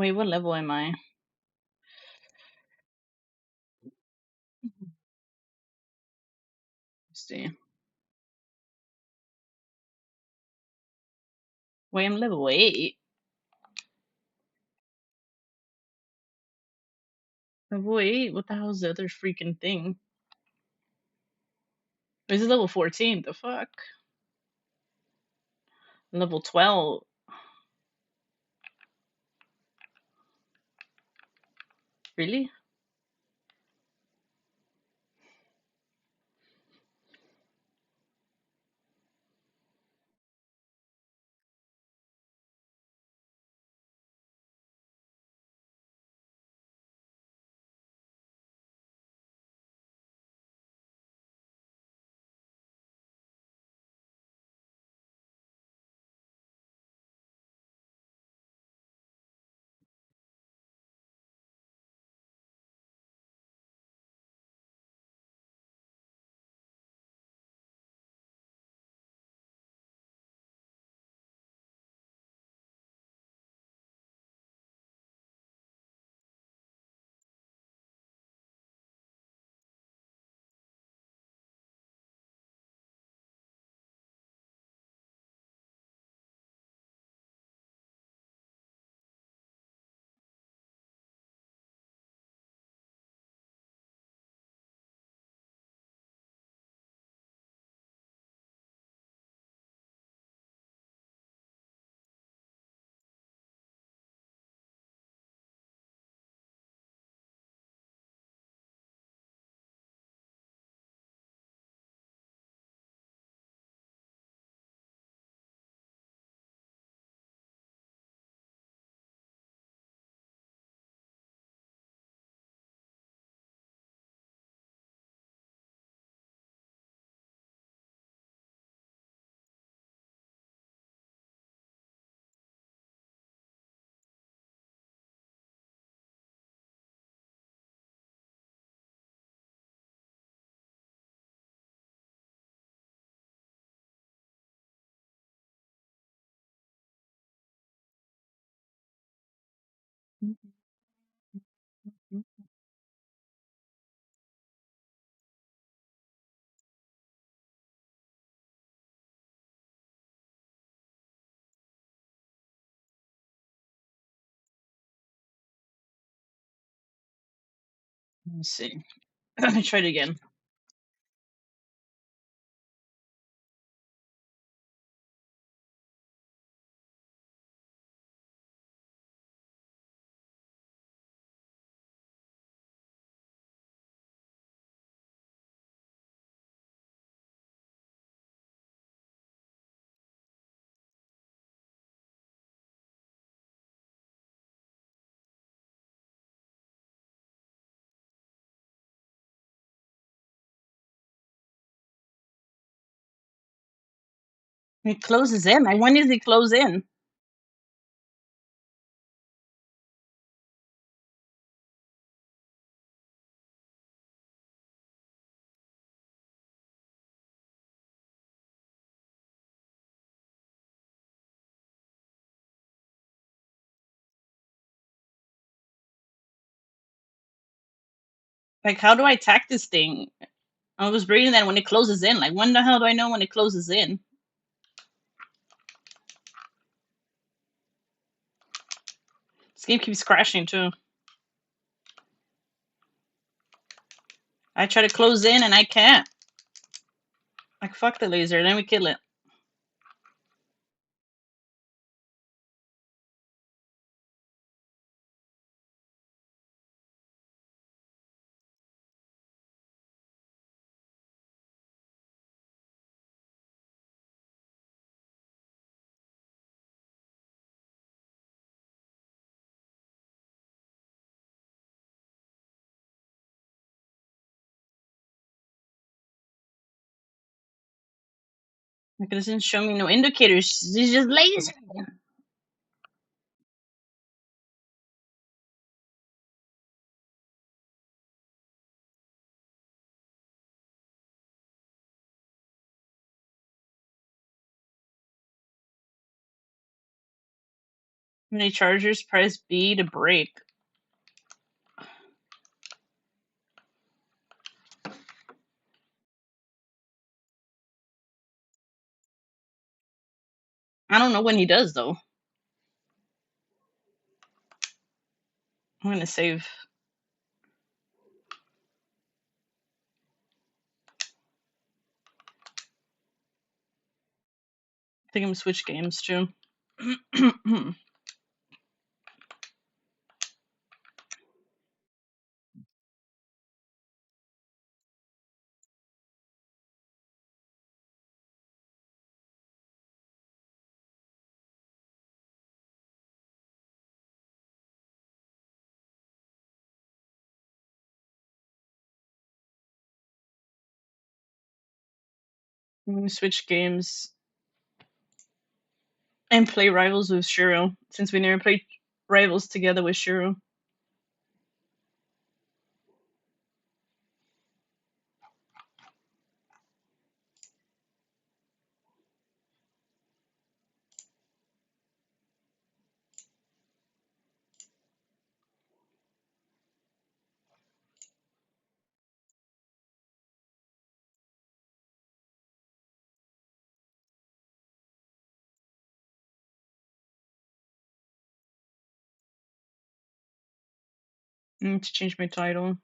Wait, what level am I? Let's see. Wait, I'm level 8. Level 8? What the hell is the other freaking thing? This is level 14. The fuck? Level 12. Really? Let's see. Let me try it again. It closes in. Like, when does it close in? Like, how do I attack this thing? I was reading that when it closes in. Like, when the hell do I know when it closes in? This game keeps crashing too. I try to close in and I can't. Like, fuck the laser. Then we kill it. Like, it doesn't show me no indicators. It's just laser. Many Chargers, press B to break. I don't know when he does though. I'm gonna save. I think I'm gonna switch games too. I'm gonna switch games and play Rivals with Shiro, since we never played Rivals together with Shiro. I need to change my title.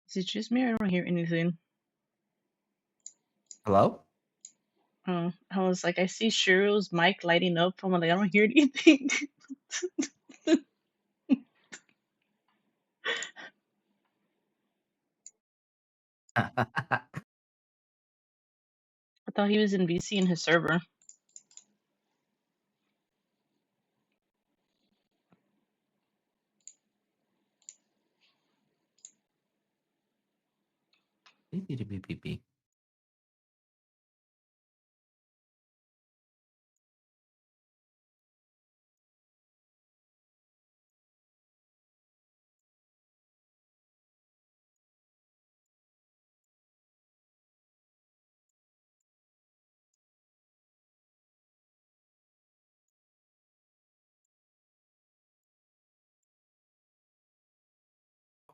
Is it just me? I don't hear anything. Hello? Oh, I was like, I see Shiro's mic lighting up. I'm like, I don't hear anything. I thought he was in BC in his server. Beep.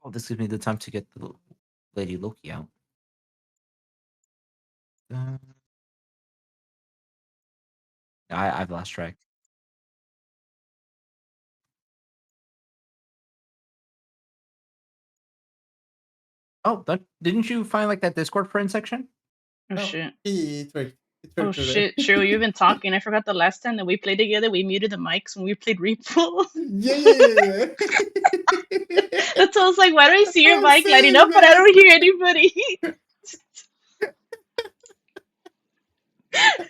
Oh, this gives me the time to get the Lady Loki out. I've lost track. Oh, didn't you find like that Discord friend section? Oh, Oh, shit. It worked. It Oh worked today. shit, Cheryl, you've been talking. I forgot the last time that we played together, we muted the mics when we played Repo. Yeah. That's why I was like, why do I see your I'm mic lighting saying, up, but I man. don't hear anybody? I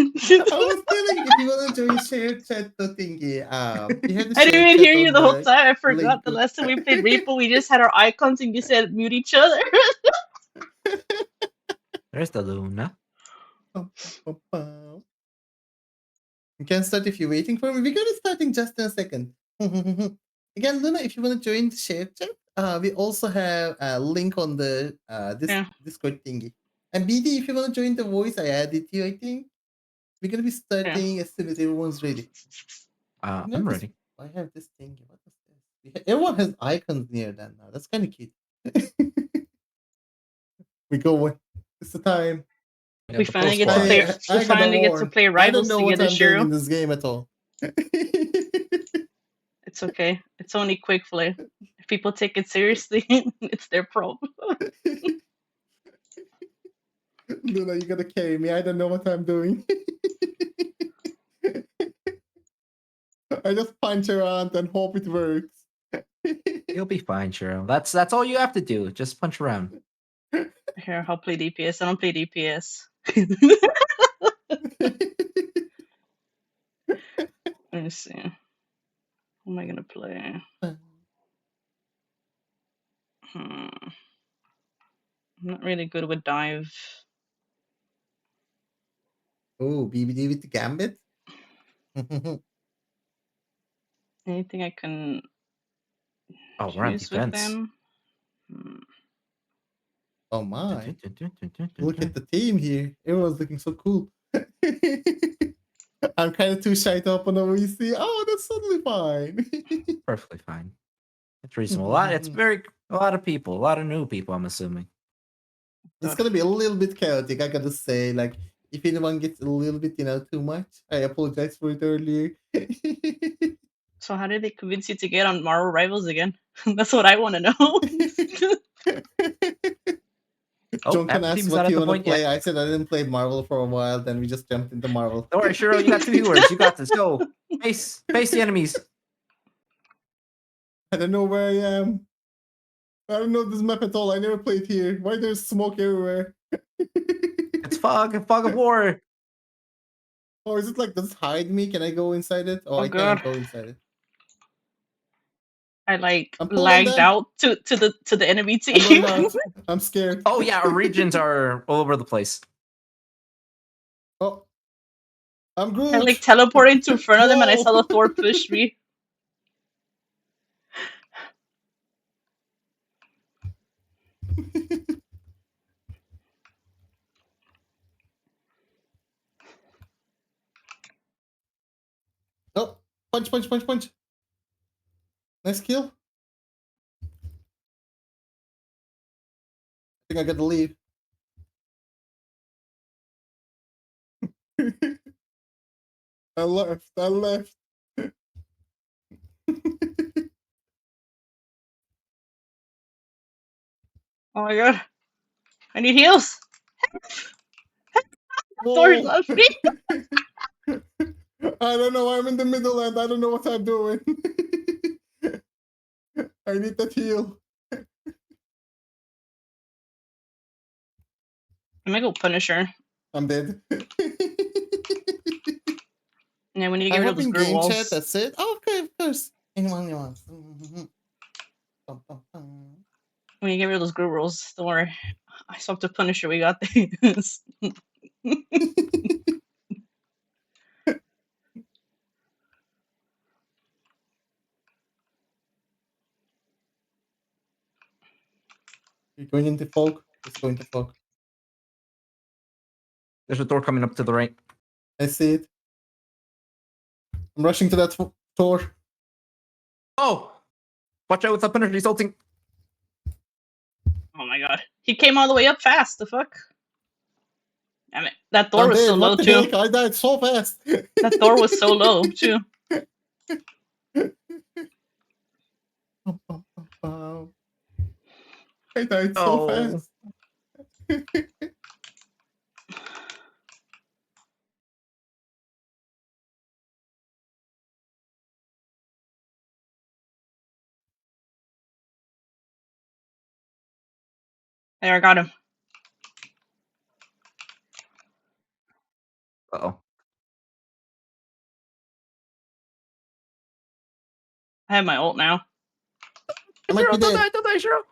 was telling if you want to join share chat to thingy, you have to I didn't share even chat hear you on the whole the time. I link. forgot the last time we played Repo, we just had our icons and you said mute each other. There's the Luna. You can start if you're waiting for me. We're gonna start in just a second. Again, Luna, if you want to join the share chat, we also have a link on the Yeah. Discord thingy. And BD, if you want to join the voice, I added you, I think. We're gonna be starting as soon as everyone's ready. I'm ready. I have this thingy. What is this? Everyone has icons near them now. That's kind of cute. We go. It's the time. We finally get to play. We finally get to play I don't Rivals know what together, I'm doing in Cheryl. this game at all. It's okay. It's only quick play. If people take it seriously, it's their problem. Luna, you gotta carry me. I don't know what I'm doing. I just punch around and hope it works. You'll be fine, Cheryl. That's all you have to do. Just punch around. Here, I'll play DPS. I don't play DPS. Let me see. Who am I gonna play? I'm not really good with dive. Oh, BBD with the gambit. Anything I can Oh, we're on use with defense. them? Oh my. Look at the team here. Everyone's looking so cool. I'm kind of too shy to open a VC. Oh, that's totally fine. Perfectly fine. It's reasonable. It's a lot of people, a lot of new people, I'm assuming. It's gonna be a little bit chaotic, I gotta say. Like, if anyone gets a little bit, too much, I apologize for it earlier. So how did they convince you to get on Marvel Rivals again? That's what I want to know. John can Apple ask TV's what not at you the want to point play. yet. I said I didn't play Marvel for a while, then we just jumped into Marvel. Don't worry, Cheryl, you got 2 viewers. You got this. Go. Face the enemies. I don't know where I am. I don't know this map at all. I never played here. Why there's smoke everywhere? It's fog of war. Oh, is it like, does it hide me? Can I go inside it? Oh, I God. can't go inside it. I I'm pulling lagged them. out to the enemy I'm team. going out. I'm scared. Oh yeah, our regions are all over the place. Oh, I'm Groot. I teleported to in front of them and I saw the Whoa. Thor push me. Oh, punch, punch, punch, punch. Nice kill. I think I got to leave. I left. Oh my god. I need heals. Thor's on me. I don't know. I'm in the middle and I don't know what I'm doing. I need that heal. I'm gonna go Punisher. I'm dead. Yeah, we need to get I'm rid of those hoping grid game walls. chat. That's it. Oh, okay, of course. Anyone you want. We need to get rid of those grid walls. Don't worry. I swapped to Punisher. We got this. You're going into fog. Let's go into fog. There's a door coming up to the right. I see it. I'm rushing to that door. Oh! Watch out with the Punisher, he's ulting. Oh my god. He came all the way up fast. The fuck? Damn it. That door I'm was dead. so low What the too. heck? I died so fast. That door was so low too. I died so Oh. fast. There, I got him. Uh-oh. I have my ult now. I might Shiro, be don't dead. die, don't die, Shiro.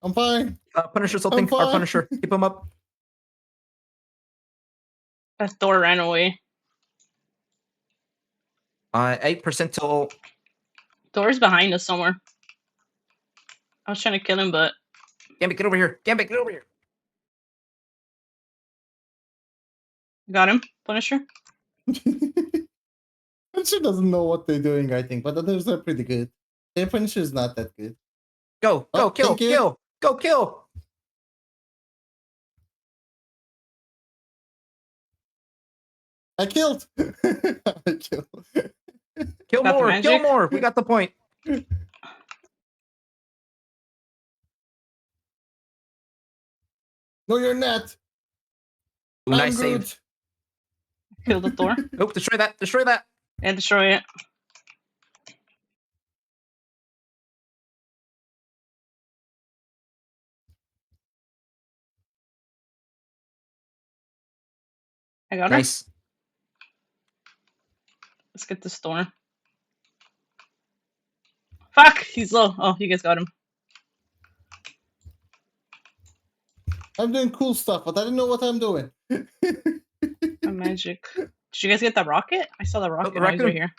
I'm fine. Punisher's I'm ulting. Our fine. Punisher. Keep him up. That door ran away. 8% till... Door's behind us somewhere. I was trying to kill him, but Gambit, get over here. Gambit, get over here. got him. Punisher. Punisher doesn't know what they're doing, I think, but others are pretty good. Their Punisher is not that good. Go, Oh, kill, thank you. kill. Go, kill. I killed. I killed. Kill Got the more, kill magic. more. We got the point. No, you're not. Ooh, I'm nice good. save. Kill the door. Oh, destroy that, destroy that. And destroy it. I got her. Nice. Let's get this door. Fuck! He's low. Oh, you guys got him. I'm doing cool stuff, but I don't know what I'm doing. A magic. Did you guys get the rocket? I saw the rocket. the Oh, he's right raccoon. here.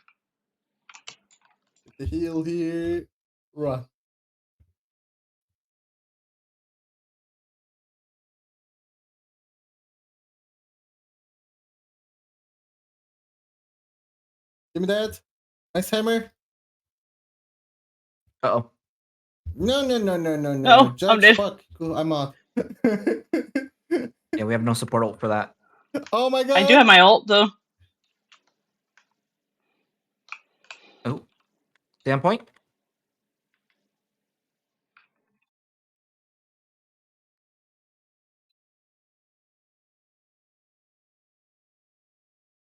The heal here. Run. Give me that. Nice hammer. Uh-oh. No. No, I'm Judge, dead. fuck. Cool, I'm out. Yeah, we have no support ult for that. Oh my god. I do have my ult though. Oh. Standpoint?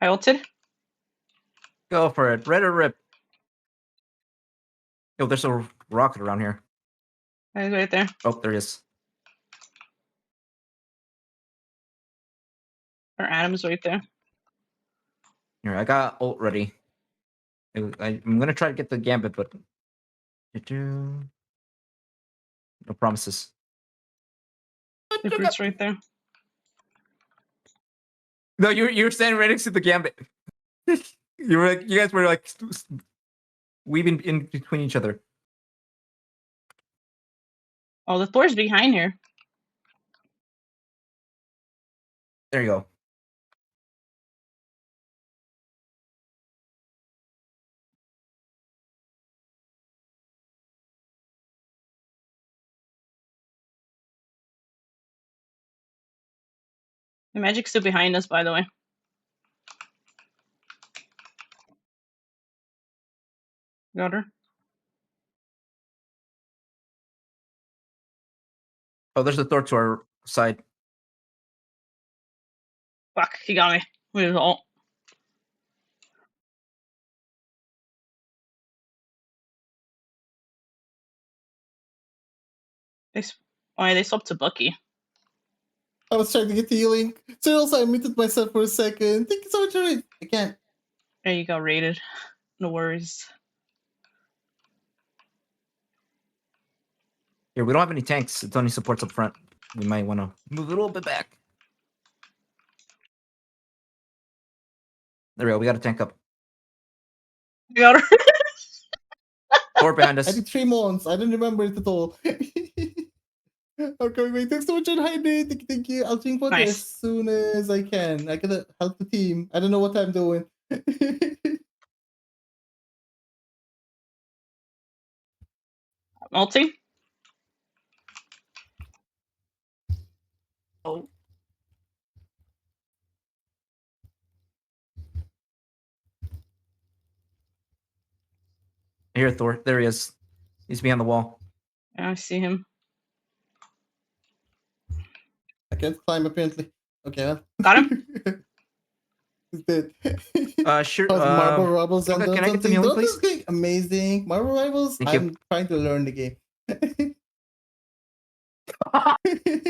I ulted. Go for it. Red or rip. Yo, there's a rocket around here. He's right there. Oh, there he is. Or Adam's right there. Here, I got ult ready. I'm gonna try to get the gambit, but no promises. The fruit's right there. No, you're standing right next to the gambit. You guys were like weaving in between each other. Oh, the door's behind here. There you go. The magic's still behind us, by the way. Got her. Oh, there's a door to our side. Fuck, he got me. With his ult. They swapped to Bucky. I was trying to get healing. So also I muted myself for a second. Thank you so much for it. I can't. There you go, rated. No worries. Here, we don't have any tanks. It's only supports up front. We might want to move a little bit back. There we go. We got a tank up. You got her. Door behind I us. did 3 months. I don't remember it at all. I'm coming back. Thanks so much on hydrate. Thank you. I'll drink water Nice. as soon as I can. I gotta help the team. I don't know what I'm doing. Multi. Oh. Here, Thor. There he is. He's behind the wall. I see him. I can't climb apparently. Okay, well. Got him. He's dead. Sure. How's Marble Rivals and Toga, can I get some Don't healing, please? going amazing. Marble Rivals, Thank you. I'm trying to learn the game.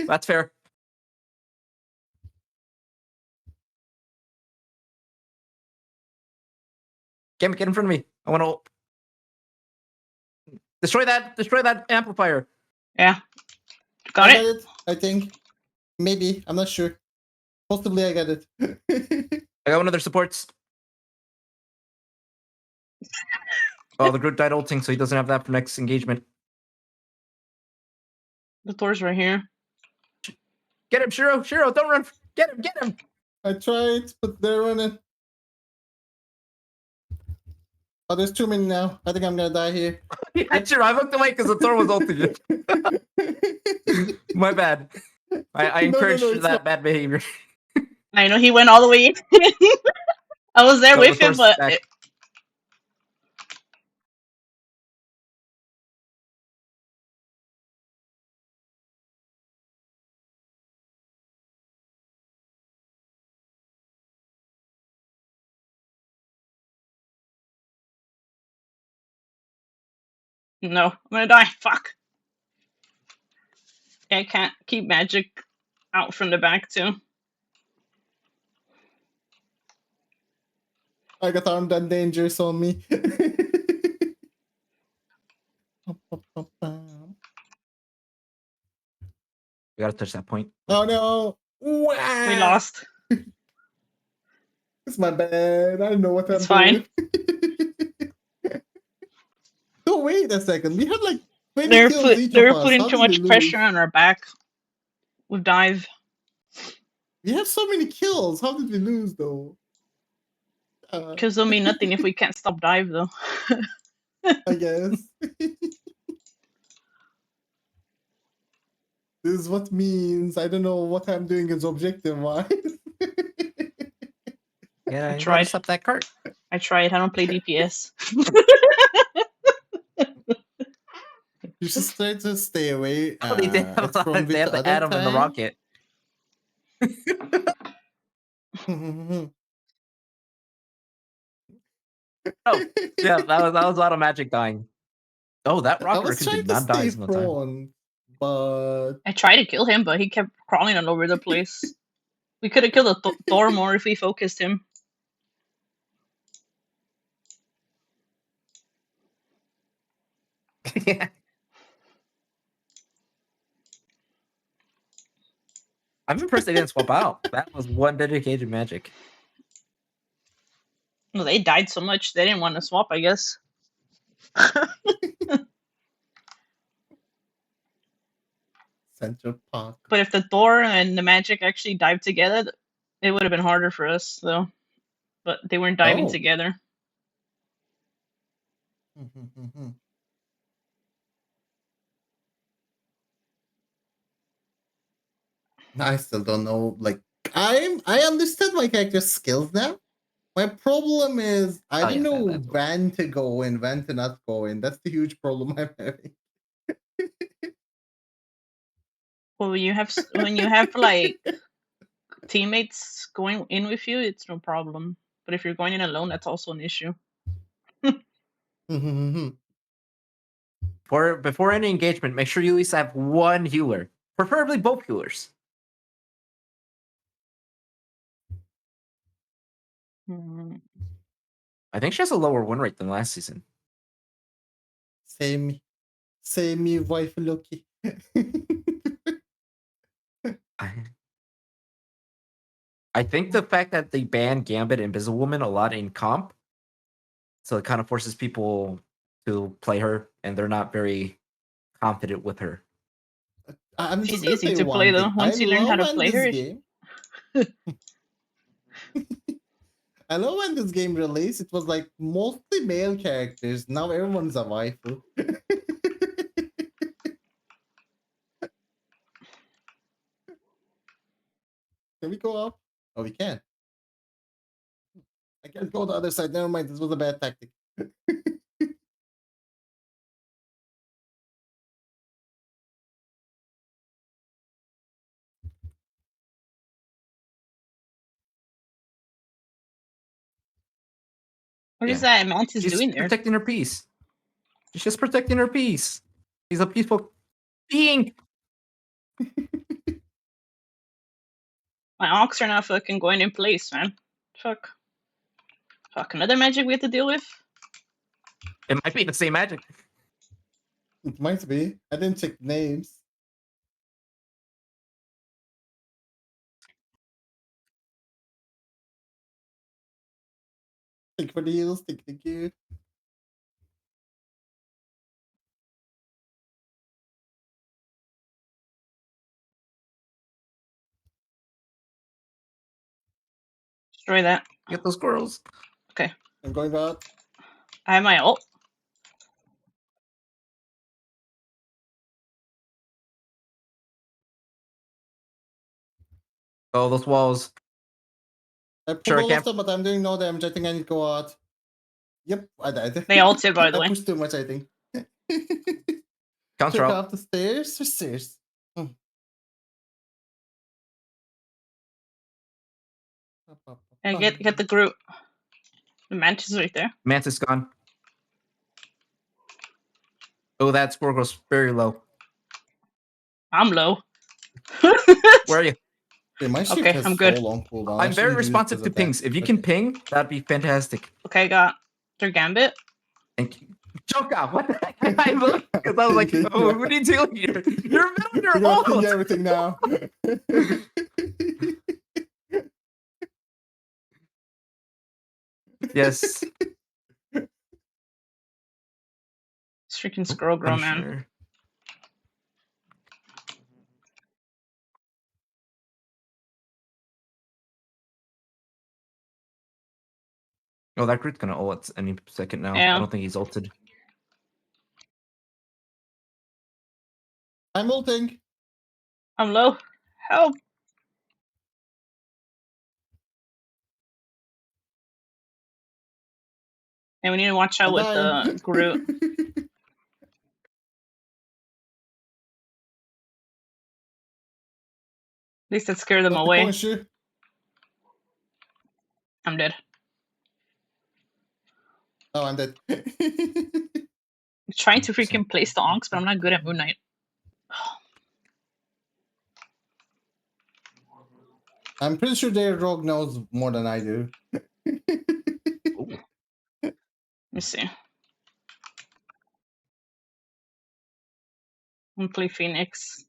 That's fair. Get in front of me. I want to destroy that amplifier. Yeah. Got I it. got it, I think. Maybe, I'm not sure. Possibly I got it. I got one of their supports. Oh, the Groot died ulting, so he doesn't have that for next engagement. The Thor's right here. Get him, Shiro! Shiro, don't run! Get him! I tried, but they're running. Oh, there's too many now. I think I'm gonna die here. Yeah, Shiro, I looked away because the Thor was ulting you. My bad. I encouraged it's that not. bad behavior. I know he went all the way in. I was there Oh, with the him, Thor's but back. no, I'm gonna die. Fuck. I can't keep magic out from the back too. I got armed and dangerous on me. We gotta touch that point. Oh no! We Wow. lost. It's my bad. I don't know what It's I'm fine. doing. So wait a second. We had like 20 They're kills each they're of us. putting How too did we much lose? pressure on our back with dive. We have so many kills. How did we lose though? Because it'll mean nothing if we can't stop dive though. I guess. This is what means I don't know what I'm doing is objective wise. Yeah, you tried. gotta stop that cart. I tried. I don't play DPS. You should try to stay away. Oh, they have, it's from they have the the other atom in the time. rocket. Oh, yeah, that was a lot of magic dying. Oh, that I rocket was raccoon trying did to not die stay a single time. prone, but I tried to kill him, but he kept crawling all over the place. We could have killed the Thor more if we focused him. Yeah. I'm impressed they didn't swap out. That was one dedicated magic. Well, they died so much they didn't want to swap, I guess. Central Park. But if the Thor and the magic actually dived together, it would have been harder for us, though. But they weren't diving Oh. together. I still don't know. Like I understand my character's skills now. My problem is I Oh, don't yeah, know that's- when to go in, when to not go in. That's the huge problem I'm having. Well, when you have like teammates going in with you, it's no problem. But if you're going in alone, that's also an issue. Before any engagement, make sure you at least have one healer, preferably both healers. Hmm. I think she has a lower win rate than last season. Same me, wife Loki. I think the fact that they banned Gambit and Invisible Woman a lot in comp, so it kind of forces people to play her, and they're not very confident with her. I'm She's just gonna easy say to play, one though, thing. once I you learn how love to when play this her. game. I love when this game released. It was like mostly male characters. Now everyone's a waifu. Can we go up? Oh, we can. I can't go the other side. Never mind. This was a bad tactic. What is Yeah. that Mantis She's doing there? protecting her peace. She's just protecting her peace. She's a peaceful being. My ox are not fucking going in place, man. Fuck. Fuck, another magic we have to deal with? It might be the same magic. It might be. I didn't check names. Thank you for the heals. Thank you. Destroy that. Get those squirrels. Okay. I'm going out. I have my ult. Oh, those walls. I pulled Sure, I all can't. of them, but I'm doing no damage. I think I need to go out. Yep, I died. They ulted, by the I way. pushed too much, I think. Counter Check out. out the stairs or stairs? And get the Groot. The Mantis is right there. Mantis gone. Oh, that squirrel goes very low. I'm low. Where are you? Okay, my shift Okay, has I'm good. so long cooldown. I I'm very shouldn't use responsive this to pings. attack. If you can Okay. ping, that'd be fantastic. Okay, I got their Gambit. Thank you. Joker, what the heck? I looked because I was like, oh, what are you doing here? You're We're your gonna ping ult. everything now. Yes. This freaking Squirrel Girl, man. Punisher. Oh, that Groot's gonna ult any second now. Yeah. I don't think he's ulted. I'm ulting. I'm low. Help. And we need to watch out I'm with dying. the Groot. At least that scared them Let me away. punish you. I'm dead. Oh, I'm dead. I'm trying to freaking place the Onks, but I'm not good at Moon Knight. I'm pretty sure their rogue knows more than I do. Ooh. Let me see. I'm gonna play Phoenix.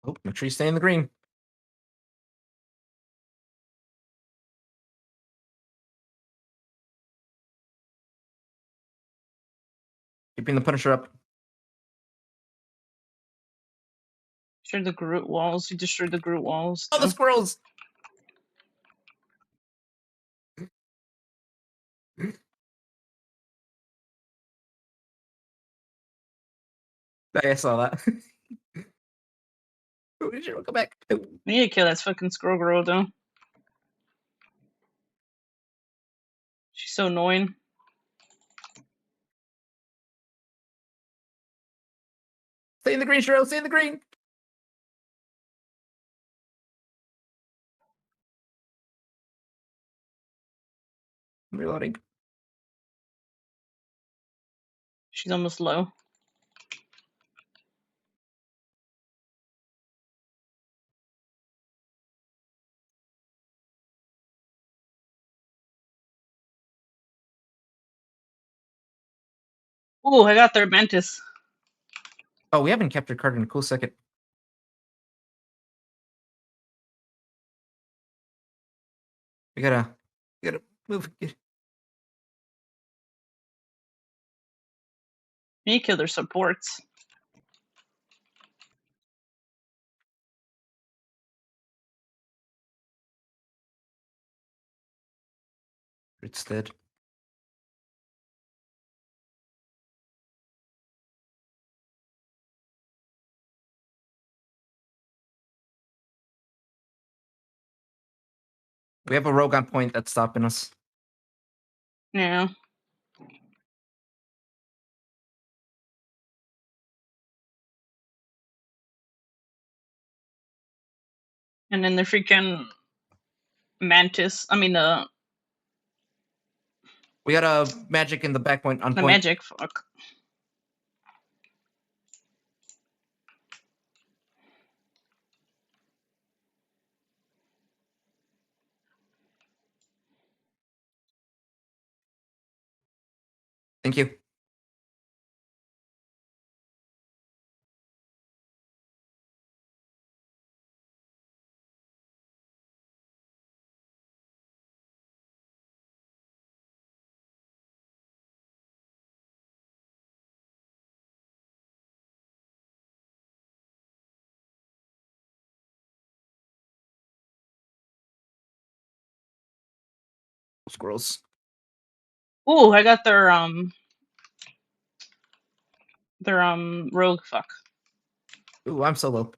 Oh, make sure you stay in the green. Keeping the Punisher up. Destroy the Groot walls. You destroyed the Groot walls. Oh, the too. squirrels! I saw that. Oh, come back. Oh. We need to kill that fucking Squirrel Girl, though. She's so annoying. Stay in the green, Shiro. Stay in the green. I'm reloading. She's almost low. Ooh, I got their Mantis. Oh, we haven't captured card in a cool second. We gotta move. We need to kill their supports. It's dead. We have a rogue on point that's stopping us. Yeah. And then the freaking mantis. I mean We got a magic in the back point on the point. magic. Fuck. Thank you. Squirrels. Ooh, I got their rogue. Fuck. Ooh, I'm solo.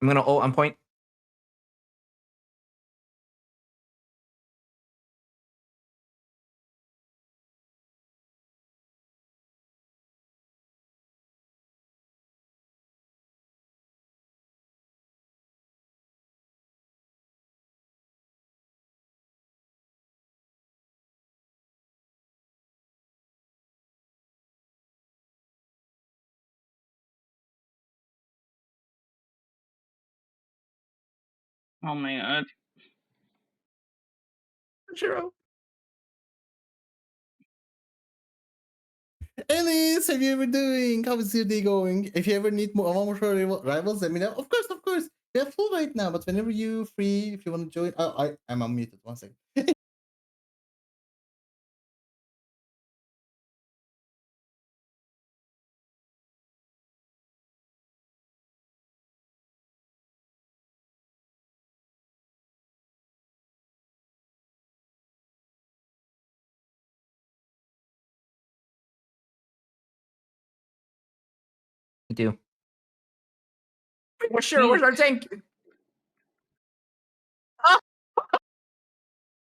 I'm gonna ult on point. Oh my god. Zero. Ellis, how you ever doing? How is your day going? If you ever need more rivals, let me know. Of course, of course. We are full right now, but whenever you free, if you want to join, I'm unmuted. 1 second. I do. Where's Shiro? Where's our tank?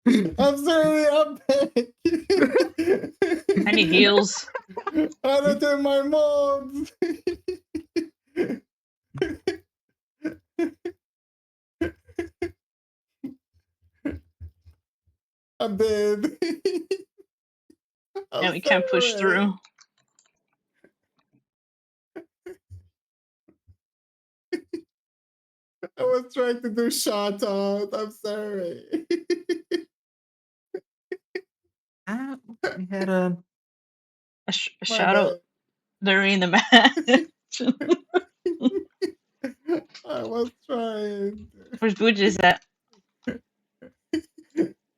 I'm sorry, I'm back. I need heals. I don't have my mobs. I'm dead. Yeah, we can't push through. I was trying to do shout out. I'm sorry. We had a A My shadow bad. during the match. I was trying. Where's Booges at?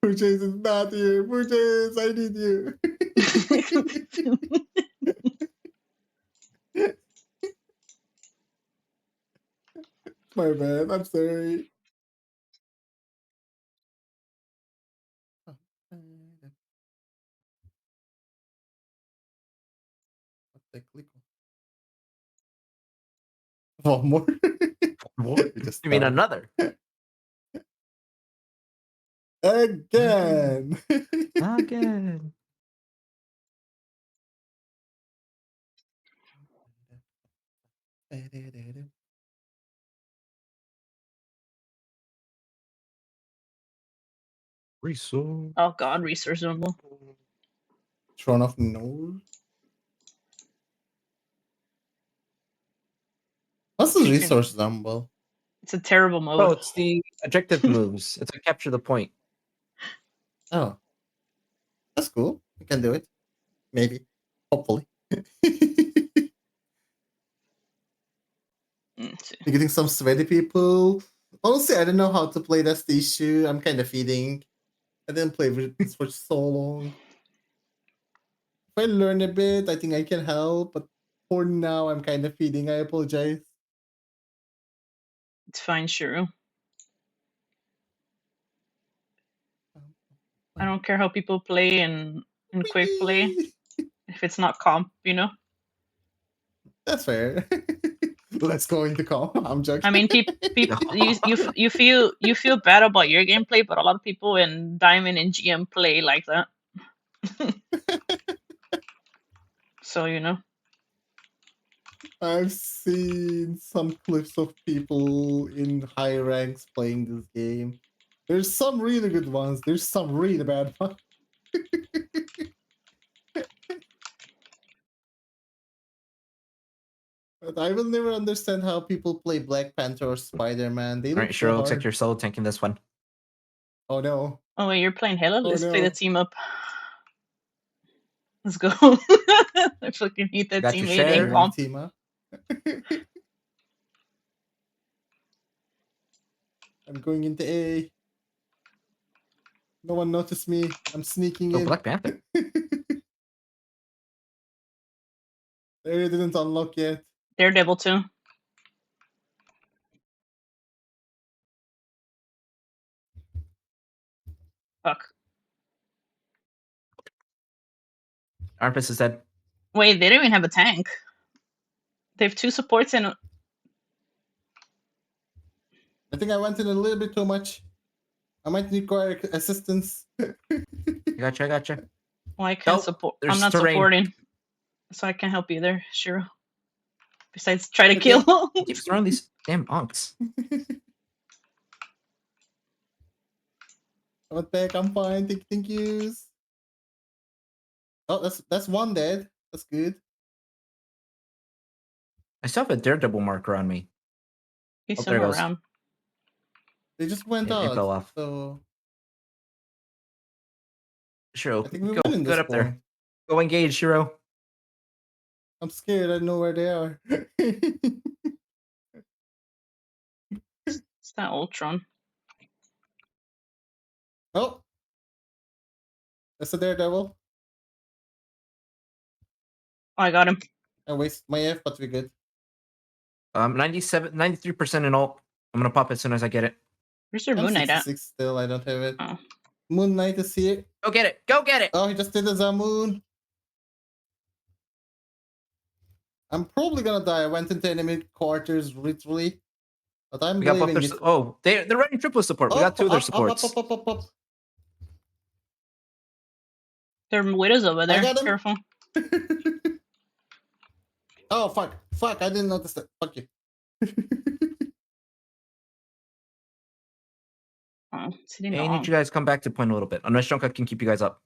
Purchase is not here. Purchase, I need you. My bad. I'm sorry. One more. What? We just You mean started. another? Again. Again. Resource. Oh god, resource rumble. Throne of North. What's the resource rumble? It's a terrible mode. Oh, it's the objective moves. It's a capture the point. Oh. That's cool. We can do it. Maybe. Hopefully. You're getting some sweaty people. Honestly, I don't know how to play that issue. I'm kind of feeding. I didn't play this for so long. If I learn a bit, I think I can help. But for now, I'm kind of feeding. I apologize. It's fine, Shiro. I don't care how people play in quick play if it's not comp, you know. That's fair. Let's go into comp. I'm joking. I mean, people, you feel bad about your gameplay, but a lot of people in Diamond and GM play like that. So you know. I've seen some clips of people in high ranks playing this game. There's some really good ones. There's some really bad ones. But I will never understand how people play Black Panther or Spider-Man. They All look right, so sure. Looks like hard. you're solo tanking this one. Oh no. Oh wait, you're playing Halo? Oh, Let's play the no. team up. Let's go. I fucking hate that Got team your 8 share. in comp. Team up. I'm going into A. No one noticed me. I'm sneaking Oh, in. Black Panther. Area didn't unlock yet. Daredevil too. Fuck. Armpus is dead. Wait, they don't even have a tank. They have 2 supports and I think I went in a little bit too much. I might require assistance. I gotcha. well, I can't Nope, support. there's I'm not terrain. supporting, so I can't help either. Shiro. Besides, try to Okay. kill. He keeps throwing these damn onks. I went back. I'm fine. Thank yous. Oh, that's one dead. That's good. I still have a Daredevil marker on me. He's Oh, there somewhere it goes. around. They just went It out. fell off. So Shiro, I think we go. win in Get this up there. point. Go engage, Shiro. I'm scared. I know where they are. It's not Ultron. Oh, that's a Daredevil. Oh, I got him. I waste my F, but we're good. 93% in ult. I'm gonna pop it as soon as I get it. Where's your I'm Moon Knight at? 66 still. I don't have it. Oh. Moon Knight is here. Go get it. Go get it. Oh, he just did a Zamoon. I'm probably gonna die. I went into enemy quarters literally. But I'm We got both believing their. it. Oh, they're running triple support. We got 2 of their supports. Up. There are widows over there. got him. Careful. Oh, fuck. Fuck, I didn't notice that. Fuck you. Oh, sitting Hey, I down. need you guys to come back to point a little bit. Unless Shonka can keep you guys up.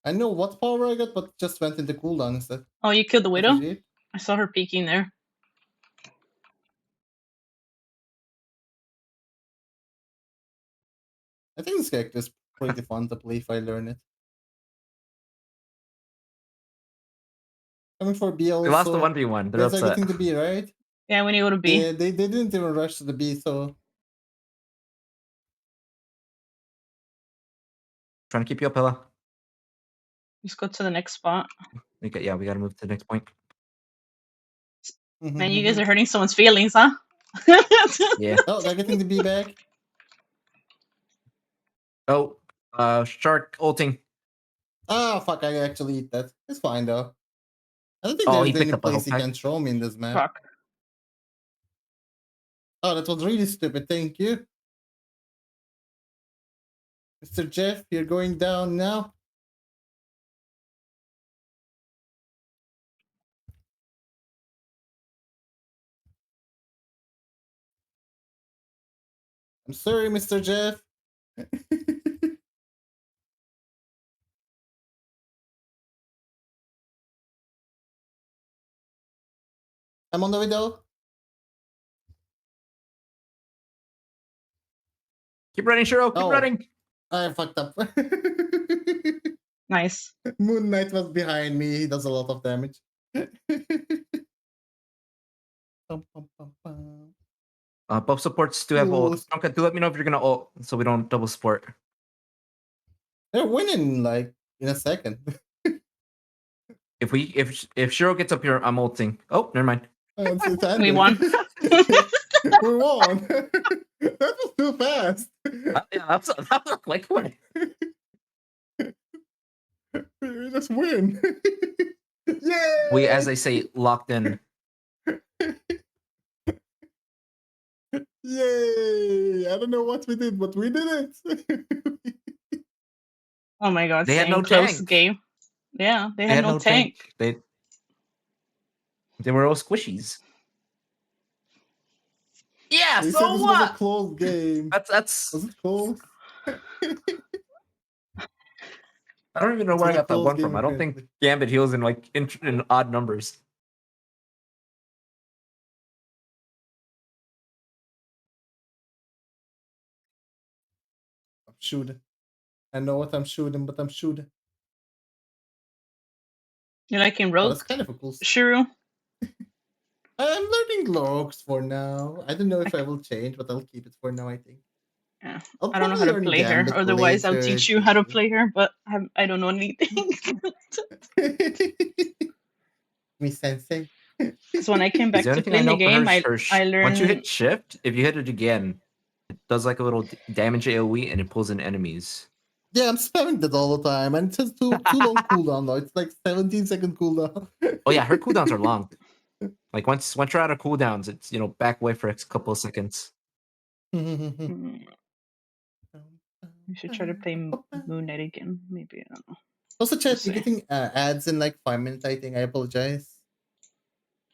I know what power I got, but just went into cooldown instead. Oh, you killed the widow? GG. I saw her peeking there. I think this character is pretty fun to play if I learn it. Coming for B also. We lost the 1v1. They're There's upset. everything to B, right? Yeah, we need to go to B. Yeah, they didn't even rush to the B, so Trying to keep you up, Hilla. Let's go to the next spot. We gotta move to the next point. Man, you guys are hurting someone's feelings, huh? Yeah. Oh, they're getting the B back. Oh, shark ulting. Oh, fuck, I actually eat that. It's fine, though. I don't think Oh, he there's picked any up the whole place he pack. can throw me in this map. Fuck. Oh, that was really stupid. Thank you. Mr. Jeff, you're going down now. I'm sorry, Mr. Jeff. I'm on the way though. Keep running, Shiro. Keep Oh. running. I fucked up. Nice. Moon Knight was behind me. He does a lot of damage. Pum, pum, pum, pum. Both supports do have Ooh. ult. Shonka, do let me know if you're gonna ult so we don't double support. They're winning like in a second. If Shiro gets up here, I'm ulting. Oh, never mind. It's We ended. won. We won. That was too fast. Yeah, that was a quick one. We just win. We, as they say, locked in. Yay! I don't know what we did, but we did it. Oh my god, They had same no close tank. game. Yeah, they They had had no no tank. tank. They were all squishies. Yeah, They so said this was a what? close game. That's. Was it close? I don't even know It where I was a got that close one game, from. I don't think apparently. Gambit heals in like in odd numbers. I'm shooting. I know what I'm shooting, but I'm shooting. You liking Oh, Rogue, that's kind of a cool. Shuru? I'm learning logs for now. I don't know if I will change, but I'll keep it for now, I think. Yeah, I'll I don't know how probably to learn play her. Gambit Otherwise, I'll later, teach you how to too. play her, but I don't know anything. Me sensei. Because when I came Is back the only to thing I playing the know for her game, is I once you learned. hit shift, if you hit it again, it does like a little damage AoE and it pulls in enemies. Yeah, I'm spamming that all the time, and it says too long cooldown now. It's like 17-second cooldown. Oh yeah, her cooldowns are long. Like once you're out of cooldowns, it's back away for a couple of seconds. Mm, we should try to play Moon Knight again. Maybe, I don't know. Also, We'll chat, see. you're getting ads in like 5 minutes, I think. I apologize.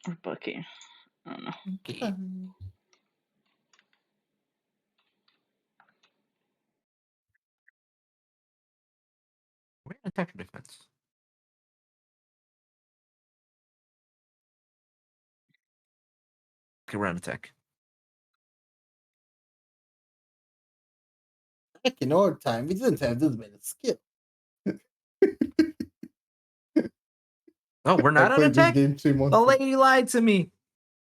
Or Bucky. I don't know. Okay. We're in attack or defense. Okay, we're on attack. Back in our time, we didn't have this many skill. Oh, we're I not on played this attack? game 3 months The ago. lady lied to me.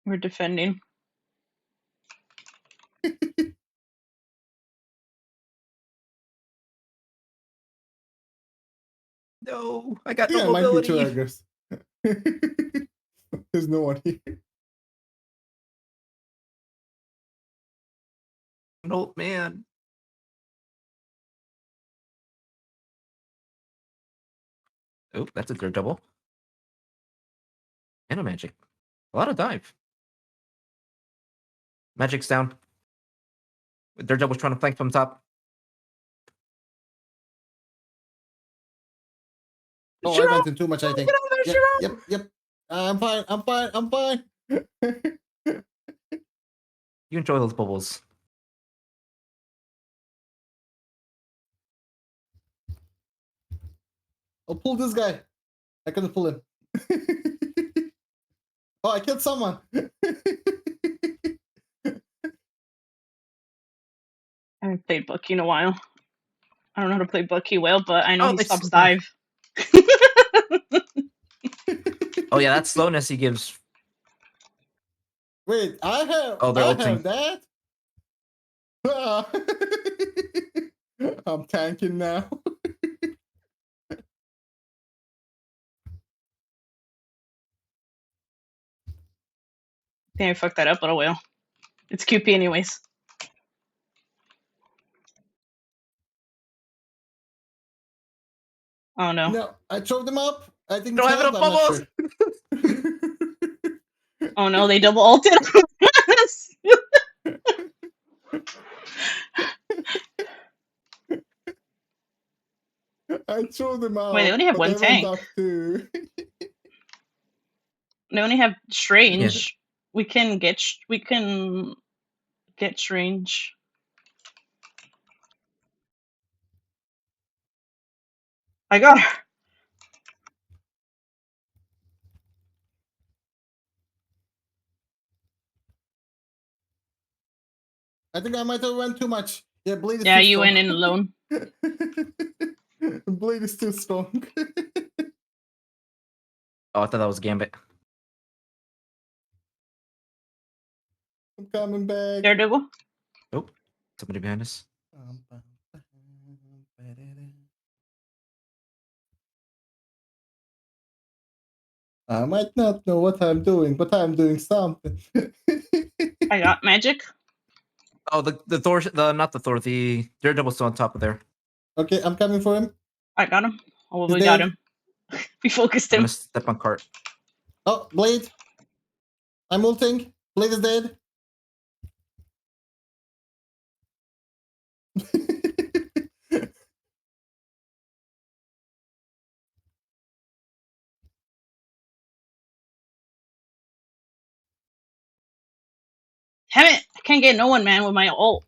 We're defending. No, I got I think no I might be too mobility. aggressive. There's no one here. An old man. Oh, that's a Daredevil. And a magic. A lot of dive. Magic's down. Daredevil's trying to flank from top. Oh, Shiro! I went in too much, I think. Get out of there, Shiro! Yep. I'm fine. You enjoy those bubbles. I'll pull this guy. I couldn't pull him. Oh, I killed someone. I haven't played Bucky in a while. I don't know how to play Bucky well, but I know Oh, he they stops still have- dive. Oh yeah, that slowness he gives. Wait, I have. Oh, they're I ulting. have that. Ah. I'm tanking now. Think I fucked that up, but oh well. It's QP anyways. Oh no. No, I throw them up. I think Don't have it's enough I'm not bubbles! sure. Oh no, they double ulted. I throw them out. Wait, they only have but one I went tank. up too. They only have Strange. We can get Strange. I got her. I think I might have went too much. Yeah, Blade is Yeah, too you strong. went in alone. Blade is too strong. Oh, I thought that was Gambit. I'm coming back. Daredevil. Oh, somebody behind us. I might not know what I'm doing, but I'm doing something. I got magic. Oh, the Thor, not the Thor, the Daredevil's still on top of there. Okay, I'm coming for him. I got him. Oh, He's we got dead. him. We focused I'm him. gonna step on cart. Oh, Blade. I'm ulting. Blade is dead. Damn it! I can't get no one, man, with my ult.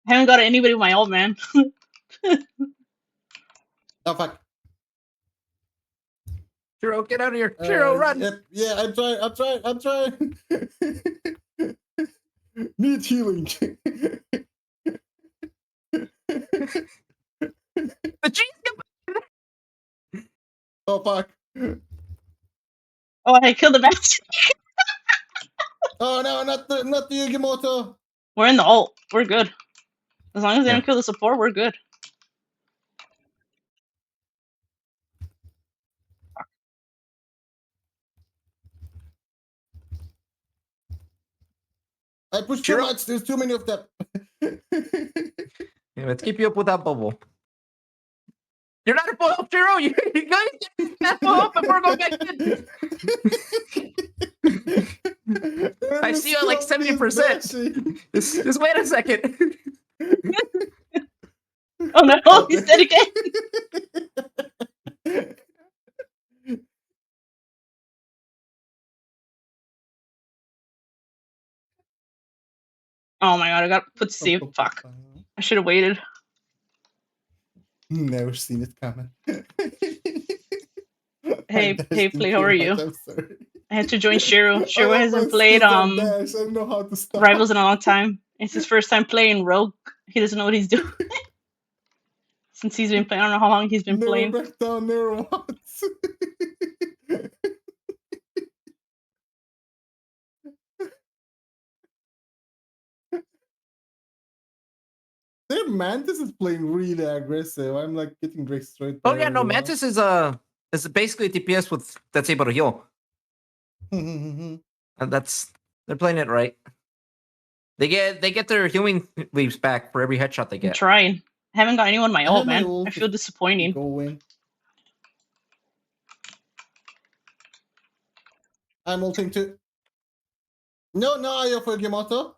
I haven't got anybody with my ult, man. Oh, fuck. Shiro, get out of here. Shiro, run. Yep, yeah, I'm trying. Need healing. The G. Oh, fuck. Oh, I killed the match. Oh, no, not the Yugimoto. We're in the ult. We're good. As long as they Yeah. don't kill the support, we're good. I pushed too Shiro. much. There's too many of them. Yeah, let's keep you up with that bubble. You're not a full up, Shiro. You gotta get that full up before going back in. I see you at like 70%. Just wait a second. Oh no, he's dead again. Oh my god, I got put to save. Fuck. I should have waited. Never seen it coming. Hey, dashed hey, in Play, how too are you? much, I'm sorry. I had to join Shiro. Shiro I hasn't almost played skipped that dash. I don't know how to stop. Rivals in a long time. It's his first time playing Rogue. He doesn't know what he's doing. Since he's been playing, I don't know how long he's been Never playing. back down, never once. Their Mantis is playing really aggressive. I'm like getting destroyed. Oh yeah, no, Mantis is basically a DPS that's able to heal. And they're playing it right. They get their healing leaves back for every headshot they I'm get. trying. I haven't got anyone my I have ult, my man. ult I feel if- disappointing. Going. I'm ulting too. No, you're for Yamato.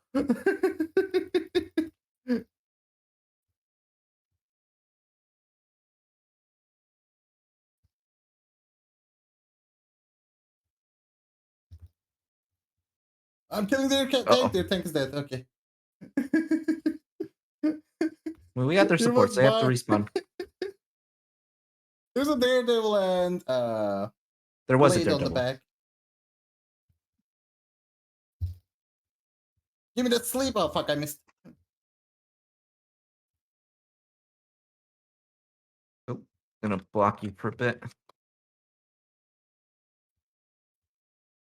I'm killing their tank. Their tank is dead. Okay. Well, we got their He support, was so they have to by- respawn. There's a Daredevil and There was a Blade on the Daredevil. back. Give me that sleep. Oh fuck, I missed. Gonna block you for a bit.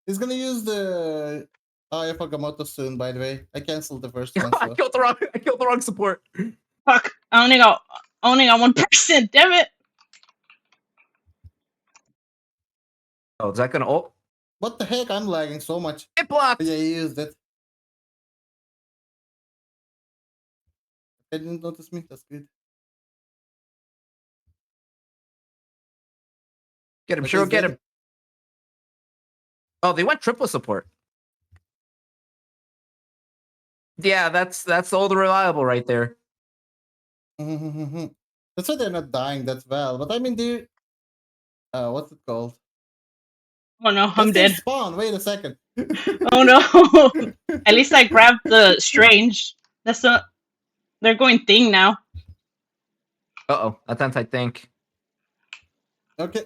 He's gonna use the Yafagamoto soon, by the way. I canceled the first one, I so. killed the wrong support. Fuck. I only got 1%. Damn it. Oh, is that gonna ult? What the heck? I'm lagging so much. It blocked. Yeah, he used it. I didn't notice me. That's good. Get him, Okay, Shiro, he's get dead. him. Oh, they went triple support. Yeah, that's old and reliable right there. That's why they're not dying that well. But I mean, they're. What's it called? Oh no, I'm That's their dead. spawn. Wait a second. Oh no. At least I grabbed the Strange. That's not. They're going thing now. Uh-oh, that's anti-tank. Okay.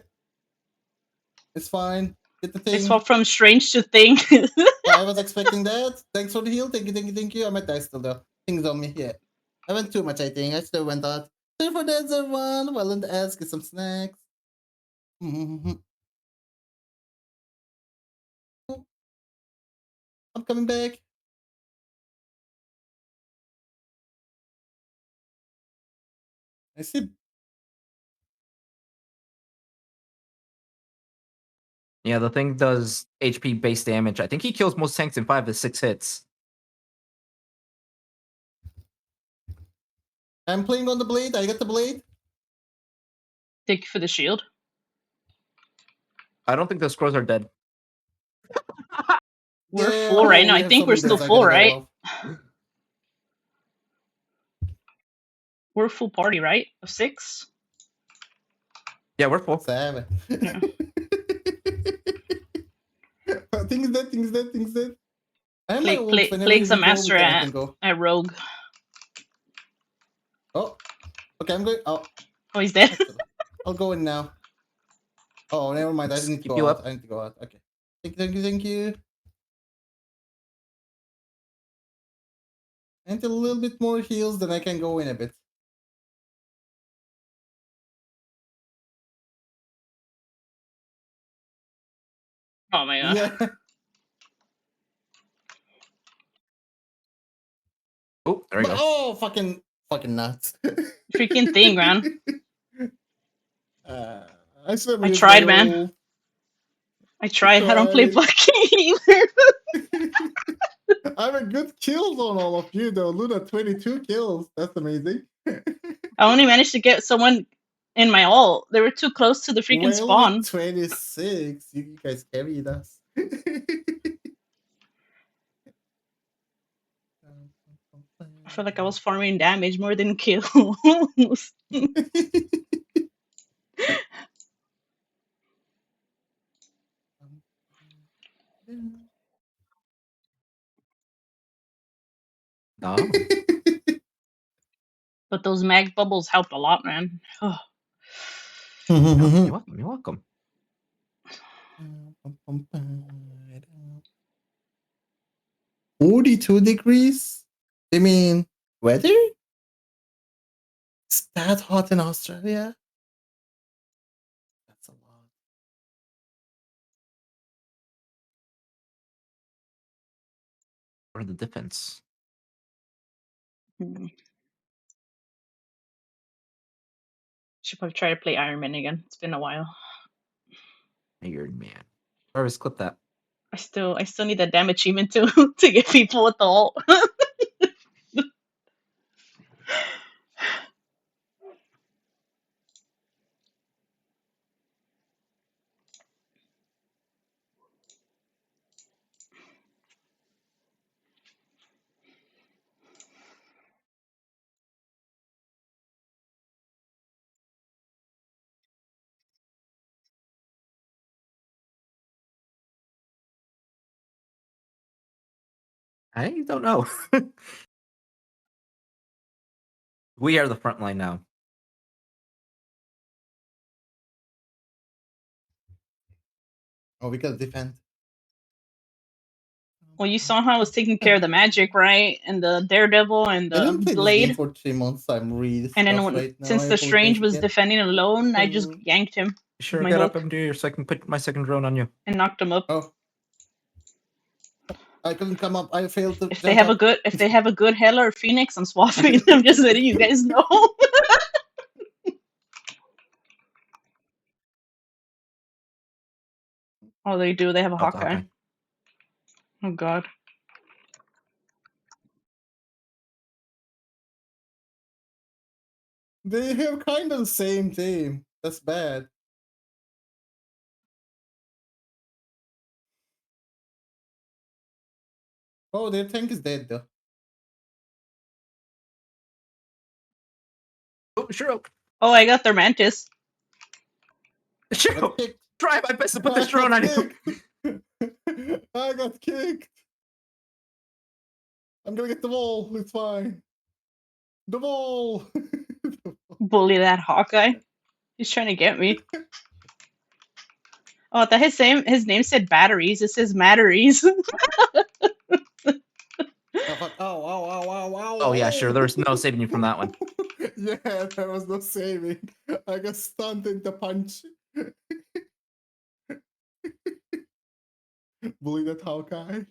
It's fine. Get the I thing. swapped from Strange to thing. I was expecting that. Thanks for the heal. Thank you. I might die still though. Things on me. Yeah. I went too much, I think. I still went out. Sorry for that, everyone. Well, in the ass, get some snacks. I'm coming back. I see. Yeah, the thing does HP base damage. I think he kills most tanks in 5 to 6 hits. I'm playing on the blade. I got the blade. Thank you for the shield. I don't think the scrolls are dead. We're Yeah, full right now. we I have think we're somebody still that's not full, gonna go right? off. We're a full party, right? Of 6? Yeah, we're full. 7. Yeah. Things dead. I have my ult. Whenever Plague's a we go, master I can go. at rogue. Oh, okay, I'm going. Oh, Oh, he's dead. I'll go in now. Oh, never mind. I Just didn't keep go you out. up. I need to go out. Okay. Thank you. And a little bit more heals, then I can go in a bit. Oh my god. Yeah. Oh, there you go. Oh, fucking nuts. Freaking thing, man. I should have I used tried, my man. ult. I tried. I don't play Tried. Bucky either. I have a good kills on all of you though. Luna 22 kills. That's amazing. I only managed to get someone in my ult. They were too close to the freaking Well, spawn. with 26, you guys carried us. I feel like I was farming damage more than kills. No. But those mag bubbles helped a lot, man. Oh. You're welcome. You're welcome. 42 degrees? I mean, weather? Is that hot in Australia? That's a lot. Or the defense. Should probably try to play Iron Man again. It's been a while. Iron Man. Always clip that. I still need that damn achievement to to get people with the ult. I don't know. We are the front line now. Oh, we gotta defend. Well, you saw how I was taking care of the magic, right? And the Daredevil and I the didn't play this game Blade. for 3 months. I'm really And then stuffed right now. since I the Strange apologize was again. defending alone, I just yanked him Sure, my get hook up and do your so I can put my second drone on you. and knocked him up. Oh. I couldn't come up. I failed to If they have a good Hela or Phoenix, I'm swapping. I'm just letting you guys know. Oh, they do. They have a Oh, the Hawkeye. Hawkeye. Oh god. They have kind of the same team. That's bad. Oh, their tank is dead though. Oh, sure. Oh, I got their Mantis. Sure. I got kicked. Try my best to put I this drone on got you. kicked. I got kicked. I'm gonna get the ball. It's fine. The ball. Bully that Hawkeye. He's trying to get me. Oh, I thought his name said batteries. It says matteries. Oh yeah, sure. There's no saving you from that one. Yeah, there was no saving. I got stunned in the punch. Bully that Hawkeye.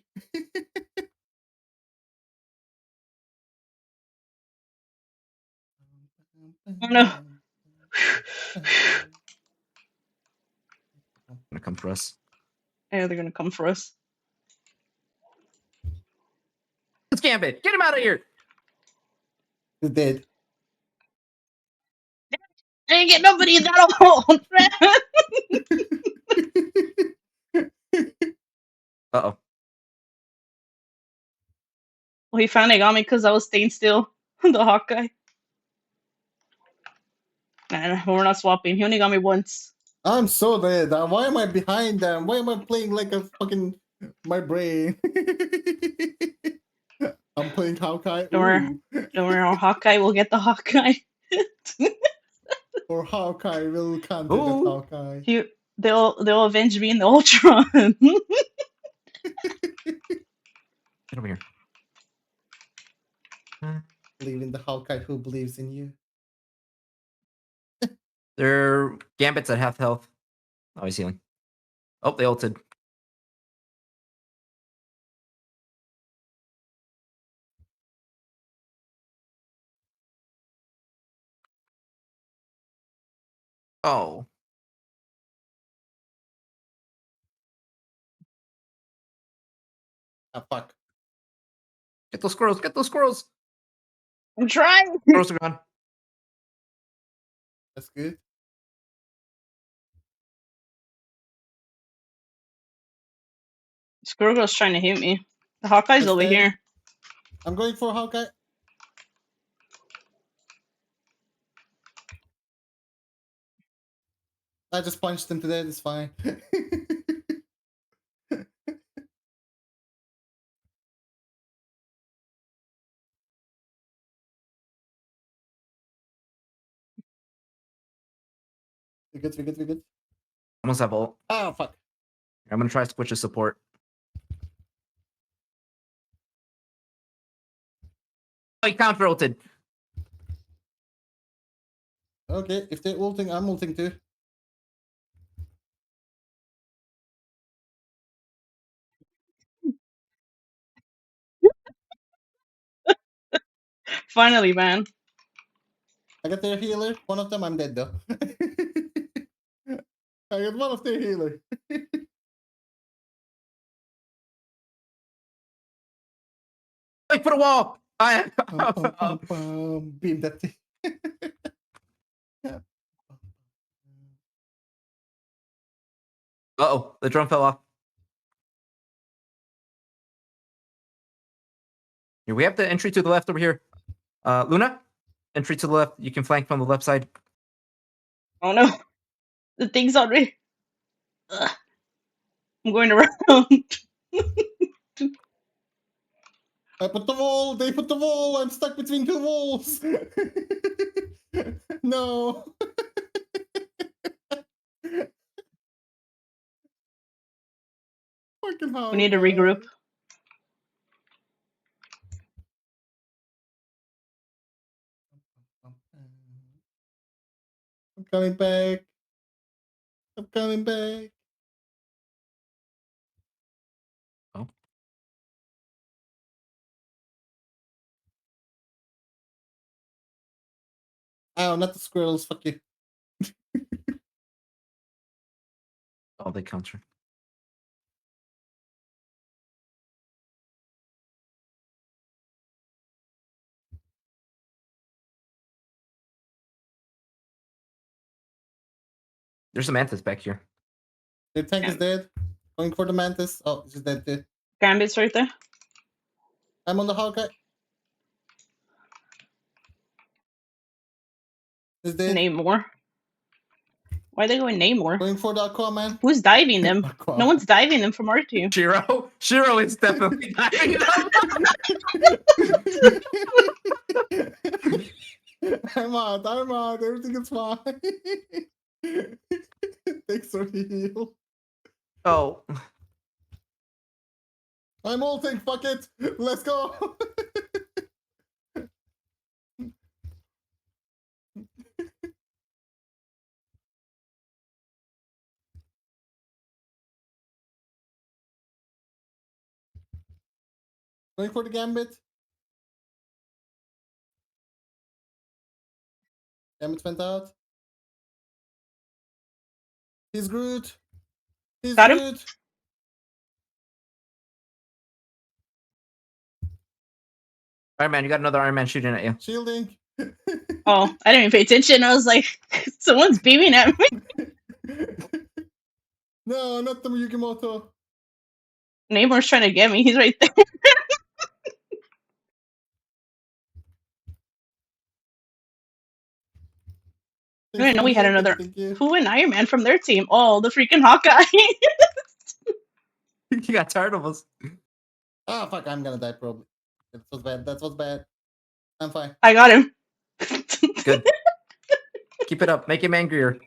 Oh no. Gonna come for us. Yeah, they're gonna come for us. Let's Gambit. Get him out of here. He's dead. I didn't get nobody in that hole. Uh-oh. Well, he finally got me because I was staying still. The Hawkeye. Nah, we're not swapping. He only got me once. I'm so dead. Why am I behind them? Why am I playing like a fucking my brain? I'm playing Hawkeye. Don't worry. Ooh. Don't worry, Hawkeye will get the Hawkeye. Or Hawkeye will counter that Ooh. Hawkeye. They'll avenge me in the Ultron. Get over here. Believe in the Hawkeye who believes in you. They're Gambit's at half health. Oh, he's healing. Oh, they ulted. Oh. Ah, fuck. Get those squirrels. Get those squirrels. I'm trying. Squirrels are gone. That's good. Squirrel's trying to hit me. The Hawkeye's That's over dead. here. I'm going for Hawkeye. I just punched him to death. It's fine. We're good. We're good. We're good. Almost have ult. Ah, fuck. I'm gonna try to switch to support. Oh, he counter ulted. Okay, if they're ulting, I'm ulting too. Finally, man. I got their healer. One of them, I'm dead though. I got one of their healer. Wait for the wall. Beam that thing. Uh-oh, the drum fell off. Here, we have the entry to the left over here. Luna, entry to the left. You can flank from the left side. Oh no. The thing's already. Ugh. I'm going around. I put the wall. They put the wall. I'm stuck between two walls. No. Fucking hell. We need to regroup. I'm coming back. I'm coming back. Oh. Oh, not the squirrels. Fuck you. Oh, they counter. There's a mantis back here. Their tank is dead. Going for the mantis. Oh, she's dead too. Gambit's right there. I'm on the Hawkeye. Is dead. Namor. Why are they going Namor? Going for the Aquaman. Who's diving them? Aquaman. No one's diving them from our team. Shiro? Shiro is definitely diving them. I'm out. I'm out. Everything is fine. Thanks for the heal. Oh. I'm ulting. Fuck it. Let's go. Going for the Gambit. Gambit went out. He's Groot. He's Got him? Groot. Iron Man, you got another Iron Man shooting at you. Shielding. Oh, I didn't even pay attention. I was like, someone's beaming at me. No, not the Yukimoto. Namor's trying to get me. He's right there. I Thanks didn't for know the we had heal, another. thank you. Who and Iron Man from their team? Oh, the freaking Hawkeye. You got tired of us. Ah, fuck, I'm gonna die probably. That was bad. That was bad. I'm fine. I got him. Good. Keep it up. Make him angrier.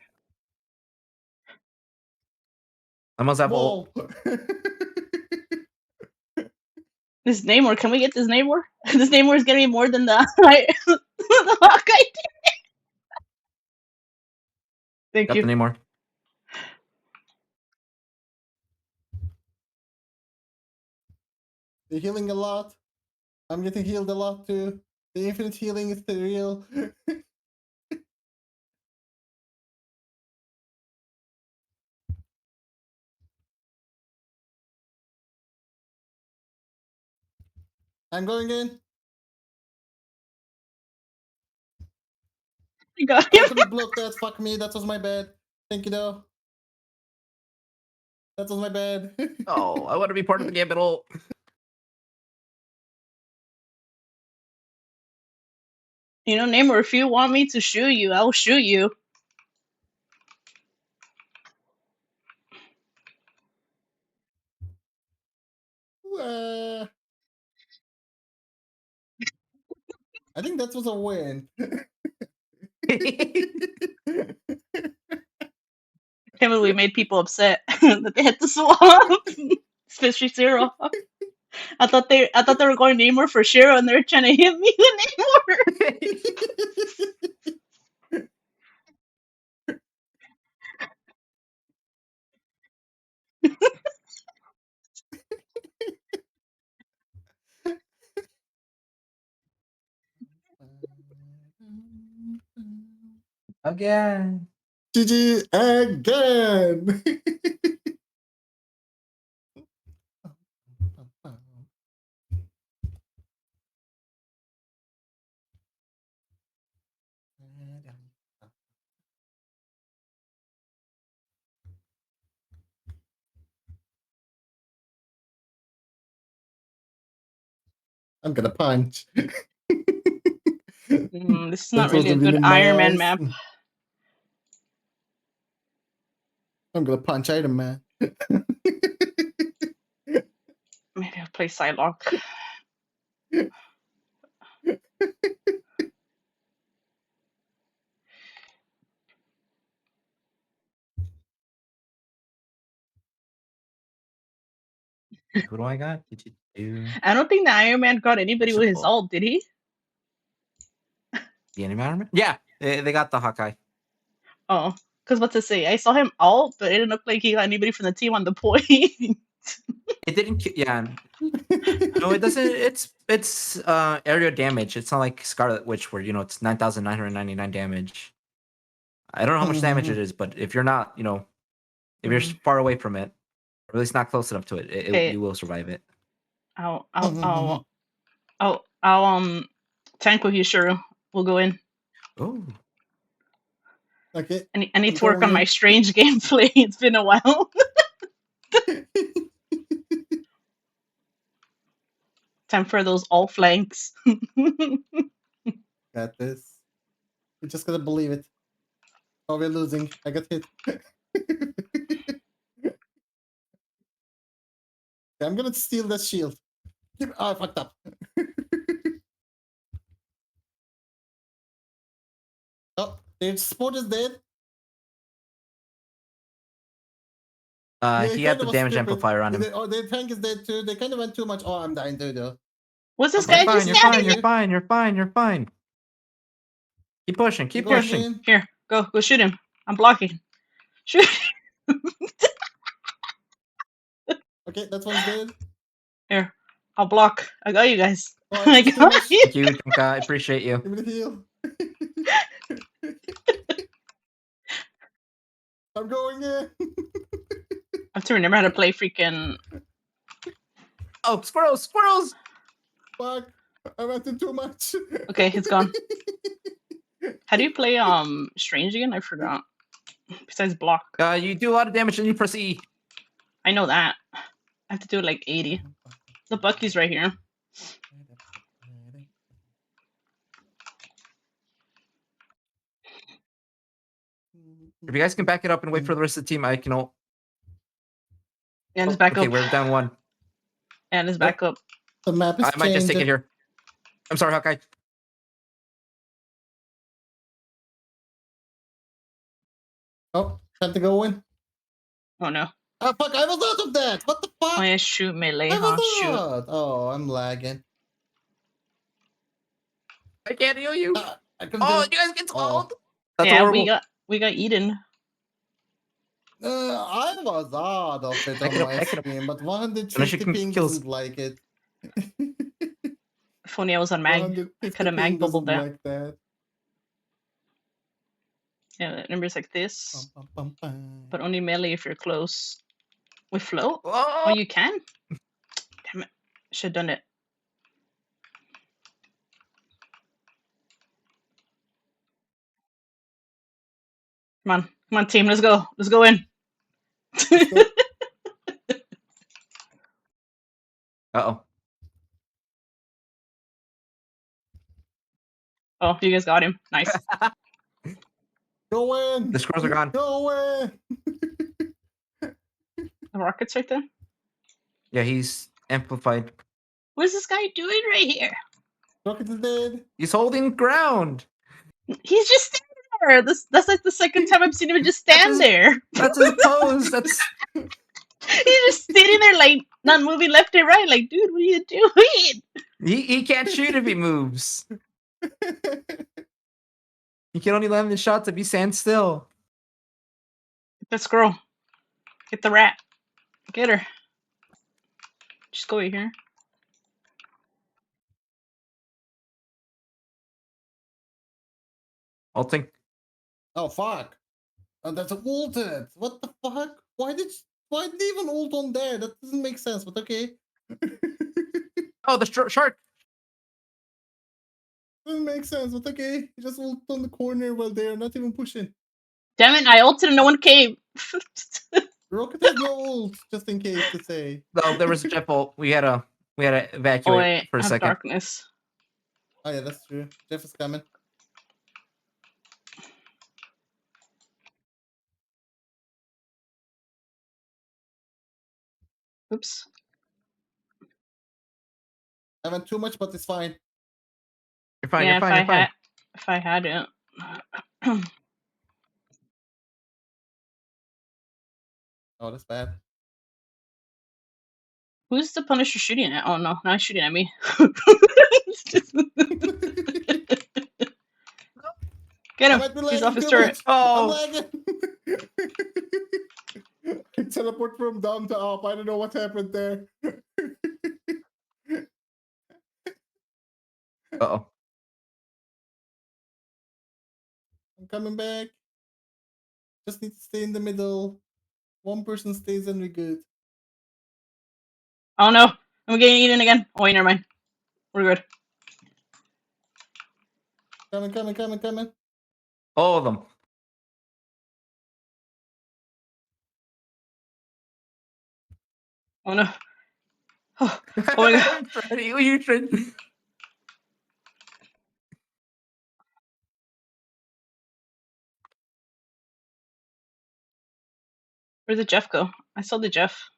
I must have ult. Whoa. This Namor, can we get this Namor? This Namor is getting me more than the the Hawkeye. Thank Got you. the Namor. They're healing a lot. I'm getting healed a lot too. The infinite healing is the real. I'm going in. I got I him. couldn't block that. Fuck me. That was my bad. Thank you though. That was my bad. Oh, I want to be part of the Gambit ult. You know, Namor, if you want me to shoot you, I'll shoot you. I think that was a win. Can't believe we made people upset that they had to swap. Especially Cyril. I thought they were going Namor for Shiro, and they were trying to hit me with Namor. Again. GG again. I'm gonna punch. This is not That was really a a good really Iron Man nice. map. I'm gonna punch Iron Man. Maybe I'll play Psylocke. Who do I got? I don't think the Iron Man got anybody Should with his pull. ult, did he? The Enemy Iron Man? Yeah, they got the Hawkeye. Oh, because what to say? I saw him ult, but it didn't look like he got anybody from the team on the point. It didn't. Yeah. No, it doesn't. It's area damage. It's not like Scarlet Witch where it's 9,999 damage. I don't know how much damage it is, but if you're not, if you're far away from it, or at least not close enough to it, Okay. you will survive it. I'll tank with you, sure. We'll go in. Oh. Okay. I need to work on my strange gameplay. It's been a while. Time for those all flanks. Got this. We just gotta believe it. Oh, we're losing. I got hit. I'm gonna steal that shield. Oh, I fucked up. Oh, their support is dead. He had the damage amplifier on him. Oh, their tank is dead too. They kind of went too much. Oh, I'm dying too, though. What's this guy just standing? You're fine. Keep pushing. Keep pushing. Here, go shoot him. I'm blocking. Shoot. Okay, that one's dead. Here, I'll block. I got you guys. Oh, I got you. Thank you, Tonka. I appreciate you. Give me the heal. I'm going in. I have to remember how to play freaking. Oh, squirrels! Fuck. I went in too much. Okay, it's gone. How do you play Strange again? I forgot. Besides block. You do a lot of damage and you press E. I know that. I have to do it like 80. The Bucky's right here. If you guys can back it up and wait for the rest of the team, I can. And it's back Okay, up. we're down 1. And it's back up. The map is I might just take it changing. here. I'm sorry, Hawkeye. Oh, time to go in. Oh no. Ah, fuck! I was out of that. What the fuck? Oh yeah, shoot melee, I huh? was Shoot. out. Oh, I'm lagging. I can't heal you. I can Oh, do. you guys get Oh. called. That's Yeah, horrible. we got Eden. I was out of it Back on it up, my back it up. stream, but Unless 150 you can ping kill- doesn't like it. If only I was on mag. 150 coulda mag ping bubbled doesn't that. like that. Yeah, numbers like this. Bum, bum, bum, But bum. only melee if you're close. With float? Oh, Oh, you can? Damn it. Should have done it. Come on, team, let's go. Let's go in. Uh-oh. Oh, you guys got him. Nice. Go in. The scrolls are gone. Go in. The rocket's right there. Yeah, he's amplified. What is this guy doing right here? Rocket is dead. He's holding ground. He's just standing there. That's like the second time I've seen him just stand there. That's his pose. That's He's just sitting there like not moving left or right. Like, dude, what are you doing? he can't shoot if he moves. He can only land the shots if he stands still. Get that squirrel. Get the rat. Get her. Just go right here. Ulting. Oh fuck! Oh, that's ulted. What the fuck? Why did they even ult on there? That doesn't make sense. But okay. Oh, the shark. Doesn't make sense. But okay. You just ult on the corner while they're not even pushing. Damn it, I ulted and no one came. Rocket has no ult, just in case to say. No, there was a Jeff ult. We had to Oh evacuate wait, for I a have second. darkness. Oh yeah, that's true. Jeff is coming. Oops. I went too much, but it's fine. You're fine. Yeah, You're fine. You're fine. if I had it. Oh, that's bad. Who's the Punisher shooting at? Oh no, not shooting at me. Get I him. might be He's lagging off his too turret. much. Oh. I'm lagging. I teleport from down to up. I don't know what happened there. Uh-oh. I'm coming back. Just need to stay in the middle. One person stays and we're good. Oh no, I'm getting eaten again. Oh wait, never mind. We're good. Coming. All of them. Oh no. Oh my god. Freddy, you should. Where did Jeff go? I saw the Jeff.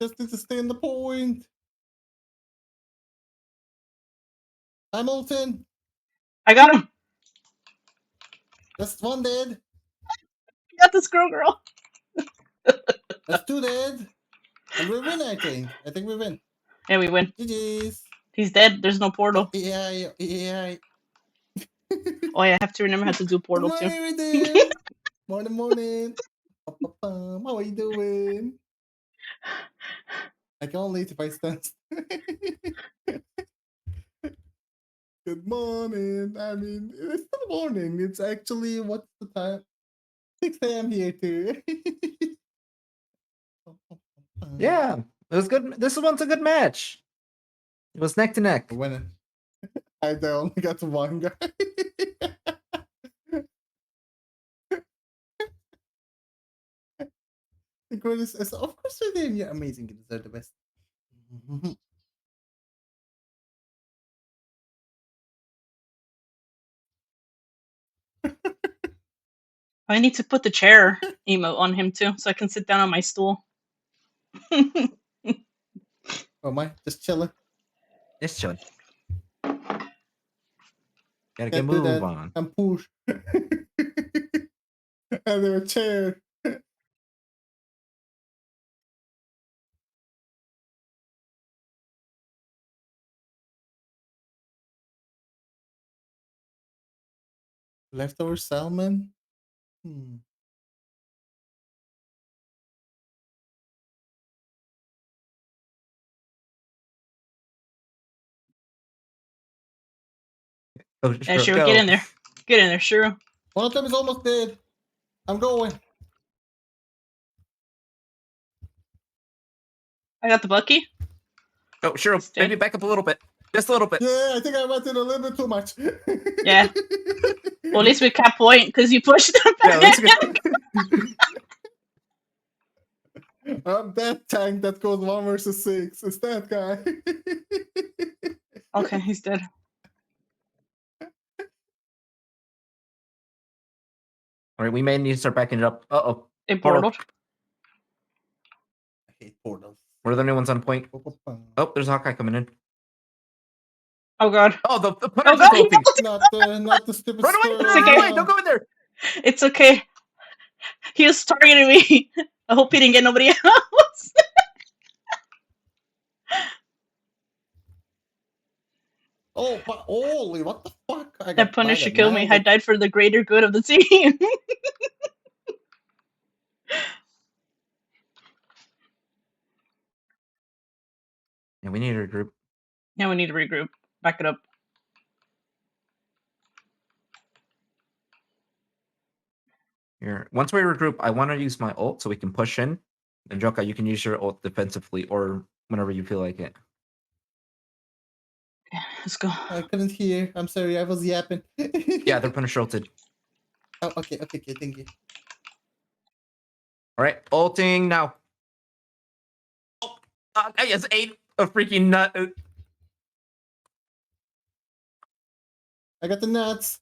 Just need to stay in the point. I'm ulting. I got him. That's one dead. I got this girl. That's two dead. And we win, I think. I think we win. Yeah, we win. GG's. He's dead. There's no portal. Yeah. Oh yeah, I have to remember how to do portal Good too. morning, Redeem. Morning. How are you doing? I can only eat if I stand. Good morning. I mean, it's not morning. It's actually, what's the time? 6 a.m. here too. Yeah, it was good. This one's a good match. It was neck to neck. We're winning. I only got one guy. The greatest, of course, they're amazing. They're the best. I need to put the chair emote on him too, so I can sit down on my stool. Oh my, just chilling. It's chilling. Gotta get Can't do move that. on. I'm push. And their chair. Leftover salmon. Oh, Yeah, sure, sure, go. get in there. Get in there, sure. One of them is almost dead. I'm going. I got the Bucky. Oh, sure. He's dead. Maybe back up a little bit. Just a little bit. Yeah, I think I went in a little bit too much. Yeah. Well, at least we cap point because you pushed him Yeah, back. let's go. I'm that tank that goes 1 versus 6. It's that guy. Okay, he's dead. All right, we may need to start backing it up. Uh-oh. It Portal. portaled. I hate portals. What are the new ones on point? Oh, there's Hawkeye coming in. Oh god. Oh, the Oh Punisher's god, he ulting. Not the stupid Run away! story. It's Run okay. away! Don't go in there! It's okay. He was targeting me. I hope he didn't get nobody else. Oh, but holy, what the fuck? I That got Punisher mad killed me. I at died for the greater good of the team. Yeah, we need to regroup. Now we need to regroup. Back it up. Here. Once we regroup, I want to use my ult so we can push in. And Joka, you can use your ult defensively or whenever you feel like it. Let's go. I couldn't hear. I'm sorry, I was yapping. Yeah, they're Punisher ulted. Oh, okay, thank you. All right, ulting now. Oh, I just ate a freaking nut. I got the nuts.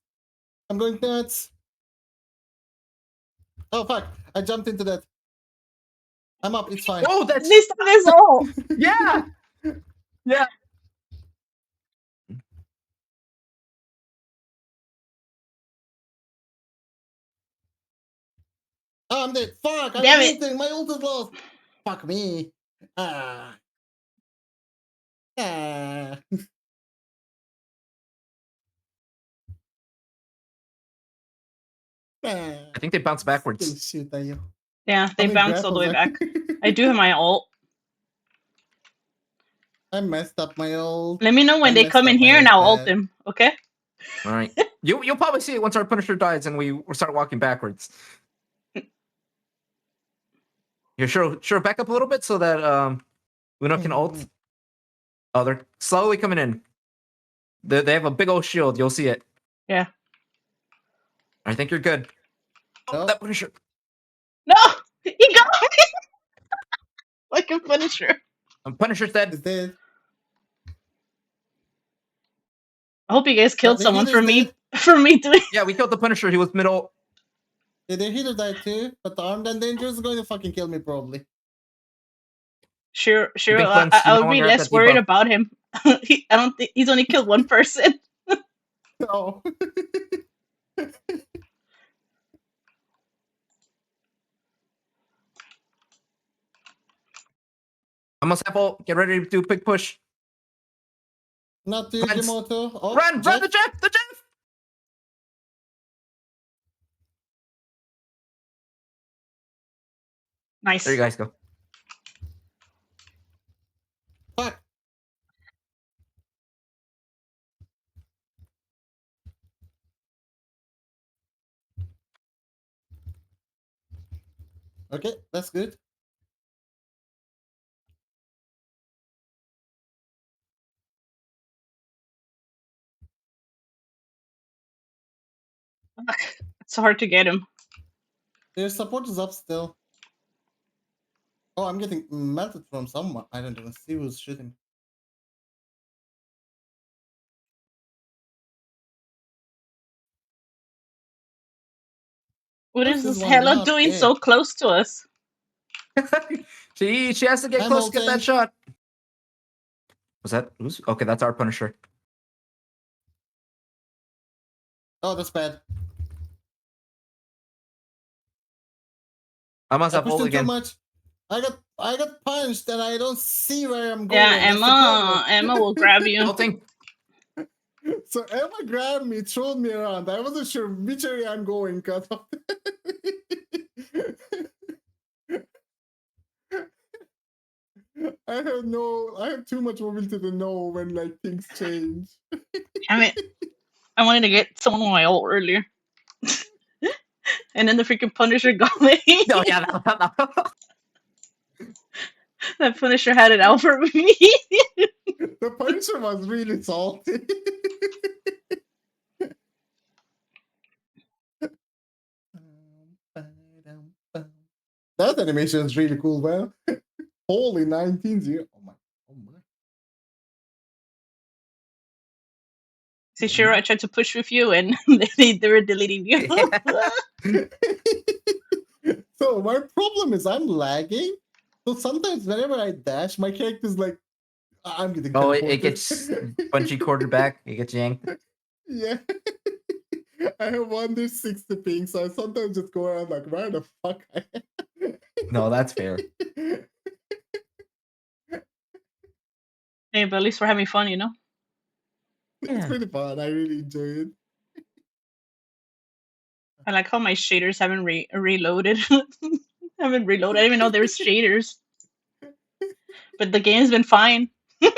I'm going nuts. Oh, fuck. I jumped into that. I'm up, it's fine. Oh, that's This is all. yeah, yeah. Oh, I'm dead. Fuck, I Damn was it. ulting. My ult is lost. Fuck me. Ah. Ah. I think they bounce backwards. Shoot, tayo. Yeah, they How many bounced all the way grapples back. I do have my ult. I messed up my ult. Let me know when I they messed come in up my here and ult I'll ult bad. them, okay? All right, you'll probably see it once our Punisher dies and we start walking backwards. You're sure. Back up a little bit so that Uno can ult. Oh, they're slowly coming in. They have a big old shield. You'll see it. Yeah. I think you're good. Oh, Oh. that Punisher. No! He got me! Like a Punisher. Punisher's dead. Is dead. I hope you guys killed the someone healer's for me dead. for me doing. Yeah, we killed the Punisher. He was middle. Yeah, their healer died too, but the armed and dangerous is going to fucking kill me probably. Sure. You've been cleansed. You I no would be longer have less that worried debuff. about him. I don't think he's only killed one person. Oh. Almost half ult. Get ready to do a quick push. Not the Cleanse. Yamamoto. Oh, Run, Jeff. the Jeff. Nice. There you guys go. Fuck. Okay, that's good. It's hard to get him. Their support is up still. Oh, I'm getting melted from someone. I don't even see who's shooting. What Where's is this this one Hela not doing dead? so close to us? she has to get I'm close to get that ulting. shot. Was that who's okay? That's our Punisher. Oh, that's bad. I must I have pushed ult him too again. much. I got punched and I don't see where I'm going. Yeah, That's the problem. Emma will grab you. Ulting. So Emma grabbed me, threw me around. I wasn't sure which area I'm going because of I have too much mobility to know when like things change. I mean, I wanted to get someone on my ult earlier. And then the freaking Punisher got me. No, yeah, no. That Punisher had it out for me. The Punisher was really salty. That animation is really cool, man. Holy 19-0. Oh my. See, sure, I tried to push with you, and they were deleting you. So my problem is I'm lagging. So sometimes whenever I dash, my character is like, I'm getting Oh, teleported. it gets punchy quarterback. It gets yanked. Yeah. I have 160 ping, so I sometimes just go around like, where the fuck I am? No, that's fair. Hey, but at least we're having fun, you know? It's Yeah. pretty fun. I really enjoy it. I like how my shaders haven't reloaded. Haven't reloaded. I didn't even know there was shaders. But the game's been fine. The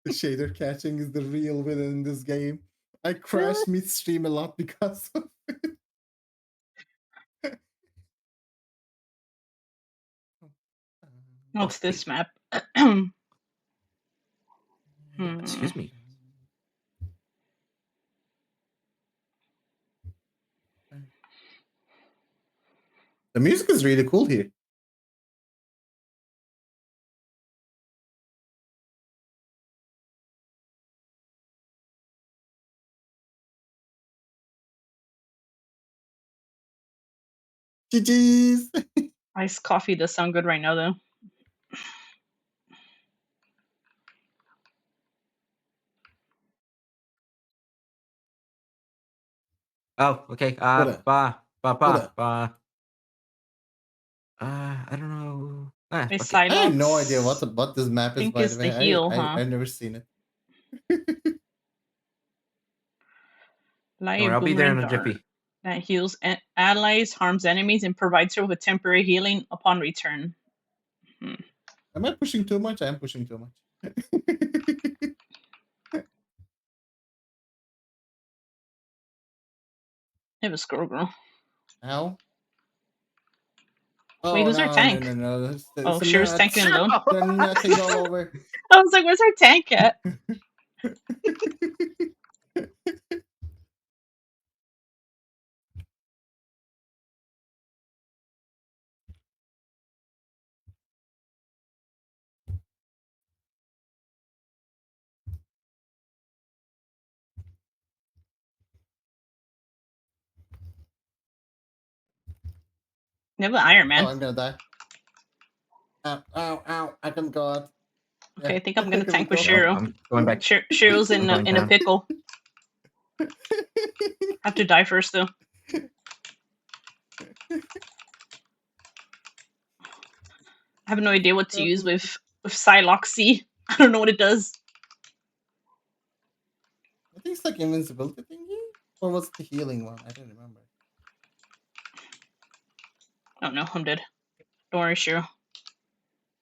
shader catching is the real winner in this game. I crash midstream a lot because of it. What's this map? Excuse me. The music is really cool here. GG's. Iced coffee does sound good right now, though. Oh, okay. What up? I don't know. Ah, Hey, fuck it. I have no Psylocke idea what this map is, think by it's the the way. heal, huh? I've never seen it. Don't Light worry, I'll be there in boomerang a dart jiffy. that heals allies, harms enemies, and provides her with temporary healing upon return. Am I pushing too much? I am pushing too much. It was Girl Girl. Ow. Wait, who's our tank? No. Oh, It's a Shear's nut. tanking alone. They're nutting all over. I was like, where's our tank at? Never Iron Man. Oh, I'm gonna die. Ow. I can go out. Okay, Yeah. I think I'm gonna tank with Go. Shiro. I'm going back. Shiro's in I'm going a down. pickle. I have to die first, though. I have no idea what to use with Psylocke C. I don't know what it does. I think it's like invincibility thingy? Or was it the healing one? I don't remember. Oh no, I'm dead. Don't worry, Shiro.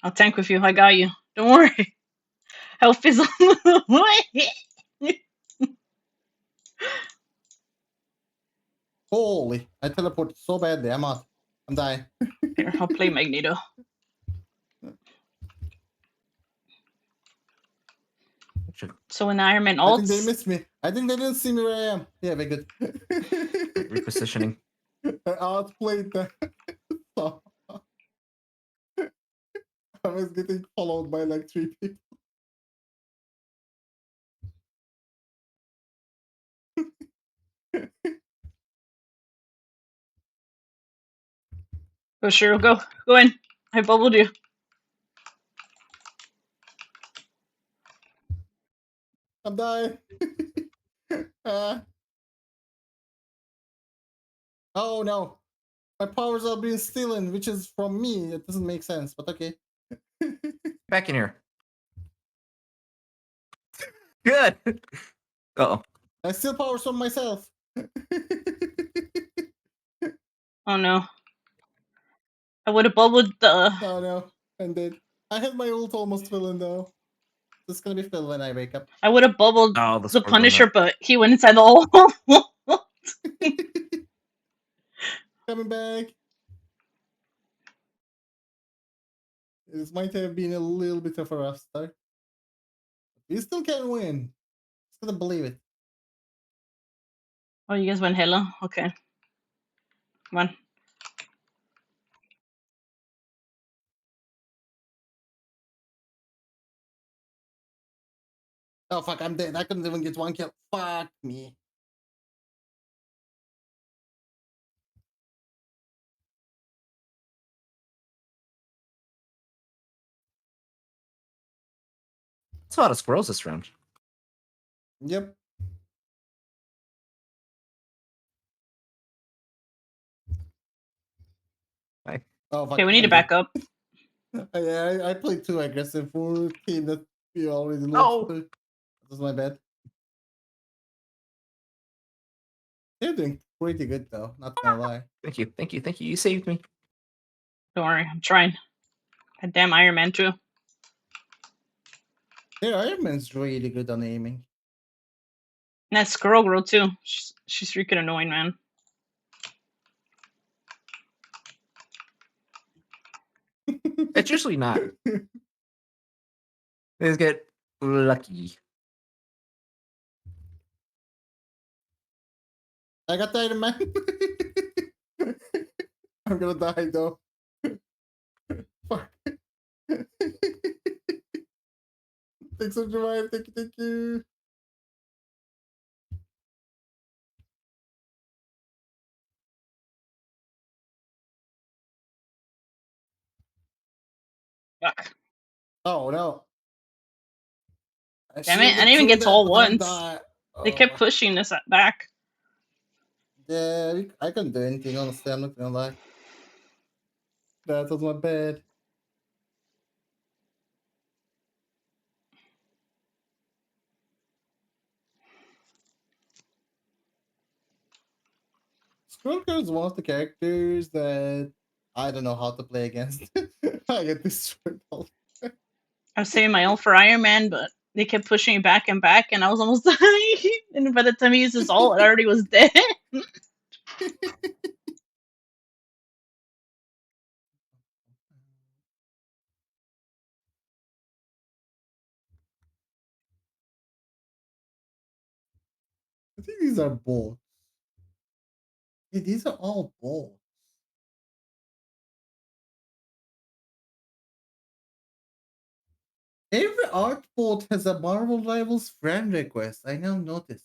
I'll tank with you. I got you. Don't worry. Health is on the way. Holy, I teleported so badly. I'm out. I'm dying. Here, I'll play Magneto. So when Iron Man I think they ults, missed me. I think they didn't see me where I am. Yeah, very good. Repositioning. I outplayed that. So, I was getting followed by like 3 people. Go, Shiro, go. Go in. I bubbled you. I'm dying. Oh no. My powers are being stolen, which is from me. It doesn't make sense, but okay. Back in here. Good. Uh-oh. I steal powers from myself. Oh no. I would have bubbled the. Oh no. And then I had my ult almost filling though. It's gonna be filled when I wake up. I would have bubbled Oh, the score's going Punisher, up. but he went inside the hole. Coming back. This might have been a little bit of a rough start. We still can win. Just gonna believe it. Oh, you guys went Hela? Okay. Come on. Oh fuck, I'm dead. I couldn't even get 1 kill. Fuck me. That's a lot of squirrels this round. Yep. Bye. Oh fuck. Okay, we need to I'm dead. back up. Yeah, I played too aggressive for a team that we already Oh. lost to. That was my bad. They're doing pretty good though, not gonna lie. Thank you. Thank you. Thank you. You saved me. Don't worry, I'm trying. God damn Iron Man too. Their Iron Man's really good on aiming. And that Squirrel Girl too. She's freaking annoying, man. It's usually not. They just get lucky. I got the Iron Man. I'm gonna die though. Fuck. Thanks for revive. Thank you, thank you. Fuck. Oh no. Damn it, I didn't even get to all once. They kept Oh. pushing us back. Yeah, I couldn't do anything, honestly. I'm not gonna lie. That was my bad. Squirrel is one of the characters that I don't know how to play against. I get destroyed all. I was saving my ult for Iron Man, but they kept pushing me back and back, and I was almost dying. And by the time he used his ult, I already was dead. I think these are both. Yeah, these are all both. Every art bot has a Marvel Rivals friend request. I now noticed.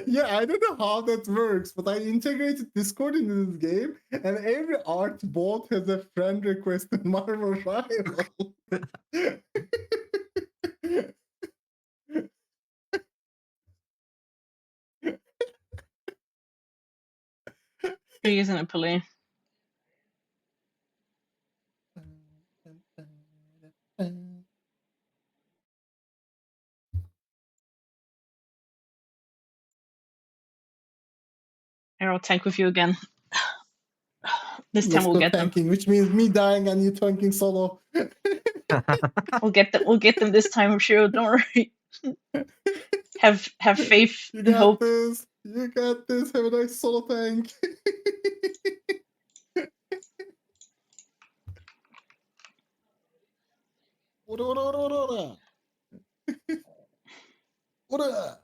Yeah, I don't know how that works, but I integrated Discord into this game, and every art bot has a friend request in Marvel Rivals. Are you using a pulley? Arrow tank with you again. This time Let's we'll go get them. tanking, which means me dying and you tanking solo. We'll get them. We'll get them this time, Shiro. Don't worry. Have faith You and got hope. this. You got this. Have a nice solo tank. Ora!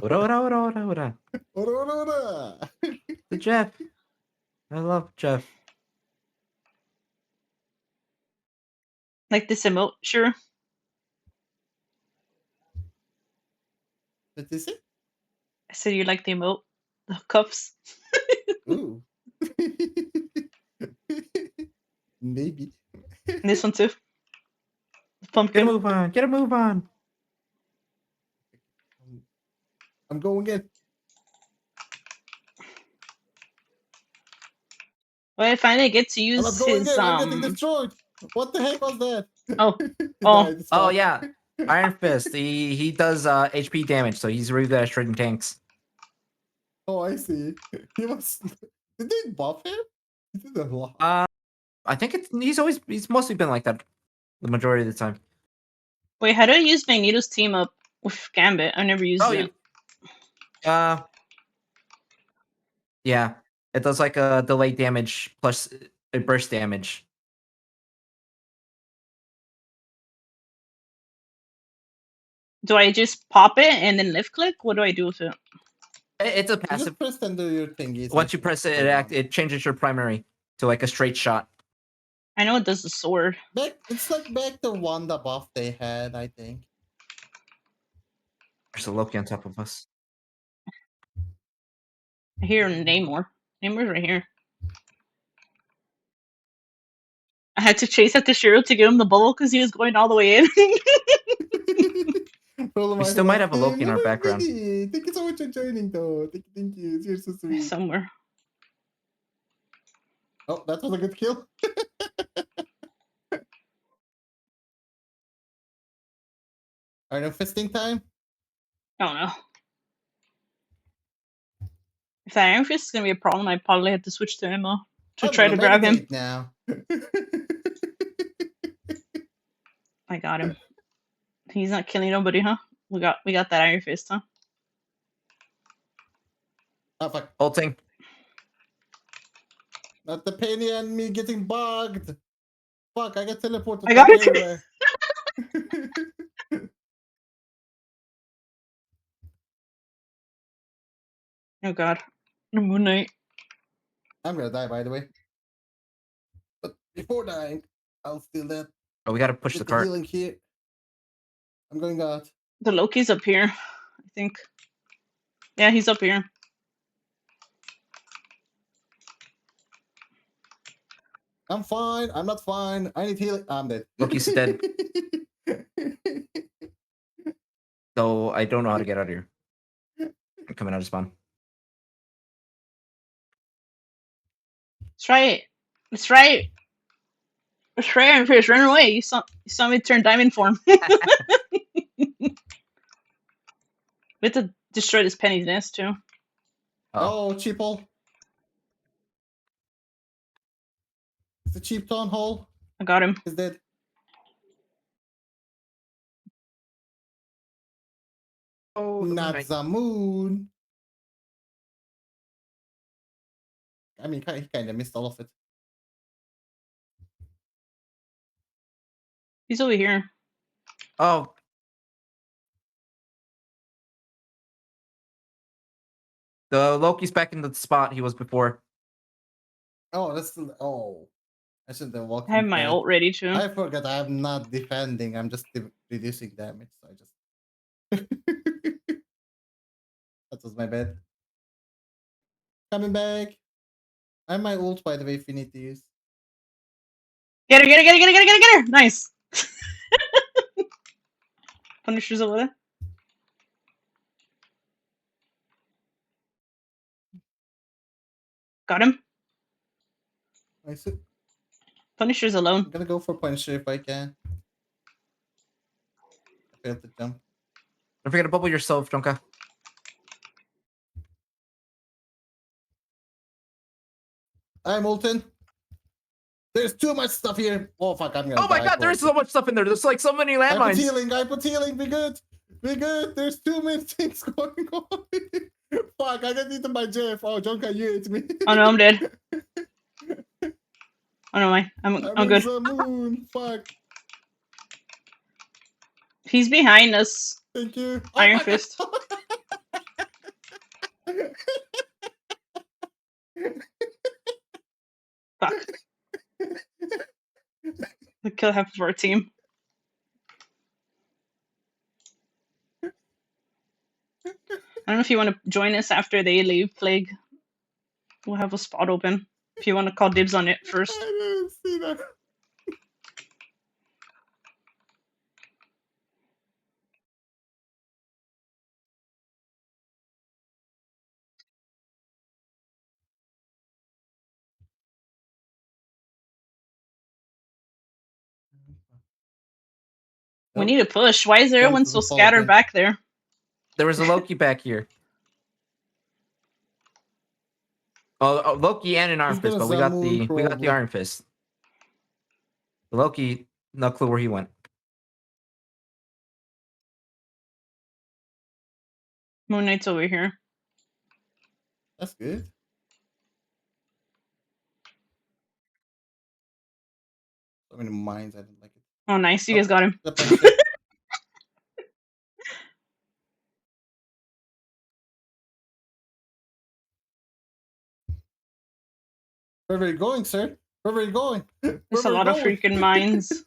Ora, ora, ora, ora, ora. Ora, ora, ora! The Jeff. I love Jeff. Like this emote, sure. What is it? I said you like the emote, the cuffs. Ooh. Maybe. And this one too. The Get a pumpkin. move on. Get a move on. I'm going in. Well, I finally get to I'm use not going his in. I'm getting destroyed. What the heck was that? Oh. He Oh. died, Oh fuck. yeah, Iron Fist. He does HP damage, so he's really good at shredding tanks. Oh, I see. He was. Did they buff him? He did a lot. I think he's mostly been like that the majority of the time. Wait, how do I use Magneto's team up with Gambit? I never used Oh, it. Yeah, it does like a delayed damage plus a burst damage. Do I just pop it and then left click? What do I do with it? It's a You passive. just press under your thingies. Once you press it, it changes your primary to like a straight shot. I know it does the sword. It's like back to Wanda buff they had, I think. There's a Loki on top of us. I hear Namor. Namor's right here. I had to chase after Shiro to give him the bubble because he was going all the way in. We still might have a Loki in our background. Thank you so much for joining, though. Thank you. You're so sweet. Somewhere. Oh, that was a good kill. Iron Fisting time? I don't know. If that Iron Fist is gonna be a problem, I probably have to switch to Emma to I'm try to gonna grab him. meditate now. I got him. He's not killing nobody, huh? We got that Iron Fist, huh? Oh, fuck. Ulting. Not the penny and me getting bugged. Fuck, I got teleported. I got it. everywhere. Oh god. The Moon Knight. I'm gonna die, by the way. But before dying, I'll steal that. Oh, we gotta push Get the the cart. healing here. I'm going out. The Loki's up here, I think. Yeah, he's up here. I'm fine. I'm not fine. I need healing. I'm dead. Loki's dead. So I don't know how to get out of here. I'm coming out of spawn. Let's try it. Let's try it. Let's try Iron Fist. Run away. You saw me turn diamond form. We have to destroy this Penny's nest too. Uh-oh. Oh, cheaple. It's the cheap town hall. I got him. Is dead. Oh, Not nice. the moon. I mean, he kind of missed all of it. He's over here. Oh. The Loki's back in the spot he was before. Oh, that's still. Oh, I should have walked. I have in my there. ult ready too. I forgot. I'm not defending. I'm just reducing damage. So I just. That was my bad. Coming back. I have my ult, by the way, if you need to use. Get her, get her, get her, get her, get her, get her! Nice! Punisher's over there. Got him. Nice. I'm Punisher's alone. gonna go for Punisher if I can. I failed to jump. Don't forget to bubble yourself, Jonka. I'm ulting. There's too much stuff here. Oh fuck, I'm gonna Oh my die god, for there's it. so much stuff in there. There's like so many I put landmines. healing. I put healing. Be good. Be good. There's too many things going on. Fuck, I got eaten by Jeff. Oh, Jonka, you ate me. Oh no, I'm dead. Oh no, I'm in good. the moon. Fuck. He's behind us. Thank you. Iron my God. Fist. Fuck. We kill half of our team. I don't know if you want to join us after they leave, Plague. We'll have a spot open. If you want to call dibs on it I first. didn't see that. We Nope. need to push. Why is Going everyone to so the fall scattered again. back there? There was a Loki back here. Oh, Loki and an Iron He's Fist, gonna but we got Zamoon, the probably. Iron Fist. Loki, no clue where he went. Moon Knight's over here. That's good. So many mines, I didn't like it. Oh, nice. You Oh. guys got him. The Punisher. Where are you going, sir? Where are you going? There's a lot of freaking mines.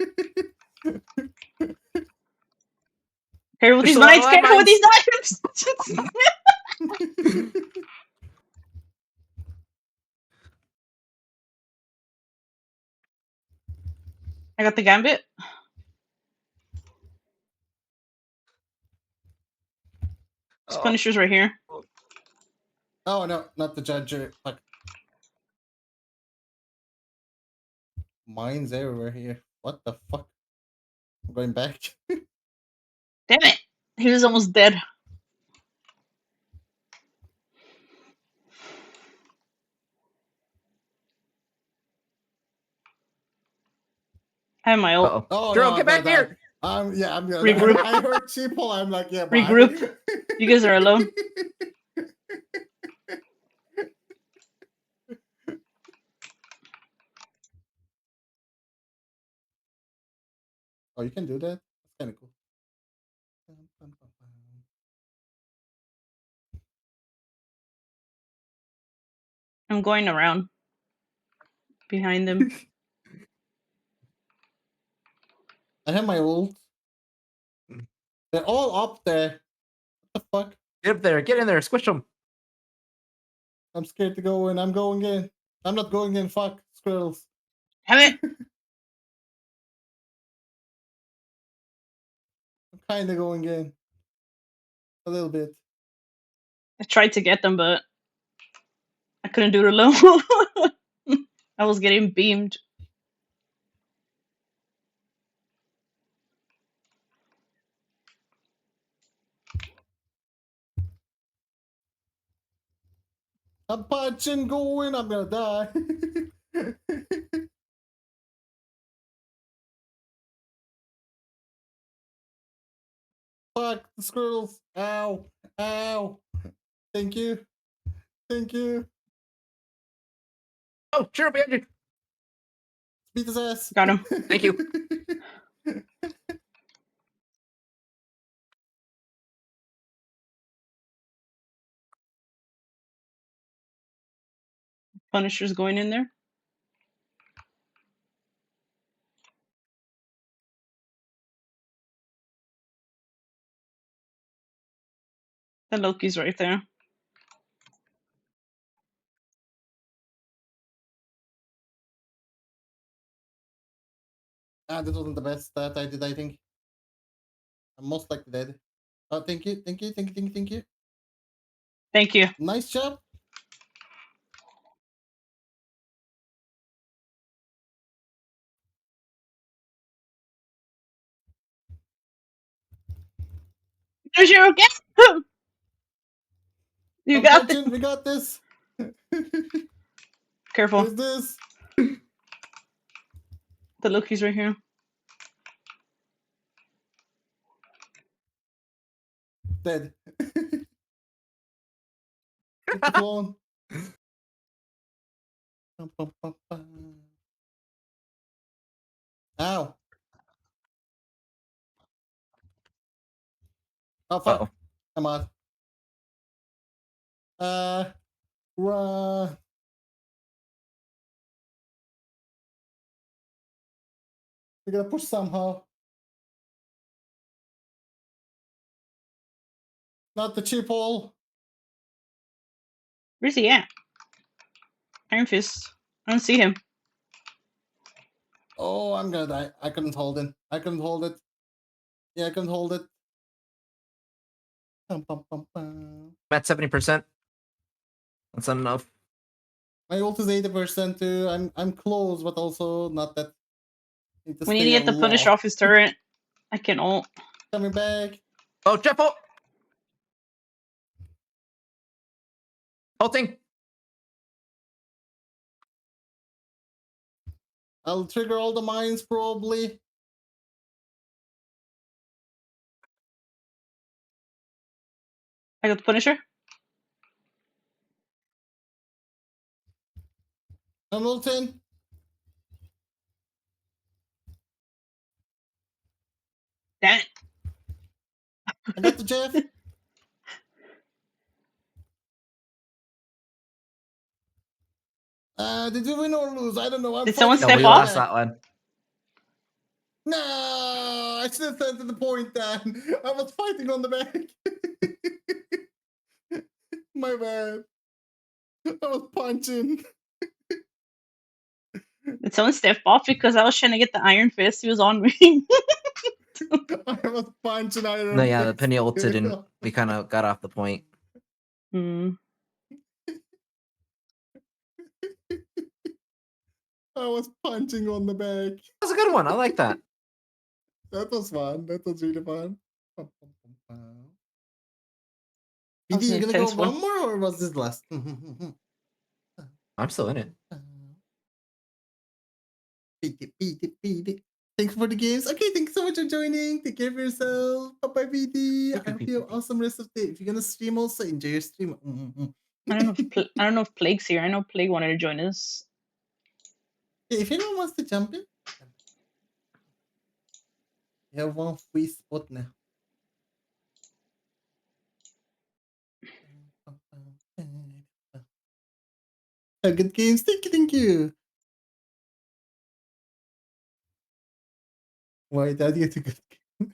Careful with There's these a lot of knives! Careful with these knives! I got the gambit. This Punisher's right here. Oh no, not the judge. Fuck. Mines everywhere here. What the fuck? I'm going back. Damn it! He was almost dead. I have my ult. Uh-oh. Oh Jerome, no, get back here! I'm gonna Regroup. I heard Cheaple, I'm like, yeah, bye. Regroup. You guys are alone. Oh, you can do that? That's kinda cool. I'm going around behind them. I have my ult. They're all up there. What the fuck? Get up there, get in there, squish them. I'm scared to go in. I'm going in. I'm not going in. Fuck. Squirrels. Damn it! I'm kinda going in. A little bit. I tried to get them, but I couldn't do it alone. I was getting beamed. I'm punching, going. I'm gonna die. Fuck the squirrels. Ow. Ow. Thank you. Thank you. Oh, sure, behind you. Beat his ass. Got him. Thank you. Punisher's going in there. The Loki's right there. This wasn't the best that I did, I think. I'm most likely dead. Oh, thank you. Thank you. Thank you. Thank you. Thank you. Thank you. Nice job. There's your okay. You I'm got this. punching. We got this. Careful. Who's this? The Loki's right here. Dead. Take the clone. Ow. Oh fuck! Uh-oh. I'm out. Run. We gotta push somehow. Not the cheap hole. Where's he at? Iron Fist. I don't see him. Oh, I'm gonna die. I couldn't hold it. I couldn't hold it. Yeah, I couldn't hold it. Pum, pum, pum, pum. I'm at 70%. That's not enough. My ult is 80% too. I'm close, but also not that. Need to We need to stay get the Punisher aloft. off his turret. I can ult. Coming back. Oh, Jeff ult! Ulting! I'll trigger all the mines probably. I got the Punisher. I'm ulting. Damn it. I got the Jeff. Did we win or lose? I don't know. I'm Did someone fighting No, step we on the off? lost back. that one. No, I should have said to the point then. I was fighting on the back. My bad. I was punching. Did someone step off because I was trying to get the Iron Fist? He was on me. I was punching Iron No, yeah, the Fist. Penny ulted and we kind of got off the point. Hmm. I was punching on the back. That was a good one. I like that. That was fun. That was really fun. That BD, was an you gonna go intense one. one more or was this last? I'm still in it. Beat it. Thanks for the games. Okay, thanks so much for joining. Take care of yourself. Bye-bye, BD. I hope you have an awesome rest of the day. If you're gonna stream also, enjoy your stream. I don't know if I don't know if Plague's here. I know Plague wanted to join us. Yeah, if anyone wants to jump in, you have one free spot now. Good games. Thank you. Why did you get a good game?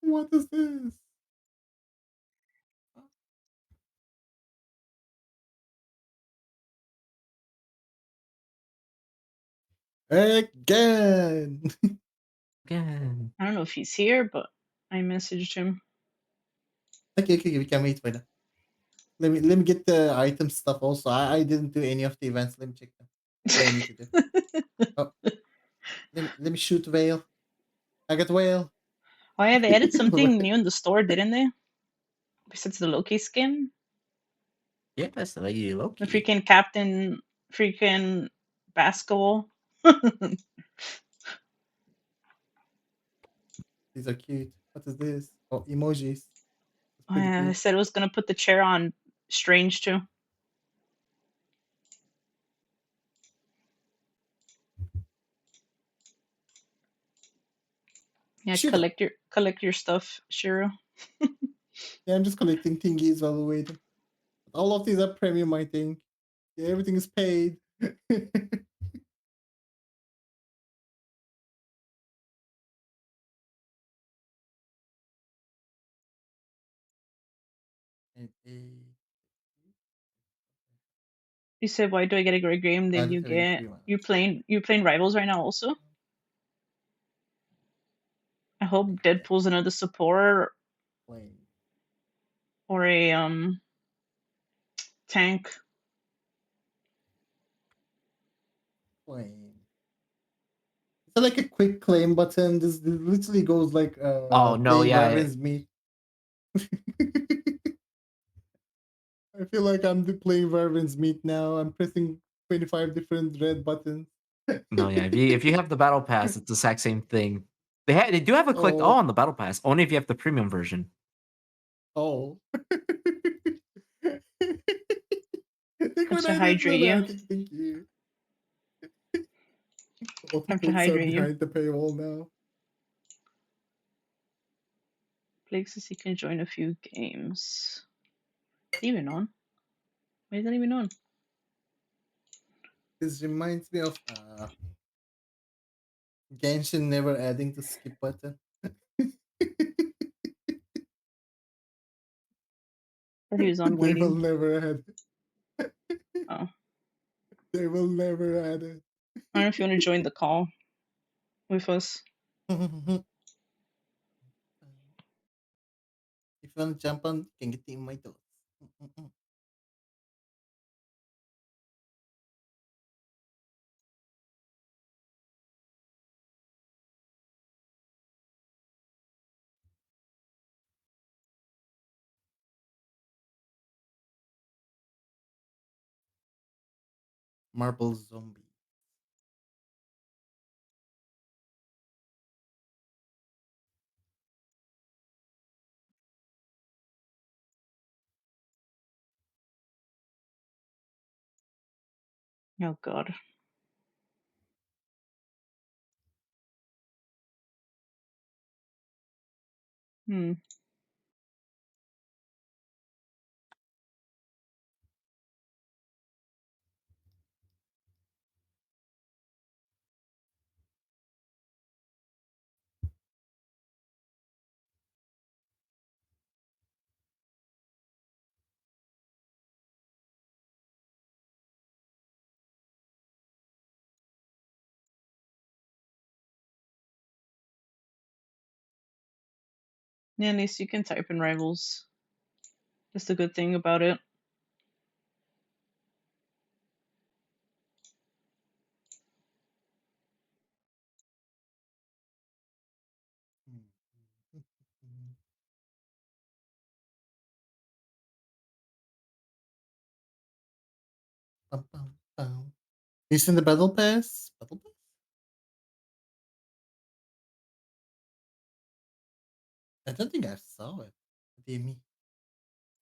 What is this? Again. Again. I don't know if he's here, but I messaged him. Okay, we can wait for that. Let me get the item stuff also. I didn't do any of the events. Let me check them. What I need to do. Oh. Let me shoot whale. I got whale. Oh yeah, they added something new in the store, didn't they? Besides the Loki skin, Yeah, that's the Lady Loki. the freaking Captain, freaking basketball. These are cute. What is this? Oh, emojis. Oh, yeah, I said it was gonna put the chair on Strange too. Yeah, Shoot. collect your stuff, Shiro. Yeah, I'm just collecting thingies while we're waiting. All of these are premium, I think. Yeah, everything is paid. You said, why do I get a great game? Then you get you playing Rivals right now also. I hope Deadpool's another support or a tank. It's like a quick claim button. This literally goes like oh no, yeah. Wyvern's meat. I feel like I'm playing Wyvern's meat now. I'm pressing 25 different red buttons. No, yeah. If you have the battle pass, it's the exact same thing. They do have a collect all Oh. on the battle pass, only if you have the premium version. Oh. Have to hydrate you. Thank you. All Have to people are hydrate you. behind the paywall now. Blake says he can join a few games. Is he even on? Why is that even on? This reminds me of Genshin never adding the skip button. Thought he was on They will waiting. never add it. Oh. They will never add it. I don't know if you want to join the call with us. If you want to jump on, can get in my thoughts. Marble zombie. Oh god. Hmm. Yeah, at least you can type in rivals. That's the good thing about it. Bum, bum, bum. You seen the battle pass? Battle pass? I don't think I saw it. What do you mean?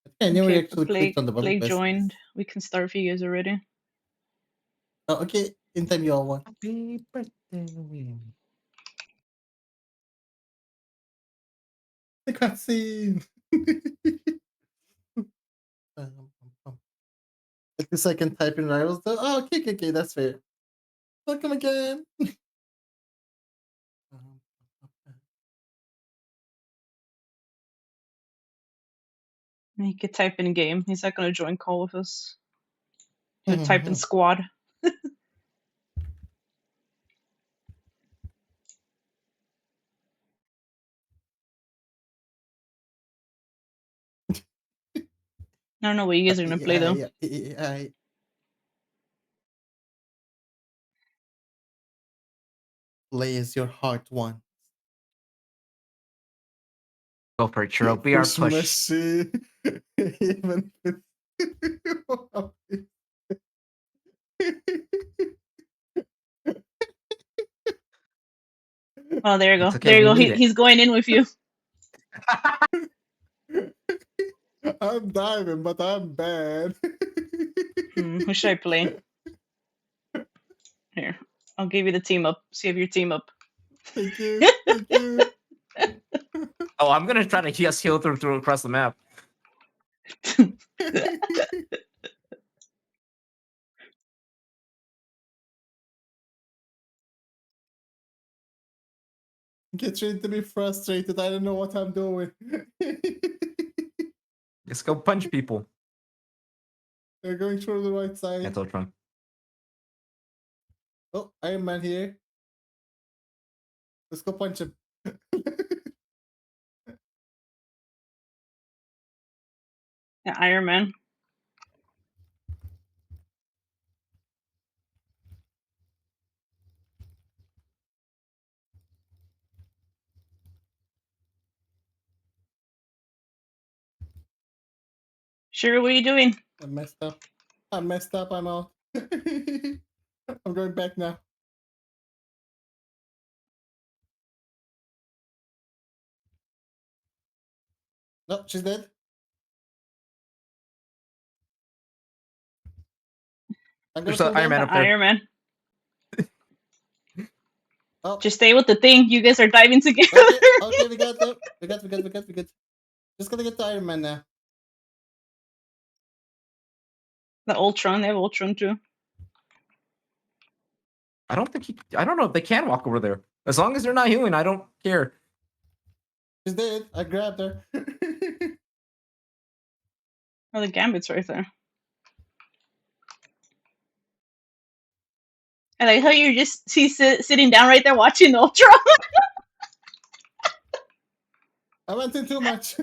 I think I never Okay, actually Blake, clicked on the battle Blake pass. joined. We can start if you guys are ready. Oh, okay. In time, you all want. Happy birthday. The cutscene. At least I can type in rivals. Oh, okay, that's fair. Welcome again. He could type in game. He's not gonna join call with us. He would type in squad. I don't know what you guys are gonna play though. Play as your heart wants. Go for it, Churro. Be our push. Machine. Even if Oh, there you go. It's okay, There you we go. need it. He's going in with you. I'm diving, but I'm bad. Who should I play? Here, I'll give you the team up. See if your team up. Thank you. Thank you. Oh, I'm gonna try to just heal through across the map. Get ready to be frustrated. I don't know what I'm doing. Just go punch people. They're going through the right side. That's Ultron. Oh, Iron Man here. Let's go punch him. Yeah, Iron Man. Sure, what are you doing? I messed up. I'm out. I'm going back now. No, she's dead. I'm gonna There's an pull Iron them. Man up there. Iron Man. Oh, Just stay with the thing. You guys are diving together. okay, we got them. We got. Just gotta get the Iron Man now. The Ultron. They have Ultron too. I don't know if they can walk over there. As long as they're not healing, I don't care. She's dead. I grabbed her. Oh, the Gambit's right there. I like how you're just sitting down right there watching the Ultron. I went in too much.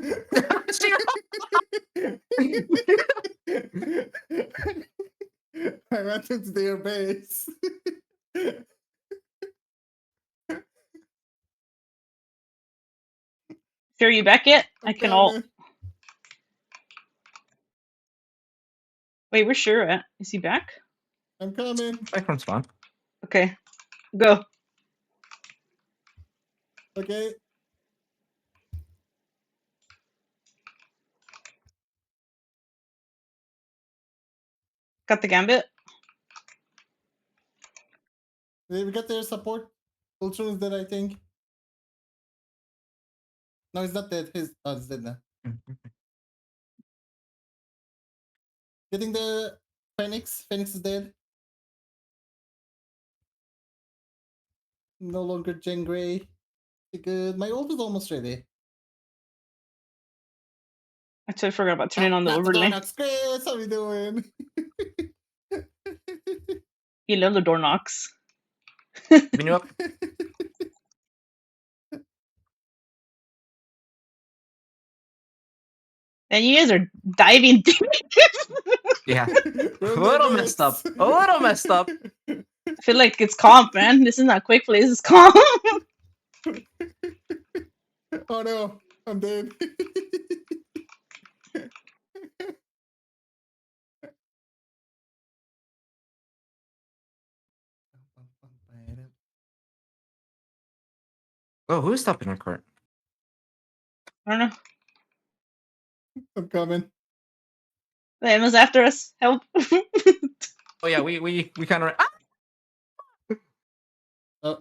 I went into their base. Sure, you back yet? I can ult. coming. Wait, where's Shiro at? Is he back? I'm coming. Back from spawn. Okay, go. Okay. Got the Gambit. We got their support. Ultron is dead, I think. No, he's not dead. He's dead now. Getting the Phoenix. Phoenix is dead. No longer Jen Grey. Good. My ult is almost ready. I totally forgot about turning on the Not overlay. Dornox. Chris, how we doing? You love the door knocks. Bring you up. And you guys are diving deep. Yeah. We're A in little the messed up. mix. A little messed up. I feel like it's comp, man. This is not quick play. This is comp. Oh no, I'm dead. Oh, who's stopping our cart? I don't know. I'm coming. The Emma's after us. Help. Oh yeah, we kind of. Oh,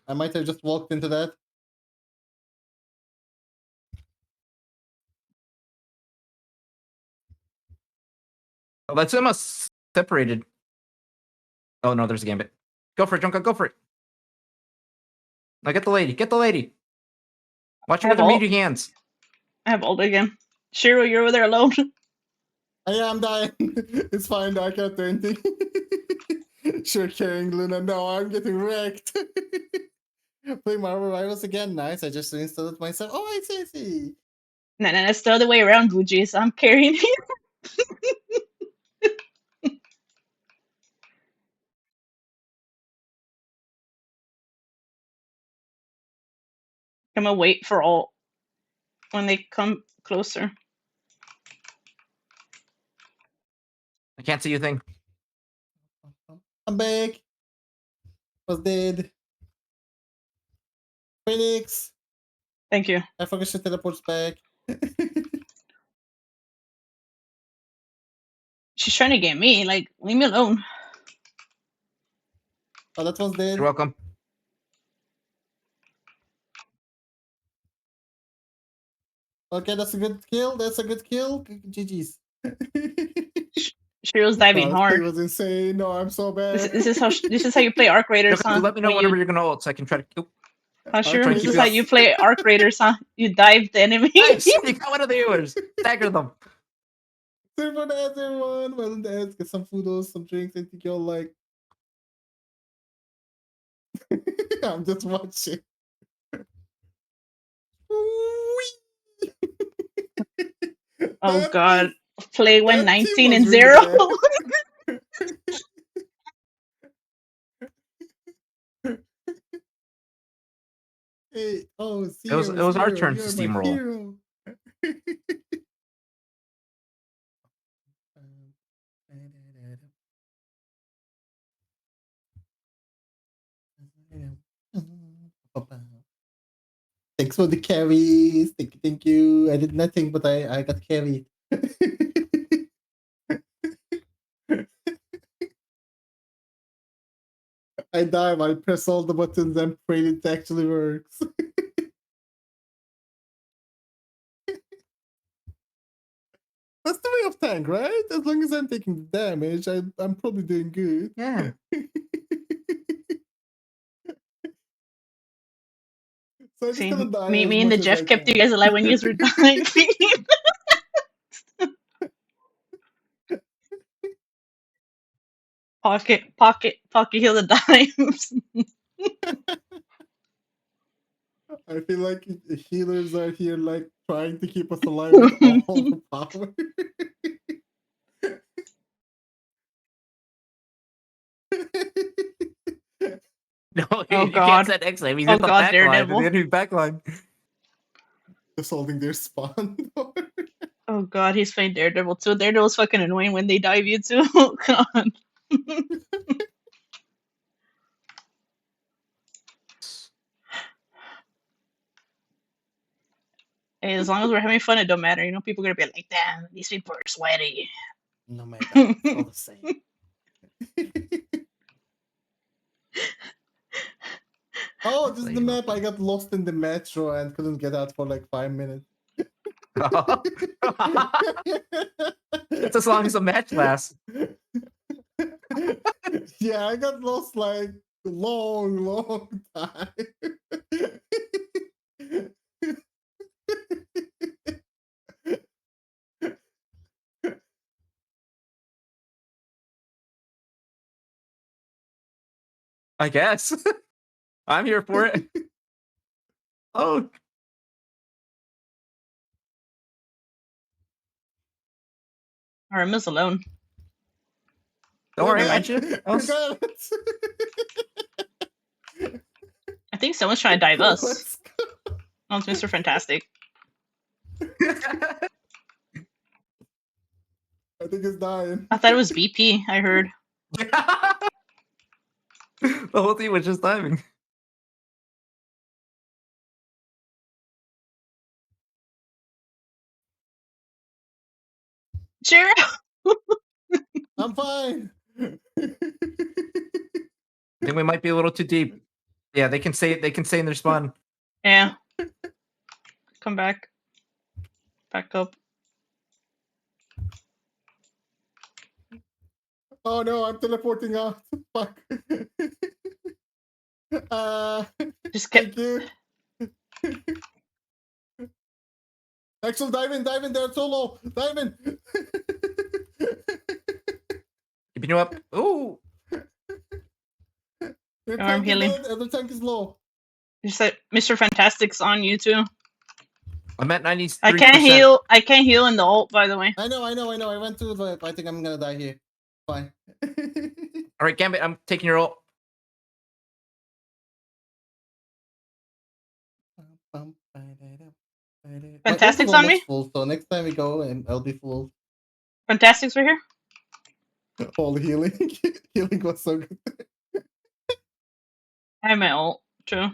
I might have just walked into that. Oh, that's almost separated. Oh no, there's a gambit. Go for it, Junko. Go for it. Now get the lady. Get the lady. Watch her with her Have ult. meaty hands. I have ult again. Shiro, you're over there alone. I'm dying. It's fine. I can't do anything. Sure, carrying Luna. No, I'm getting wrecked. Play Marvel Rivals again. Nice. I just installed it myself. Oh, I see. No, it's the other way around, Buji. So I'm carrying you. I'm gonna wait for ult when they come closer. I can't see you thing. I'm back. Was dead. Phoenix. Thank you. I forgot she teleports back. She's trying to get me. Like, leave me alone. Oh, that was dead. You're welcome. Okay, that's a good kill. GG's. Shiro's diving It hard. was insane. No, I'm so bad. This is how you play Arc Raiders, Junko, huh? let me know When whenever you, you're gonna ult, so I can try to. Oop. huh, Shiro? try to This keep is you how up. you play Arc Raiders, huh? You dive the enemy. Nice! You got one of the healers. Stagger them. Save for that, everyone. Well, in the end, get some food, some drinks. I think you'll like. I'm just watching. Oh That god. Play went that team 19 was and really 0. bad. Hey, oh, It was Zero, our Zero, turn to you're my steamroll. hero. Thank Thanks for the carries. Thank you. I did nothing, but I got carried. I dive. I press all the buttons and pray it actually works. That's the way of tank, right? As long as I'm taking the damage, I'm probably doing good. Yeah. So I just See, gotta die me, as me and the much as Jeff I kept you can. guys alive when you were dying. Pocket heal the dimes. I feel like healers are here, like trying to keep us alive with all the power. No, Oh you can't God. set X-Name. He's Oh in the God, back line. Daredevil. The enemy back line. Just holding their spawn. Oh God, he's playing Daredevil too. Daredevil's fucking annoying when they dive you too. God. Hey, as long as we're having fun, it don't matter. You know, people are gonna be like, "Damn, these people are sweaty." No matter, it's all the same. Oh, this is the map. I got lost in the metro and couldn't get out for like 5 minutes. That's as long as the match lasts. Yeah, I got lost like long time. I guess. I'm here for it. Oh, Arma's alone. don't worry, Okay, mind you. we got it. I think someone's trying to dive us. Let's go. Oh, it's Mr. Fantastic. I think it's dying. I thought it was BP. I heard. The whole team was just diving. Sure. I'm fine. I think we might be a little too deep. Yeah, they can say in their spawn. Yeah. Come back. Back up. Oh no, I'm teleporting out. Fuck. Just get. Thank you. Axel, dive in, they're so low. Dive in. Keeping you up. Ooh. Your I'm tank is healing. dead, other tank is low. You said Mr. Fantastic's on you too. I'm at 93%. I can't heal. I can't heal in the ult, by the way. I know. I went to the. I think I'm gonna die here. Fine. All right, Gambit, I'm taking your ult. Fantastic's on me? Full, so next time we go, and I'll be full. Fantastic's right here. All healing. Healing was so good. I have my ult. True.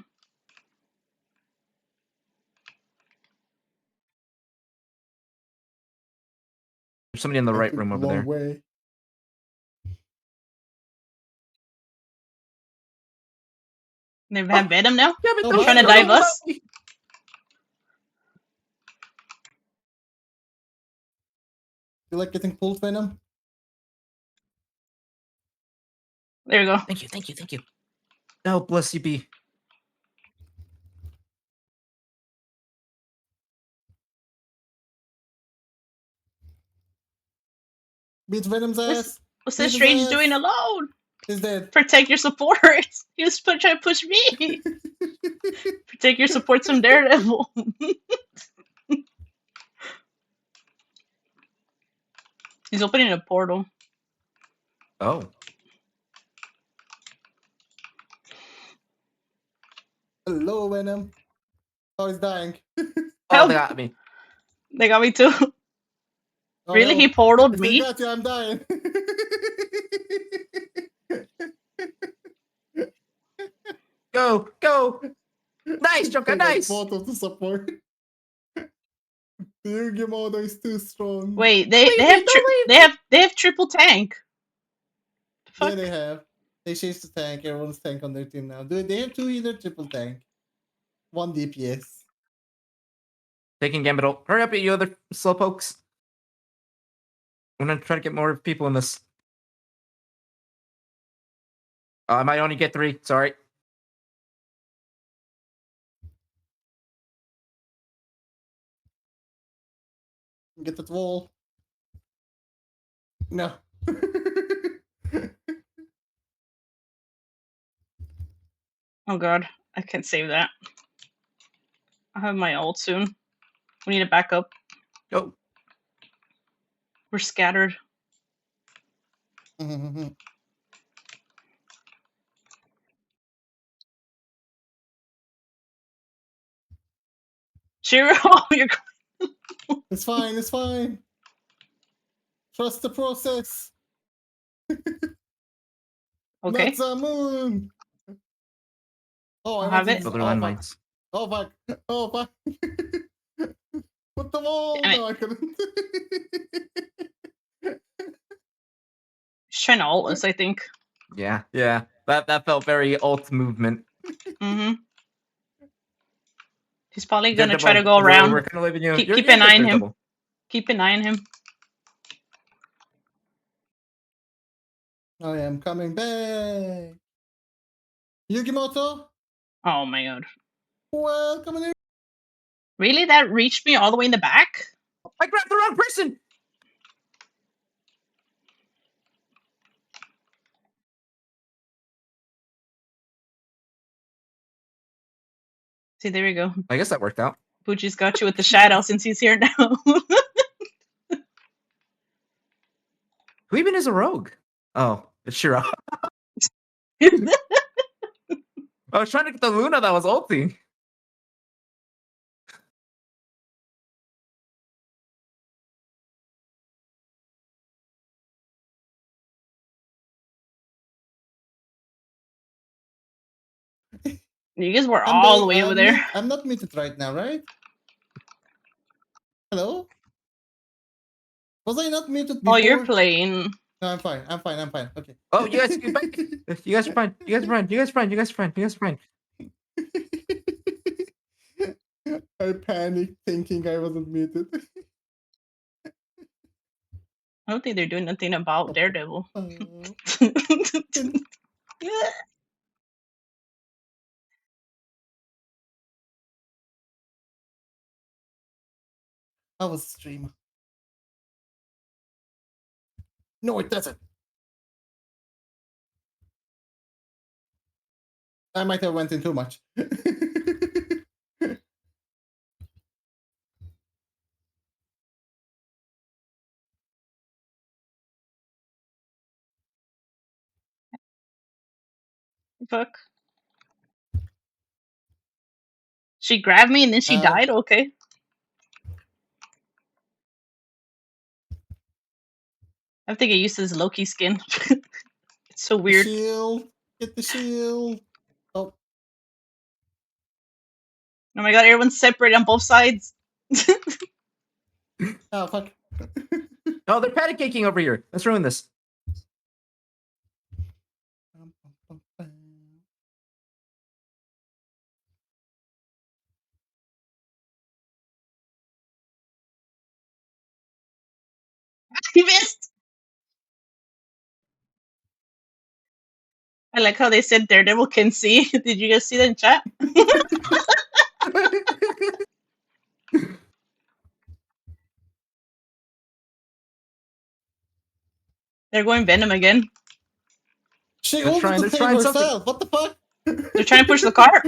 There's somebody in the right Took room a over long there. way. They have Venom now? Yeah, but Oh, don't trying to don't dive know us? about me. You like getting pulled, Venom? There we go. Thank you. Oh, bless you be. Beat Venom's ass. What's that Beat his strange ass. doing alone? He's dead. Protect your support. He was trying to push me. Protect your support, some Daredevil. He's opening a portal. Oh. Hello, Venom. Oh, he's dying. Oh, Help. they got me. They got me too. Oh, Really? no. He portaled If they me? got you, I'm dying. Go. Nice, Joker, I got nice. both of the support. Yugimoto is too strong. Wait, Leave me, don't leave me. they have triple tank. The fuck? Yeah, they have. They changed the tank. Everyone's tank on their team now. They have 2 healer, triple tank, 1 DPS. Taking Gambit ult. Hurry up, you other slowpokes. I'm gonna try to get more people in this. I might only get 3. Sorry. Get that wall. No. Oh god, I can't save that. I'll have my ult soon. We need to back up. Oh, We're scattered. Shiro, you're It's fine. It's fine. Trust the process. okay. Not the moon. Oh, I'll I have wanted it. to- other oh, fuck. landmines. Oh fuck! Oh fuck! Put the wall! Damn it. No, I couldn't. He's trying to ult us, I think. Yeah, yeah. That felt very ult movement. Mm-hmm. He's probably They're gonna try to double. go around. We're kind of leaving you. Keep- You're keep good, an eye on they're him. double. Keep an eye on him. I am coming back. Yugimoto, Oh my god. welcome in. Really? That reached me all the way in the back? I grabbed the wrong person. See, there we go. I guess that worked out. Buji's got you with the shadow since he's here now. Who even is a rogue? Oh, it's Shiro. I was trying to get the Luna that was ulting. You guys were all the way over there. I'm not muted right now, right? Hello? Was I not muted before? Oh, you're playing. No, I'm fine. I'm fine. I'm fine. Okay. Oh, you guys, you guys are fine. You guys are fine. You guys are fine. You guys are fine. You guys are fine. I panicked thinking I wasn't muted. I don't think they're doing nothing about Daredevil. Oh. I was a streamer. No, it doesn't. I might have went in too much. Fuck. She grabbed me and then she died? Okay. I have to get used to this Loki skin. It's so weird. Shield. Get the shield. Oh, Oh my god, everyone's separate on both sides. oh fuck. Oh, they're pancake over here. Let's ruin this. He missed! I like how they said Daredevil can see. Did you guys see that in chat? They're going Venom again. She They're ulted trying- to they're save trying something. herself. What the fuck? They're trying to push the cart.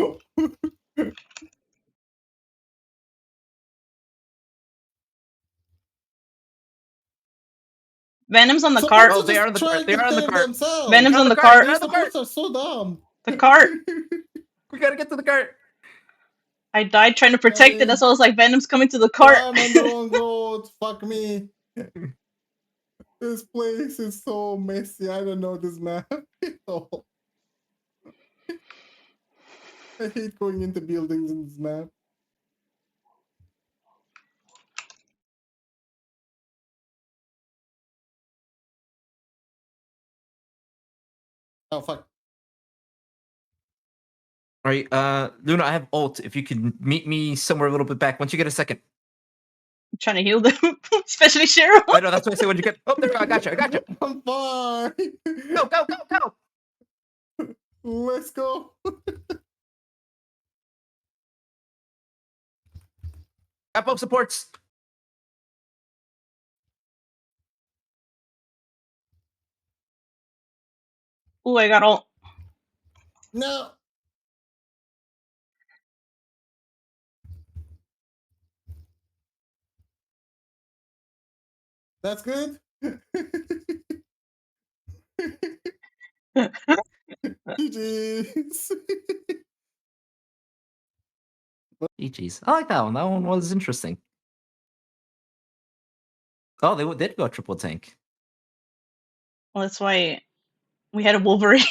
Venom's on the So cart. Oh, people they just are on the try cart. to They are on the save cart. themselves. Venom's They're on the They're cart. on These the cart. supports are so dumb. The cart. We gotta get to the cart. I died trying to protect it. That's why I was like, Venom's coming to the cart. I'm on the wrong road. Fuck me. This place is so messy. I don't know this map at all. I hate going into buildings in this map. Oh fuck. All right, Luna, I have ult. If you can meet me somewhere a little bit back once you get a second. I'm trying to heal them, especially Cheryl. I know that's what I say when you get. Oh, there you go. I got you. I got you. I'm fine. Go, go, go, go. Let's go. Got both supports. Ooh, I got all. No. That's good. GG's. GG's. I like that one. That one was interesting. Oh, they did go triple tank. Well, that's why we had a Wolverine.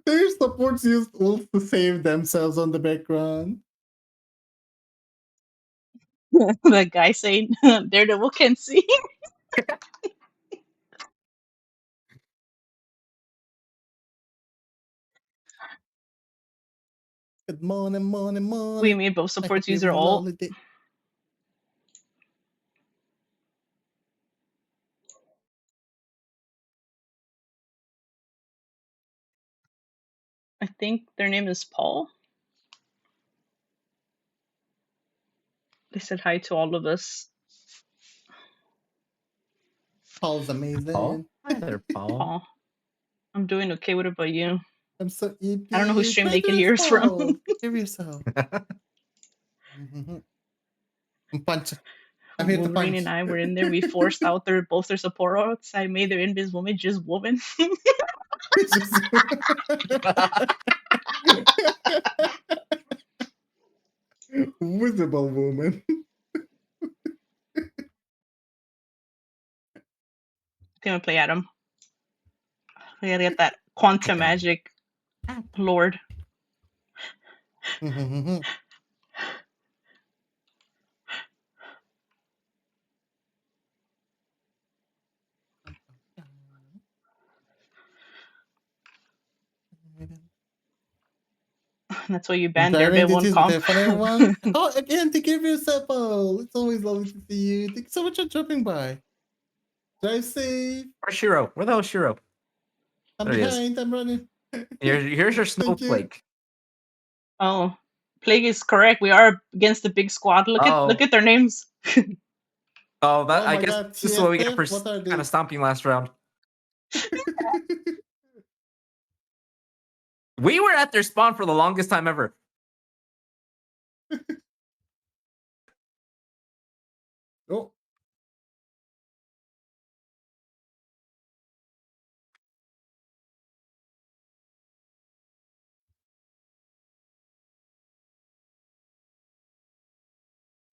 Their supports used ults to save themselves on the background. The guy saying Daredevil can see. Good morning, morning, morning. We made both supports use their ult. I think their name is Paul. They said hi to all of us. Paul's amazing. Paul? Hi there, Paul. Paul. I'm doing okay. What about you? I'm so EP. I don't know whose stream they could hear us from. Give yourself. Punch. I'm here to Wolverine punch. and I were in there. We forced out both their support ults. I made their invis woman just woman. Visible woman. Gonna play Adam. I gotta get that quantum magic lord. That's why you banned Daredevil and comp. For everyone. Oh, again, thank you for your sample. It's always lovely to see you. Thank you so much for dropping by. Drive safe. Where's Shiro? Where the hell is Shiro? I'm There he is. behind. I'm running. Here's your Thank you. snowflake. Oh, Plague is correct. We are against the big squad. Look at their names. Oh, that Oh I my guess God, this is what we got for TFF? What are kind they? of stomping last round. We were at their spawn for the longest time ever. Oh.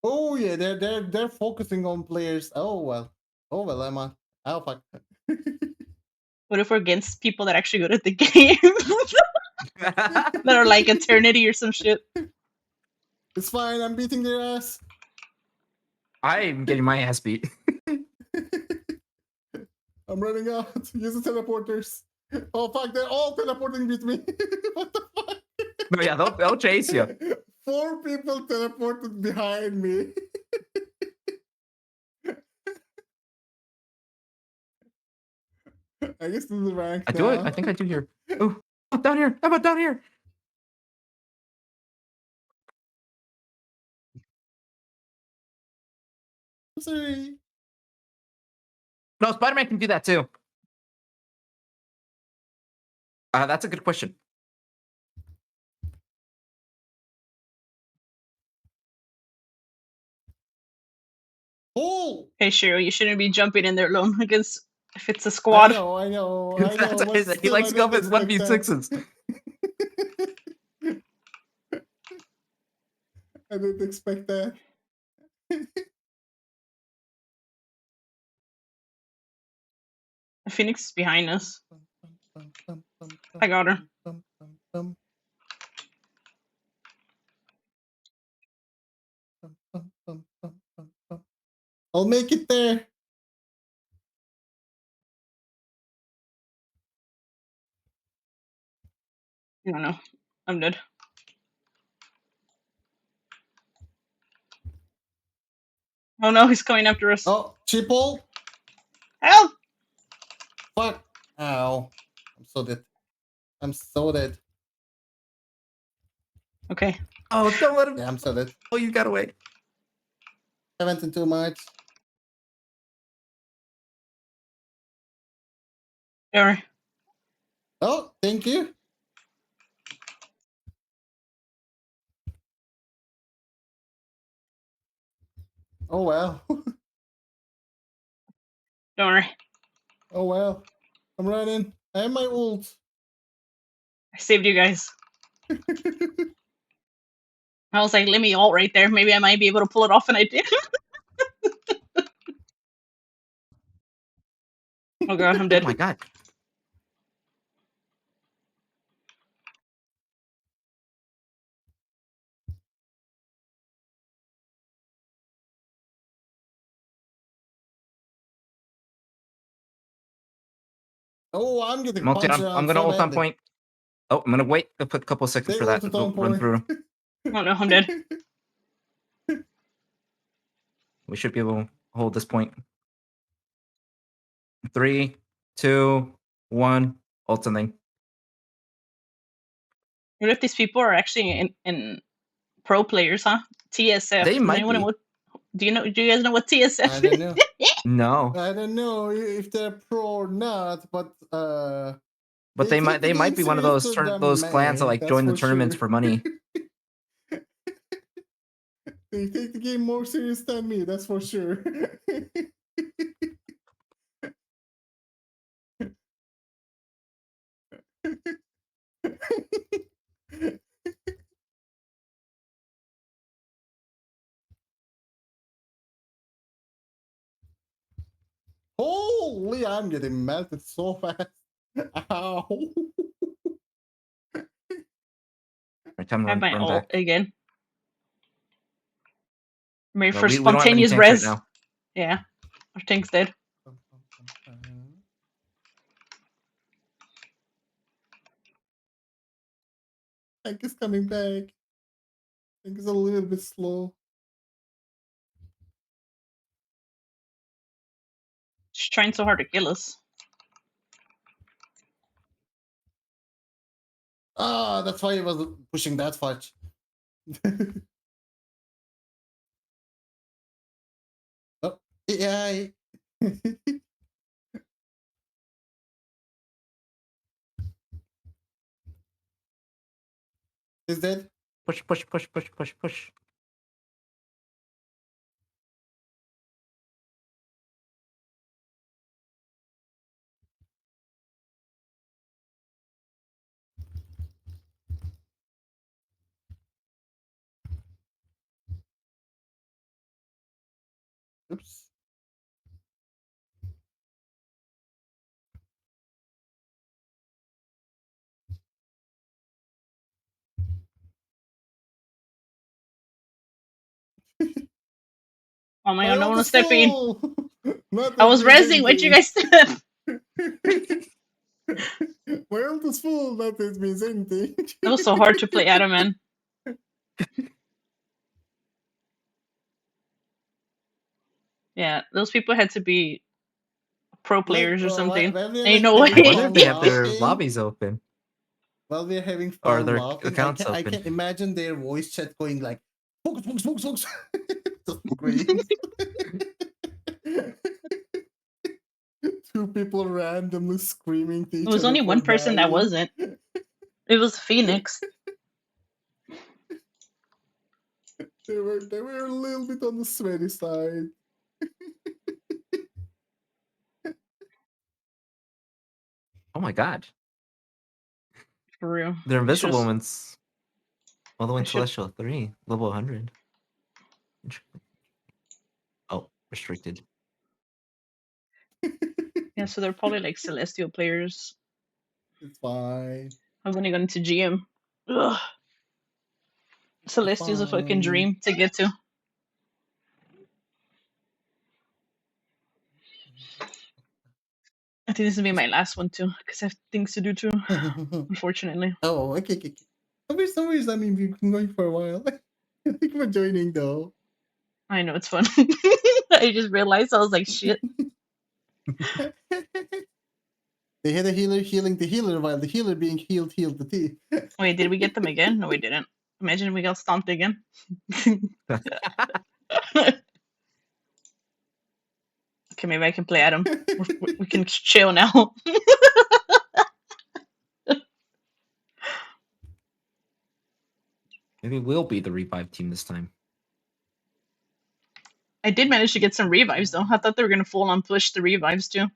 Oh yeah, they're focusing on players. Oh well, Emma. Oh fuck. What if we're against people that actually go to the game? That are like Eternity or some shit. It's fine. I'm beating their ass. I'm getting my ass beat. I'm running out. Use the teleporters. Oh fuck! They're all teleporting with me. What the fuck? No, yeah, they'll chase you. 4 people teleported behind me. I guess this is the rank. I do it. I think I do here. Oh, down here. How about down here? I'm sorry. No, Spider-Man can do that too. That's a good question. Oh! Hey, Shiro, you shouldn't be jumping in there alone against if it's a squad. I know. He likes to go for his 1v6s. I didn't expect that. Phoenix is behind us. I got her. I'll make it there. No, no. I'm dead. Oh no, he's coming after us. Oh, Chipotle. Help! Fuck. Ow. I'm so dead. I'm so dead. Okay. Oh, don't let him. Yeah, I'm so dead. Oh, you got away. I went in too much. There. Oh, thank you. Oh well. Don't worry. Oh well. I'm running. I have my ult. I saved you guys. I was like, let me ult right there. Maybe I might be able to pull it off, and I did. Oh god, I'm Oh dead. my god. Oh, I'm getting I'm ulting punched on, around I'm gonna so ult on badly. point. Oh, I'm gonna wait a couple seconds They for that ulted to on run point. through. Oh no, I'm dead. We should be able to hold this point. 3, 2, 1. Ult something. What if these people are actually in pro players, huh? TSF. They Does might anyone know be. what? Do you guys know what TSF I don't know. No, I don't know if they're pro or not, but but they take the might game be one of serious those than those clans that me, like that's join the for tournaments sure. for money. They take the game more serious than me, that's for sure. Holy, I'm getting melted so fast. Ow. Right, time to I have run, my run ult back. again. Maybe No, for we don't have any spontaneous tanks right res. now. Yeah, our tank's dead. Tank is coming back. Tank is a little bit slow. She's trying so hard to kill us. Ah, that's why he was pushing that fudge. Oh, yeah. He's dead. Push, push, push, push, push, push. Oops. Oh my My god, no ult one is was stepping. full. Not I was rezzing. What you guys did? My ult is full. That it means anything. It was so hard to play Adam, man. Yeah, those people had to be pro players or something. While we're Ain't like no having I way. wonder if fun they have their laughing, lobbies open while we're having or fun their laughing, accounts I open. can imagine their voice chat going like, focus, focus, focus, focus. Just screams. Two people randomly screaming to It each was other only for one person that dying. wasn't. It was Phoenix. They were a little bit on the sweaty side. Oh my god. For real. They're I invisible should've- ones. All the way I in should Celestial 3, level 100. Oh, restricted. Yeah, so they're probably like Celestial players. It's fine. I've only gone to GM. Ugh. Celestial's a fucking Fine. dream to get to. I think this will be my last one too, because I have things to do too, unfortunately. Oh, okay. No worries. I mean, we've been going for a while. Thank you for joining, though. I know it's fun. I just realized I was like, shit. They had a healer healing the healer while the healer being healed the team. Wait, did we get them again? No, we didn't. Imagine we got stomped again. Okay, maybe I can play Adam. We can chill now. Maybe we'll be the revive team this time. I did manage to get some revives though. I thought they were gonna full on push the revives too.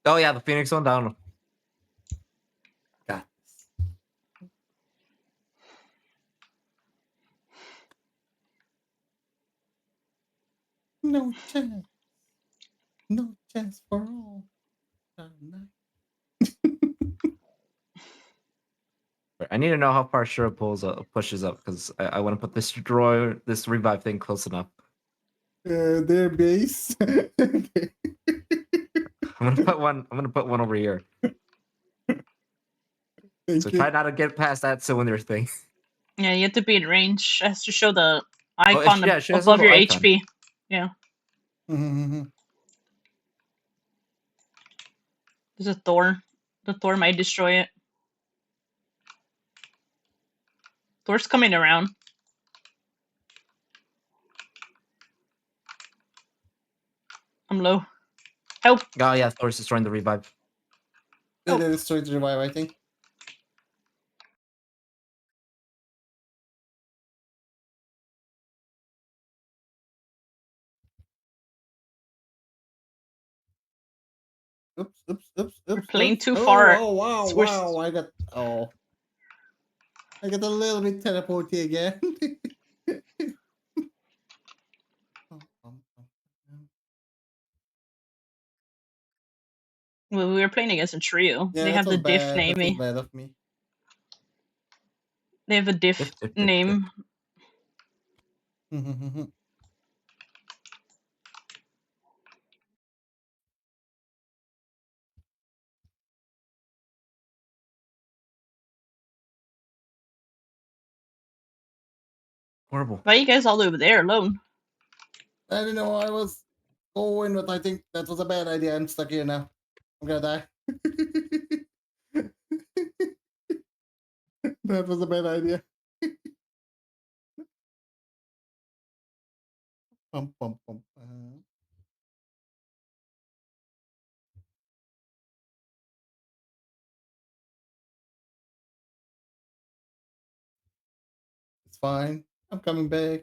Oh yeah, the Phoenix one down. Got this. No chance. No chance for all. I need to know how far Shura pushes up because I want to put this revive thing close enough. Their base. I'm gonna put one over here. So try not to get past that cylinder thing. Yeah, you have to be in range. It has to show the Oh, icon yeah, she has a above your little icon. HP. Yeah. Mhm. There's a Thor. The Thor might destroy it. Thor's coming around. I'm low. Help! Oh yeah, Thor's destroying the revive. They destroyed the revive, I think. Oops. We're playing oops. too far. Oh, wow. So we're- I got a little bit teleporty again. Well, we were playing against a trio. Yeah, They that have the was diff bad. That was name. bad of me. They have a diff name. Horrible. Why are you guys all over there alone? I don't know. I was going, but I think that was a bad idea. I'm stuck here now. I'm gonna die. That was a bad idea. Pum. It's fine. I'm coming back.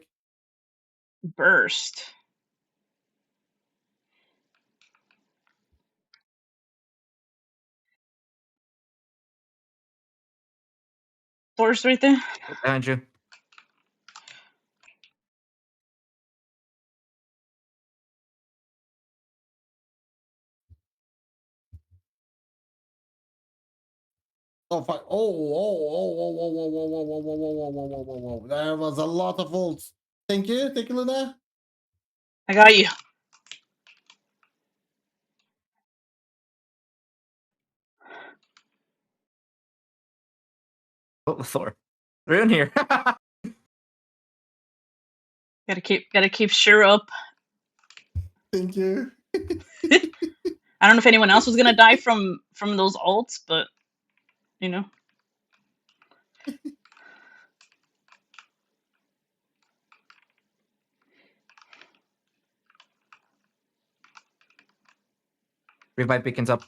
Burst. Thor's right there. Behind you. Oh, fuck. Whoa. There was a lot of volts. Thank you, Luna. I got you. Oh, Thor. They're in here. Gotta keep Shura up. Thank you. I don't know if anyone else was gonna die from those ults, but you know. Revive beacons up.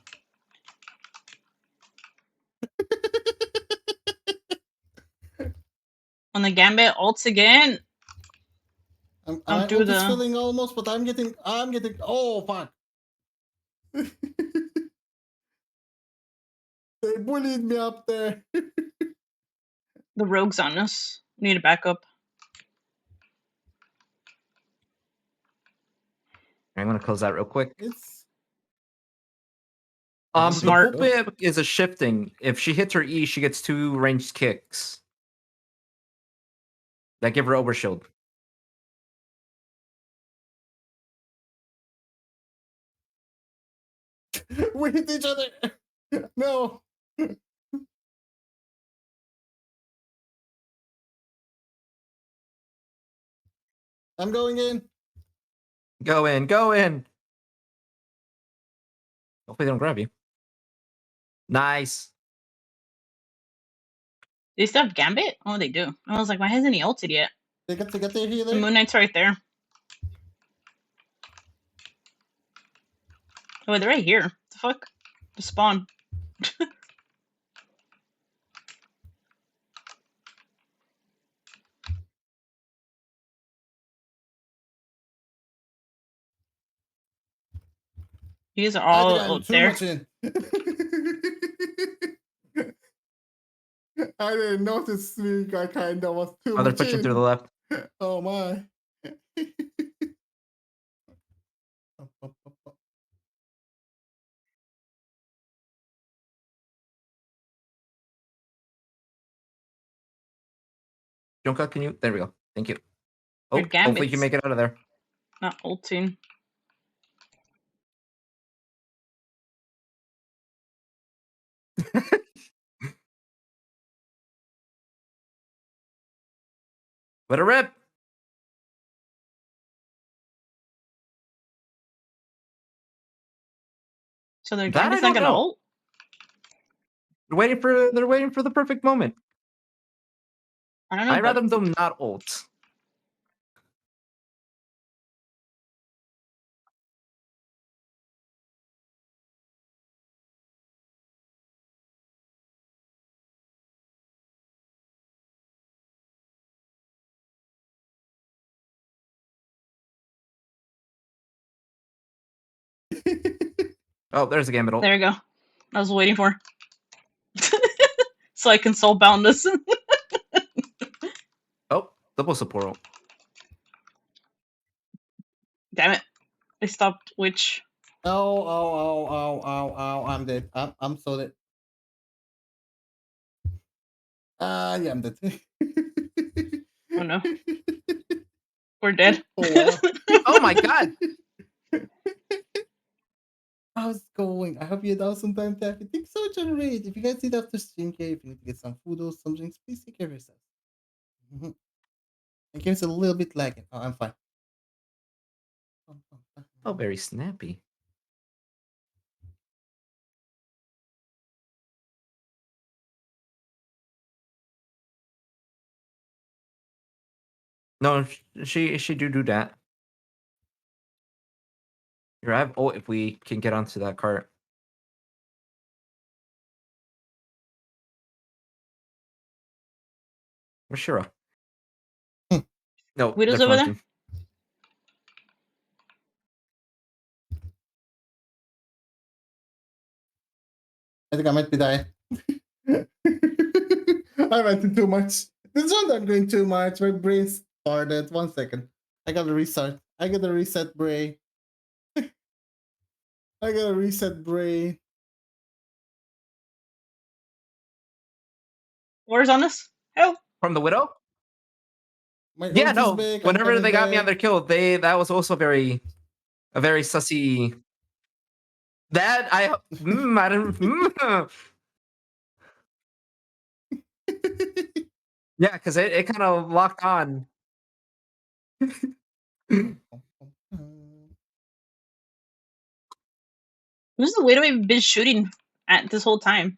On the Gambit ults again. I'm do just the- filling almost, but I'm getting. Oh, fuck. They bullied me up there. The rogue's on us. We need a backup. I'm gonna close that real quick. It's The Smart. Pope is a shifting. If she hits her E, she gets 2 ranged kicks. That give her overshield. we hit each other. No. I'm going in. Go in, go in. Hopefully they don't grab you. Nice. They still have Gambit? Oh, they do. I was like, why hasn't he ulted yet? They got to get their healer. The Moon Knight's right there. Oh, they're right here. What the fuck? Just spawn. You guys are all I think I'm out too there. much in. I didn't notice me. I kind of was too Oh, they're much pushing in. through the left. Oh my. Junka, can you? There we go. Thank you. Oh, Your hopefully you can Gambit's make it out of there. not ulting. Let her rip. So their That I Gambit's not don't gonna know. ult? They're waiting for the perfect moment. I don't know. I'd But rather them not ult. Oh, there's a Gambit ult. there you go. I was waiting for. So I can soulbound this. Oh, double support ult. Damn it. I stopped Witch. Oh, I'm dead. I'm so dead. Yeah, I'm dead. Oh no. We're dead. Oh, wow. Oh my god. How's it going? I hope you had some time to think so, generate. If you guys need after stream care, if you need to get some food or some drinks, please take care of yourself. The game's a little bit lagging. Oh, I'm fine. Oh, very snappy. No, she do that. Here, I have ult if we can get onto that cart. Where's Shira? No, Widow's they're over there? flanking. I think I might be dying. I went in too much. This one I'm doing too much. My brain started. 1 second. I gotta restart. I gotta reset brain. I gotta reset brain. Where's on us? Help! From the Widow? My Yeah, ult is no. back. I'm Whenever coming they got me on back. their kill, that was also a very sussy. That I I don't. Yeah, because it kind of locked on. Who's the Widow we've been shooting at this whole time?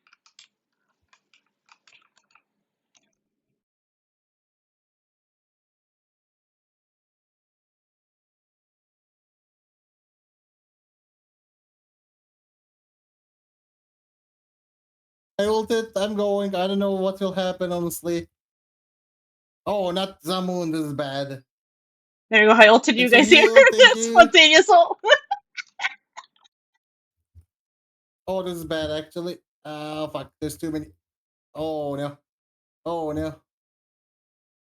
I ulted. I'm going. I don't know what will happen, honestly. Oh, not Zamoon. This is bad. There you go. I ulted you It's a guys here. heal, thank you. Spontaneous ult. Oh, this is bad, actually. Fuck. There's too many. Oh, no. Oh, no.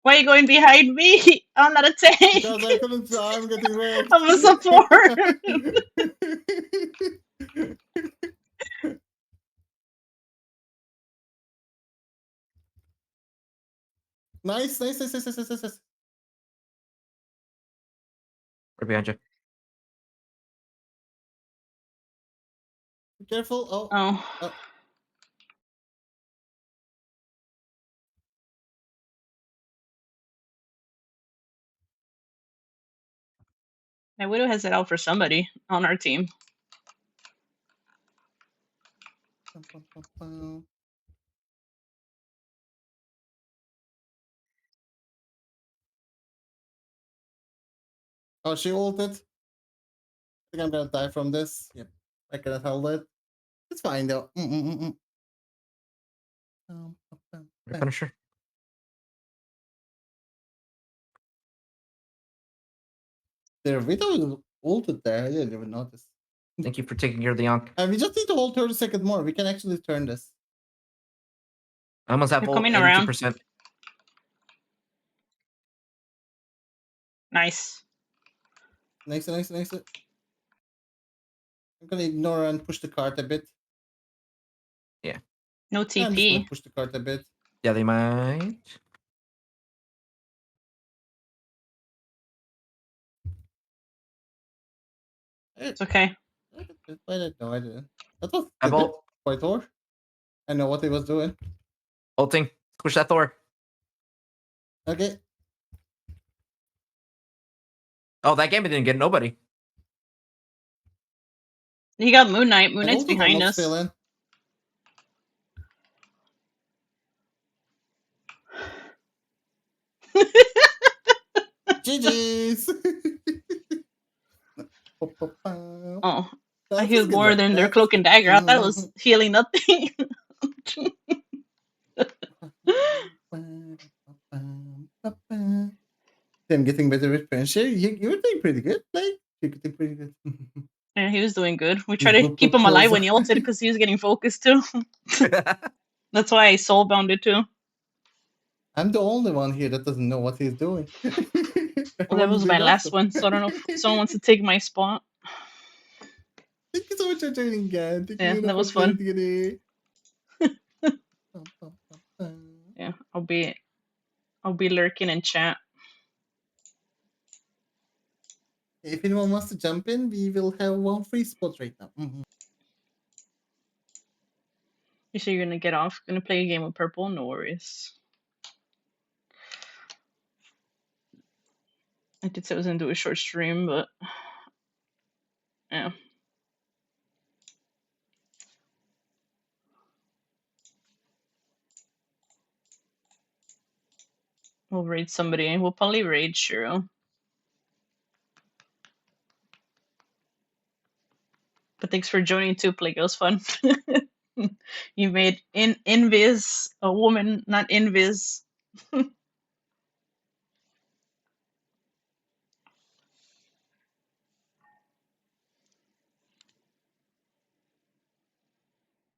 Why are you going behind me? I'm not a tank. Because I couldn't. I'm getting wrecked. I'm a support. Nice. Right behind you. Be careful. Oh. Oh. My Widow has it out for somebody on our team. Oh, she ulted. I think I'm gonna die from this. Yep. I cannot hold it. It's fine though. Finisher. Their Vito is ulted there. I didn't even notice. Thank you for taking care of the Yonk. We just need to hold 30 seconds more. We can actually turn this. I almost have They're ult coming around. 82%. Nice. Nice. I'm gonna ignore and push the cart a bit. No I'm just gonna TP. push the cart a bit. Yeah, they might. It's okay. I didn't know. I didn't. That was I ult. quite Thor. I know what he was doing. Ulting. Push that Thor. Okay. Oh, that game didn't get nobody. He got Moon Knight. Moon And Knight's also behind not us. still in. GG's. Oh, I That's healed good more luck. than their That's cloak and dagger. I thought it was good. healing nothing. I'm getting better with pressure. You were doing pretty good. Like you're getting pretty good. Yeah, he was doing good. We These tried to boop keep boop him alive kills. when he ulted because he was getting focused too. That's why I soulbound it too. I'm the only one here that doesn't know what he's doing. Well, that Everyone was is my doing last awesome. one, so I don't know if someone wants to take my spot. Thank you so much for joining, Gan. Thank Yeah, you that for was playing fun. together. Yeah, I'll be lurking in chat. If anyone wants to jump in, we will have one free spot right now. You sure you're gonna get off? Gonna play a game with purple? No worries. I did say I was gonna do a short stream, but yeah. We'll raid somebody. We'll probably raid Shiro. But thanks for joining too, Plague. It was fun. You made Invis a woman, not Invis.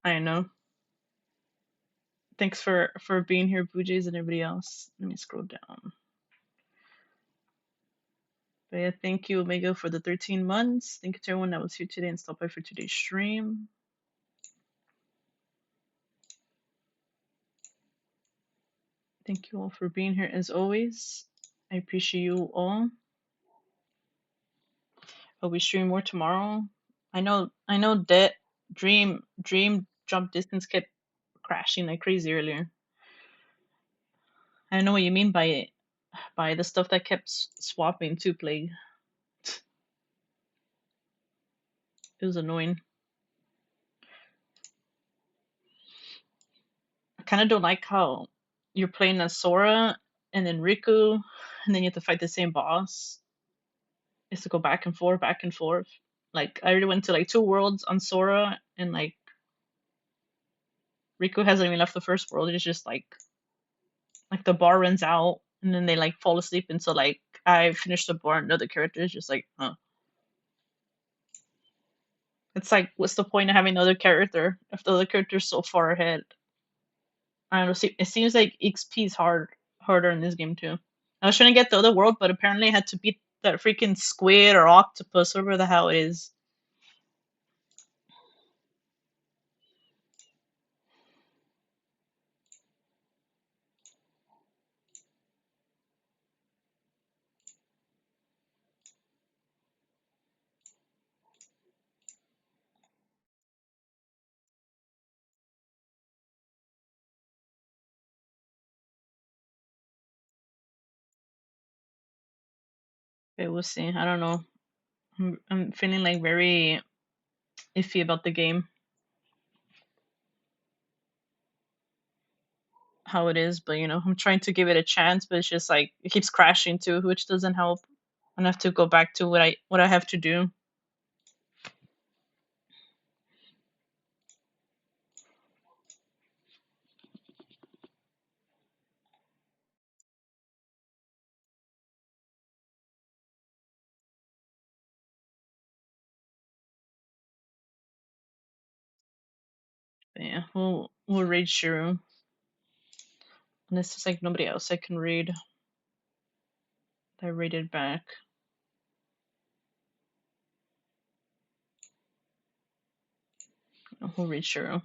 I know. Thanks for being here, Boojays, and everybody else. Let me scroll down. But yeah, thank you, Omega, for the 13 months. Thank you to everyone that was here today and stopped by for today's stream. Thank you all for being here as always. I appreciate you all. I'll be streaming more tomorrow. I know that Dream jump distance kept crashing like crazy earlier. I know what you mean by it. By the stuff that kept swapping to Plague. It was annoying. I kind of don't like how you're playing as Sora and then Riku, and then you have to fight the same boss. It's to go back and forth, back and forth. Like I already went to like 2 worlds on Sora, and like Riku hasn't even left the first world. It's just like the bar runs out, and then they like fall asleep until like I finish the bar, and another character is just like, huh. It's like, what's the point of having another character if the other character's so far ahead? I don't know. It seems like XP is harder in this game too. I was trying to get the other world, but apparently I had to beat that freaking squid or octopus, whatever the hell it is. Okay, we'll see. I don't know. I'm feeling like very iffy about the game, how it is, but you know, I'm trying to give it a chance, but it's just like it keeps crashing too, which doesn't help. I have to go back to what I have to do. But yeah, we'll read Shiru. And this is like nobody else I can read. I rated back. We'll read Shiru.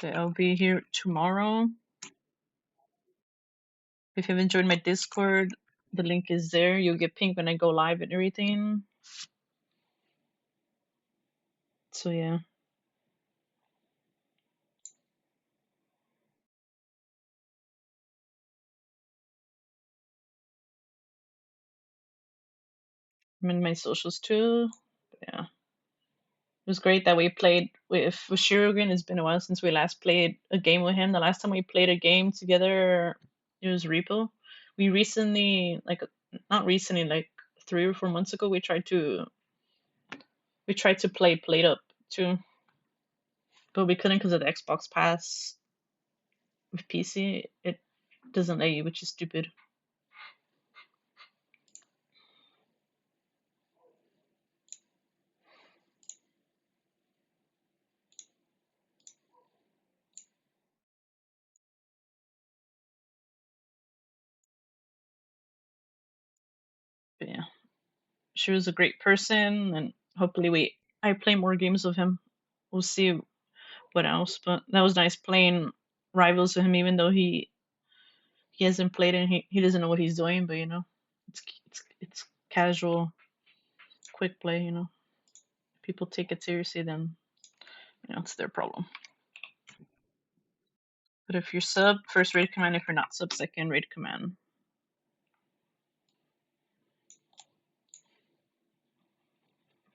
Okay, I'll be here tomorrow. If you've enjoyed my Discord, the link is there. You'll get pinged when I go live and everything. So yeah. I'm in my socials too. Yeah. It was great that we played with Shiru again. It's been a while since we last played a game with him. The last time we played a game together, it was Repo. We recently, like not recently, like 3 or 4 months ago, we tried to play PlateUp too, but we couldn't because of the Xbox Pass with PC. It doesn't let you, which is stupid. But yeah, she was a great person, and hopefully I play more games with him. We'll see what else, but that was nice playing Rivals with him, even though he hasn't played and he doesn't know what he's doing. But you know, it's casual, quick play. You know, if people take it seriously, then you know it's their problem. But if you're sub, first raid command. If you're not sub, second raid command.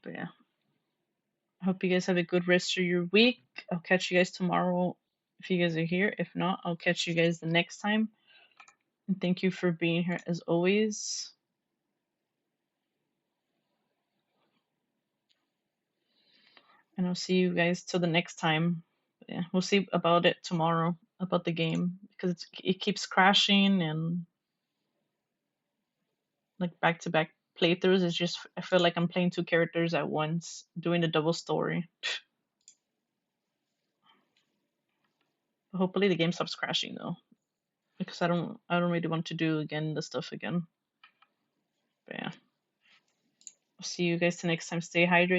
But yeah, I hope you guys have a good rest of your week. I'll catch you guys tomorrow if you guys are here. If not, I'll catch you guys the next time. And thank you for being here as always. And I'll see you guys till the next time. Yeah, we'll see about it tomorrow, about the game, because it keeps crashing and like back-to-back playthroughs. It's just I feel like I'm playing 2 characters at once, doing the double story. Hopefully the game stops crashing though, because I don't really want to do the stuff again. But yeah, I'll see you guys the next time. Stay hydrated.